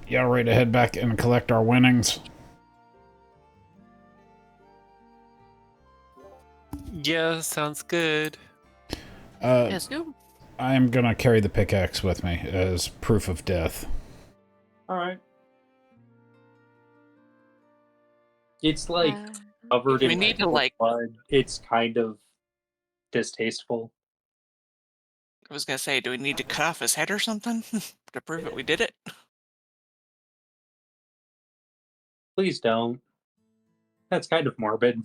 Y'all ready to head back and collect our winnings? Yeah, sounds good. Yes, no. I'm gonna carry the pickaxe with me as proof of death. All right. It's like covered We in need to, like- blood. It's kind of distasteful. I was gonna say, do we need to cut off his head or something to prove that we did it? Please don't. That's kind of morbid.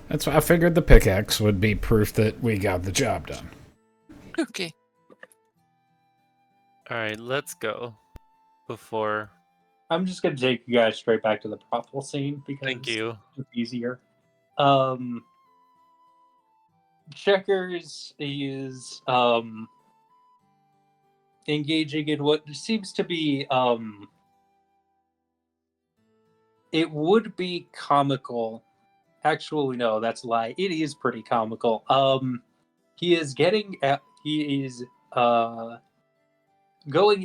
That's why I figured the pickaxe would be proof that we got the job done. Okay. All right, let's go. Before. I'm just gonna take you guys straight back to the brothel scene because Thank you. it's easier. Checkers is engaging in what seems to be it would be comical. Actually, no, that's a lie. It is pretty comical. He is going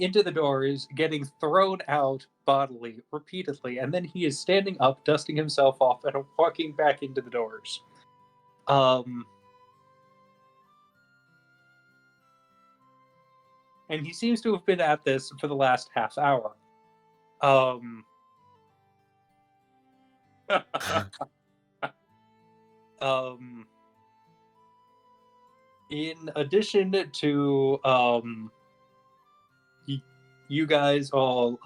into the doors, getting thrown out bodily repeatedly, and then he is standing up, dusting himself off, and walking back into the doors. And he seems to have been at this for the last half hour. In addition to you guys all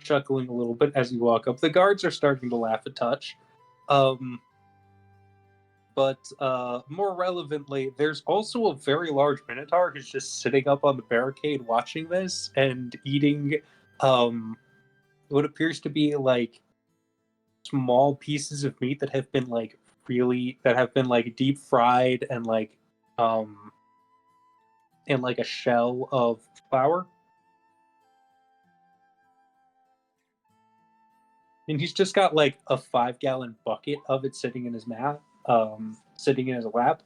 chuckling a little bit as you walk up, the guards are starting to laugh a touch. But more relevantly, there's also a very large minotaur who's just sitting up on the barricade watching this and eating what appears to be like small pieces of meat that have been like deep fried and like in like a shell of flour. And he's just got like a 5-gallon bucket of it sitting in his sitting in his lap.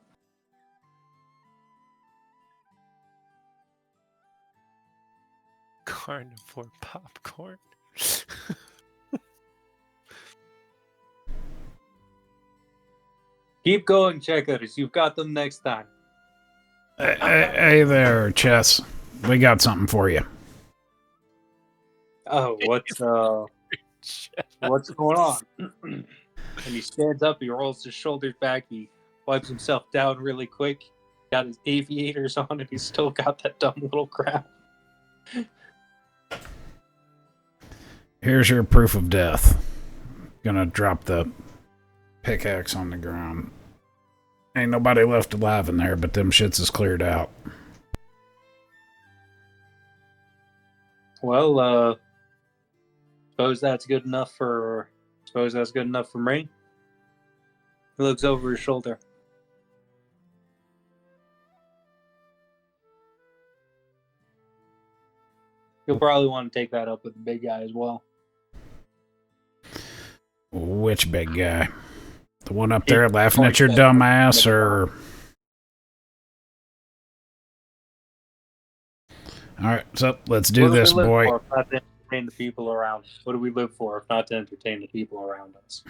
Carnivore popcorn. Keep going, checkers. You've got them next time. Hey there, Chess. We got something for you. Oh, what's going on? And he stands up, he rolls his shoulders back, he wipes himself down really quick, got his aviators on, and he's still got that dumb little crown. Here's your proof of death. Gonna drop the pickaxe on the ground. Ain't nobody left alive in there, but them shits is cleared out. Well, suppose that's good enough for me. He looks over his shoulder. You'll probably want to take that up with the big guy as well. Which big guy? The one up there laughing at your dumb ass, or... Alright, so let's do this, boy. What do we live for if not to entertain the people around us? What do we live for if not to entertain the people around us?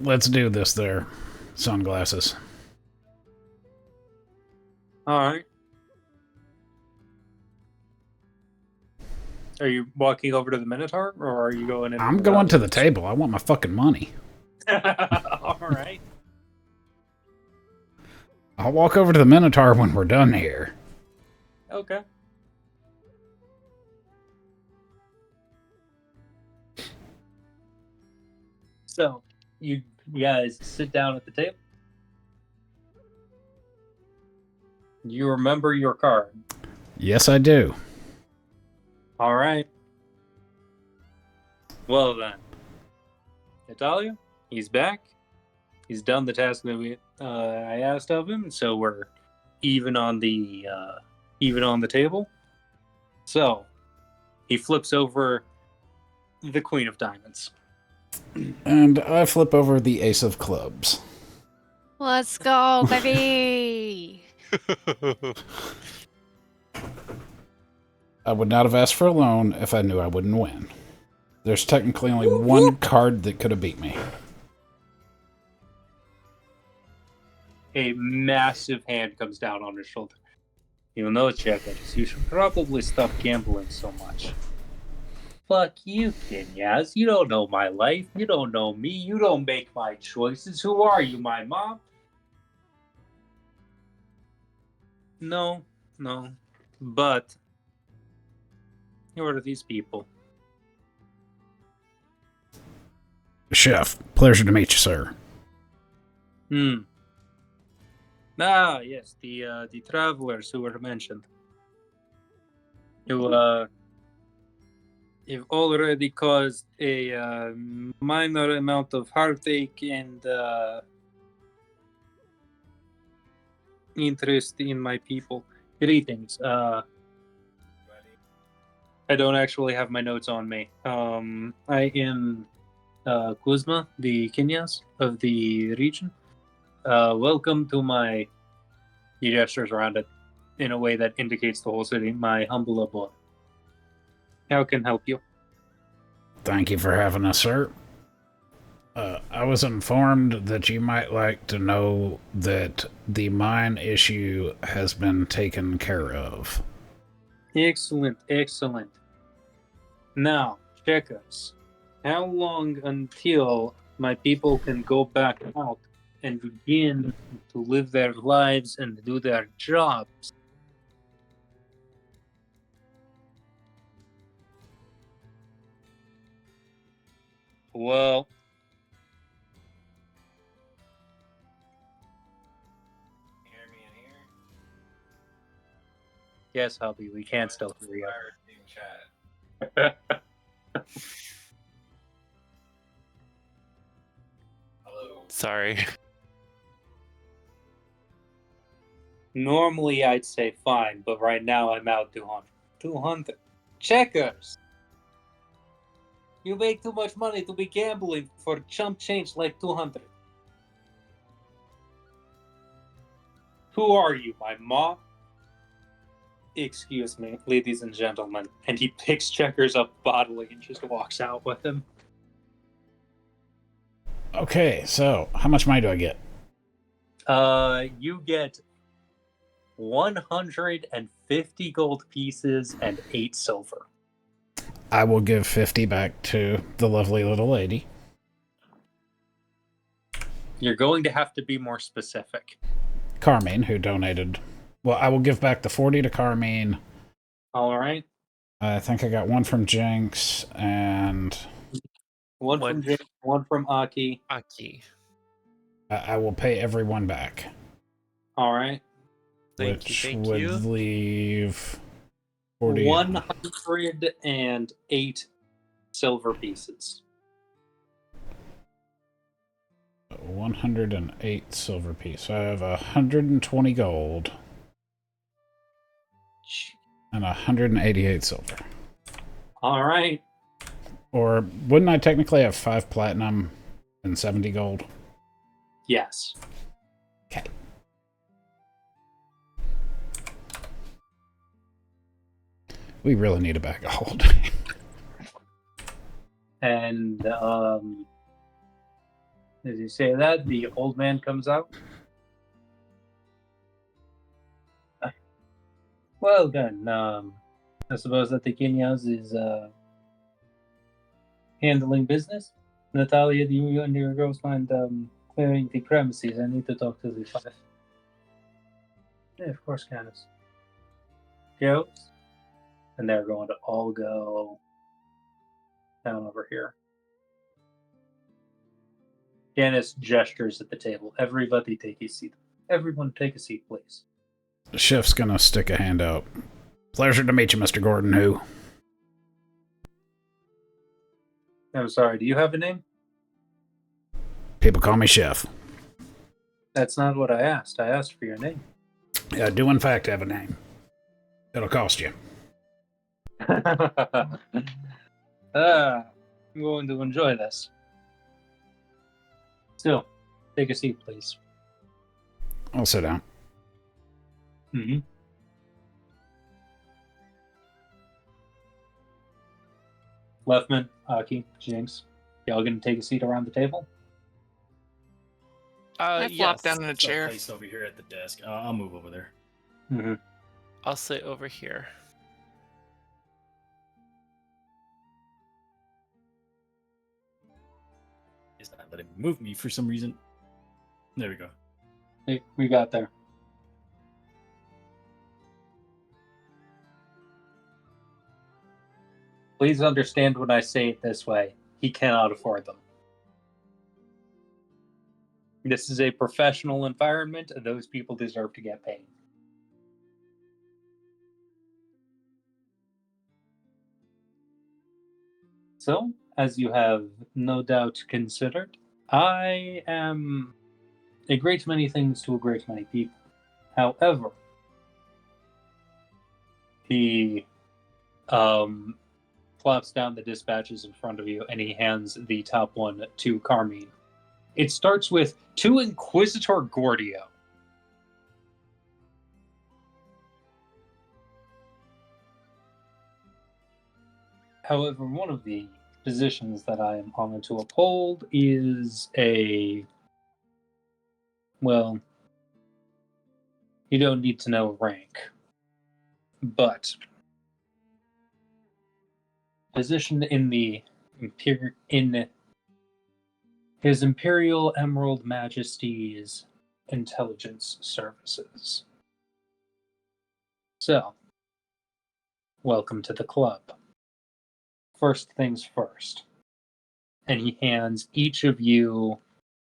Let's do this there. Sunglasses. Alright. Are you walking over to the Minotaur, or are you going in? I'm going to the table. I want my fucking money. Alright. I'll walk over to the Minotaur when we're done here. Okay. So, you guys sit down at the table. You remember your card. Yes, I do. All right. Well then, Italia, he's back. He's done the task that I asked of him, so we're even on the table. So he flips over the Queen of Diamonds, and I flip over the Ace of Clubs. Let's go, baby. I would not have asked for a loan if I knew I wouldn't win. There's technically only one card that could have beat me. A massive hand comes down on his shoulder. You know, checkers, you should probably stop gambling so much. Fuck you, Kenyas. You don't know my life. You don't know me. You don't make my choices. Who are you, my mom? No. But who are these people? Chef, pleasure to meet you, sir. Ah, yes, the travelers who were mentioned. Who have already caused a minor amount of heartache and interest in my people. Greetings. I don't actually have my notes on me. I am Kuzma, the Kenyas of the region. Welcome to my... He gestures around it in a way that indicates the whole city. My humble abode. How can I help you? Thank you for having us, sir. I was informed that you might like to know that the mine issue has been taken care of. Excellent. Now, checkers. How long until my people can go back out and begin to live their lives and do their jobs? Well, Hear me in here? yes, hubby, we can still hear you. Fire team chat. Hello. Sorry. Normally I'd say fine, but right now I'm out 200. 200. Checkers! You make too much money to be gambling for chump change like 200. Who are you, my mom? Excuse me, ladies and gentlemen. And he picks Checkers up bodily and just walks out with him. Okay, so how much money do I get? You get 150 gold pieces and 8 silver. I will give 50 back to the lovely little lady. You're going to have to be more specific. Carmine, who donated. Well, I will give back the 40 to Carmine. All right. I think I got one from Jinx and One from Jake, one from Aki. Aki. I will pay everyone back. All right. Which would leave 40. 108 silver pieces. 108 silver piece. So I have 120 gold. And 188 silver. All right. Or wouldn't I technically have 5 platinum and 70 gold? Yes. Okay. We really need a bag of gold. And as you say that, the old man comes out. Well then, I suppose that the Kenyas is handling business. Natalia, do you and your girls mind clearing the premises? I need to talk to the five. Yeah, of course, Candace. Girls? And they're going to all go down over here. Janice gestures at the table. Everybody take a seat. Everyone take a seat, please. The chef's gonna stick a hand out. Pleasure to meet you, Mr. Gordon, who? I'm sorry, do you have a name? People call me Chef. That's not what I asked. I asked for your name. Yeah, I do in fact have a name. It'll cost you. I'm going to enjoy this. Still, take a seat, please. I'll sit down. Mm-hmm. Leftman, Aki, Jinx, y'all gonna take a seat around the table? I flop down in a It's a chair. place over here at the desk. I'll move over there. Mm-hmm. I'll sit over here. It's not letting me move me for some reason. There we go. Hey, we got there. Please understand when I say it this way. He cannot afford them. This is a professional environment, and those people deserve to get paid. So, as you have no doubt considered, I am a great many things to a great many people. However, he plops down the dispatches in front of you, and he hands the top one to Carmine. It starts with to Inquisitor Gordio. However, one of the positions that I am honored to uphold is well, you don't need to know rank, but position in the in His Imperial Emerald Majesty's Intelligence Services. So, welcome to the club. First things first. And he hands each of you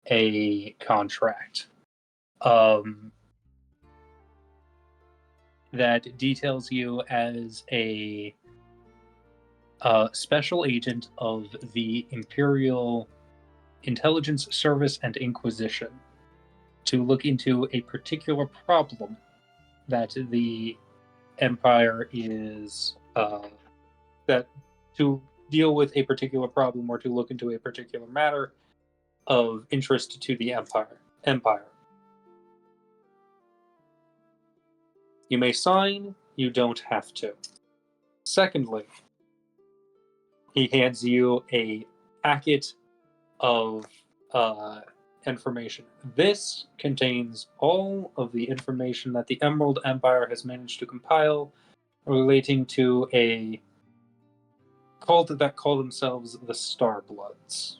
a contract that details you as a special agent of the Imperial Intelligence Service and Inquisition to look into a particular problem that the Empire is that to deal with a particular problem or to look into a particular matter of interest to the Empire. You may sign, you don't have to. Secondly, he hands you a packet of information. This contains all of the information that the Emerald Empire has managed to compile relating to a cult that call themselves the Starbloods.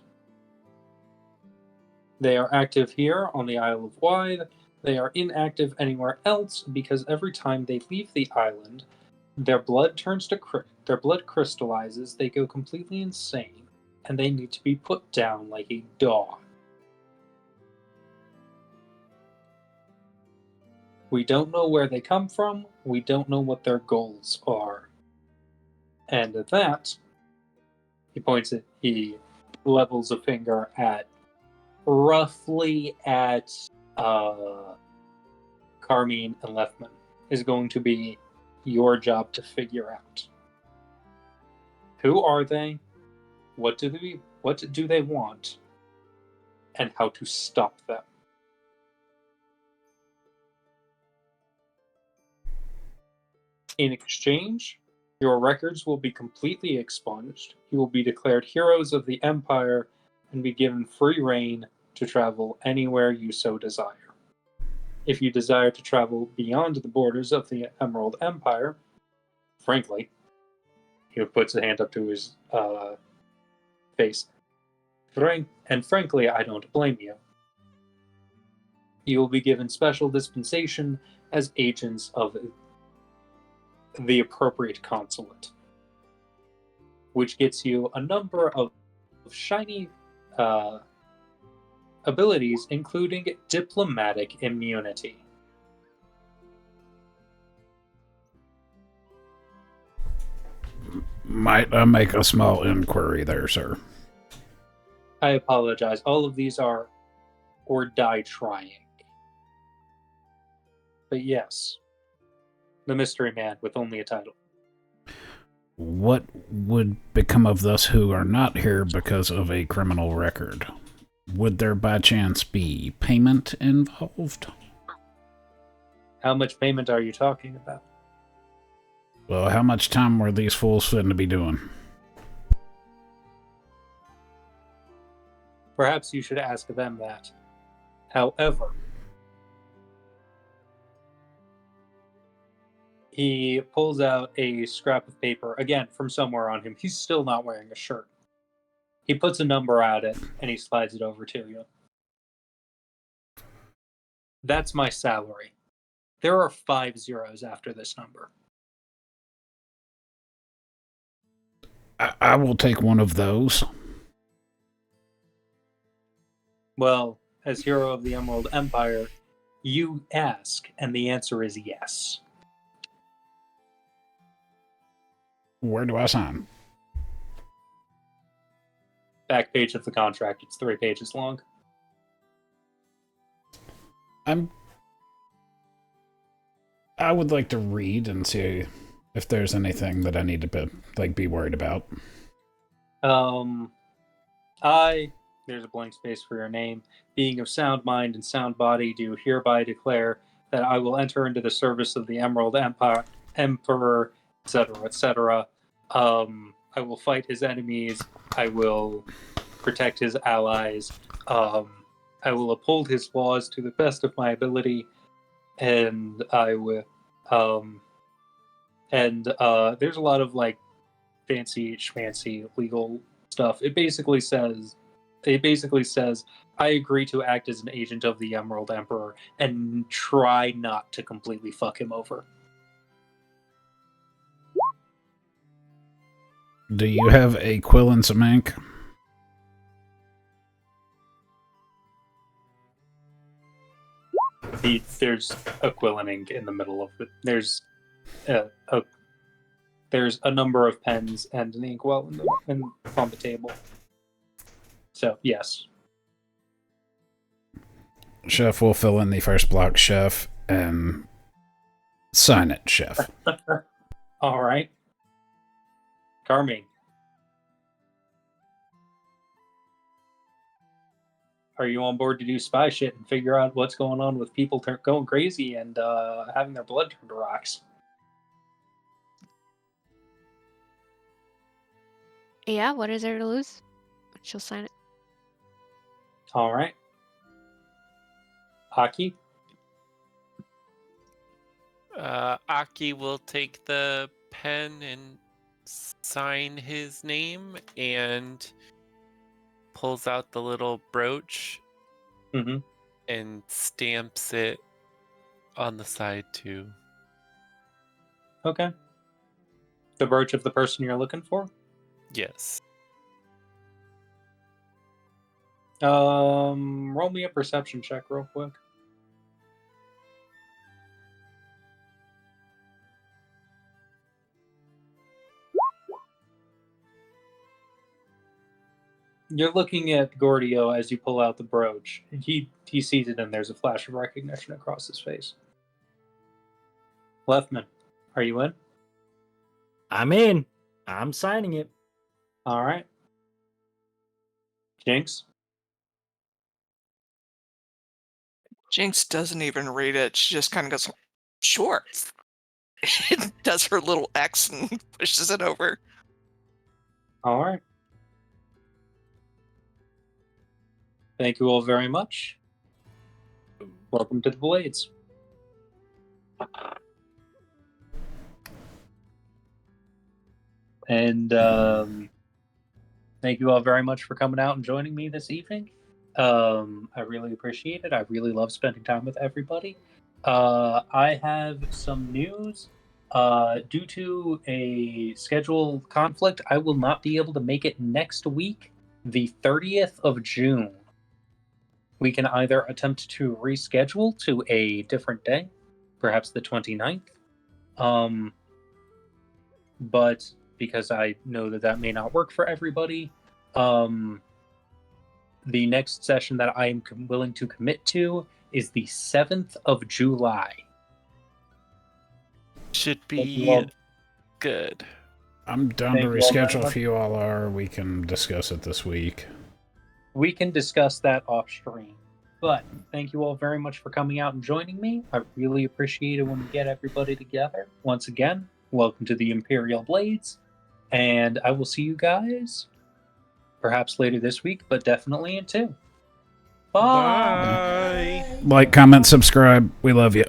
They are active here on the Isle of Whithe. They are inactive anywhere else because every time they leave the island, their blood their blood crystallizes, they go completely insane, and they need to be put down like a dog. We don't know where they come from, we don't know what their goals are. And at that, he levels a finger at roughly at Carmine and Lefman, is going to be your job to figure out. Who are they? What do they want? And how to stop them. In exchange, your records will be completely expunged. You will be declared heroes of the Empire and be given free reign to travel anywhere you so desire. If you desire to travel beyond the borders of the Emerald Empire, frankly, he puts a hand up to his face. Frankly, I don't blame you. You will be given special dispensation as agents of the appropriate consulate, which gets you a number of shiny abilities, including diplomatic immunity. Might I make a small inquiry there, sir? I apologize. All of these are or die trying. But yes, the mystery man with only a title. What would become of those who are not here because of a criminal record? Would there by chance be payment involved? How much payment are you talking about? Well, how much time were these fools fitting to be doing? Perhaps you should ask them that. However, he pulls out a scrap of paper, again, from somewhere on him. He's still not wearing a shirt. He puts a number at it, and he slides it over to you. That's my salary. There are 5 zeros after this number. I will take one of those. Well, as hero of the Emerald Empire, you ask, and the answer is yes. Where do I sign? Back page of the contract. It's 3 pages long. I would like to read and see if there's anything that I need to be worried about. There's a blank space for your name. Being of sound mind and sound body, do hereby declare that I will enter into the service of the Emerald Empire, Emperor, etc., etc. I will fight his enemies. I will protect his allies. I will uphold his laws to the best of my ability, and I will. There's a lot of like fancy schmancy legal stuff. It basically says, I agree to act as an agent of the Emerald Emperor and try not to completely fuck him over. Do you have a quill and some ink? There's a quill and ink in the middle of it. There's a number of pens and an inkwell on the table. So, yes. Chef will fill in the first block, Chef, and sign it, Chef. All right. Carmine. Are you on board to do spy shit and figure out what's going on with people going crazy and having their blood turned to rocks? Yeah, what is there to lose? She'll sign it. All right. Aki? Aki will take the pen and sign his name and pulls out the little brooch Mm-hmm. and stamps it on the side too. Okay. The brooch of the person you're looking for? Yes. Roll me a perception check real quick. You're looking at Gordio as you pull out the brooch. He sees it, and there's a flash of recognition across his face. Leftman, are you in? I'm in. I'm signing it. All right. Jinx? Jinx doesn't even read it. She just kind of goes, sure. Does her little X and pushes it over. All right. Thank you all very much. Welcome to the Blades. And thank you all very much for coming out and joining me this evening. I really appreciate it. I really love spending time with everybody. I have some news. Due to a schedule conflict, I will not be able to make it next week, the 30th of June. We can either attempt to reschedule to a different day, perhaps the 29th. But because I know that may not work for everybody, the next session that I am willing to commit to is the 7th of July. Should Thank you be all. good. I'm down to Thank you all very reschedule much. if you all are. We can discuss it this week. We can discuss that off stream. But thank you all very much for coming out and joining me. I really appreciate it when we get everybody together. Once again, welcome to the Imperial Blades. And I will see you guys perhaps later this week, but definitely in 2. Bye. Bye. Like, comment, subscribe. We love you.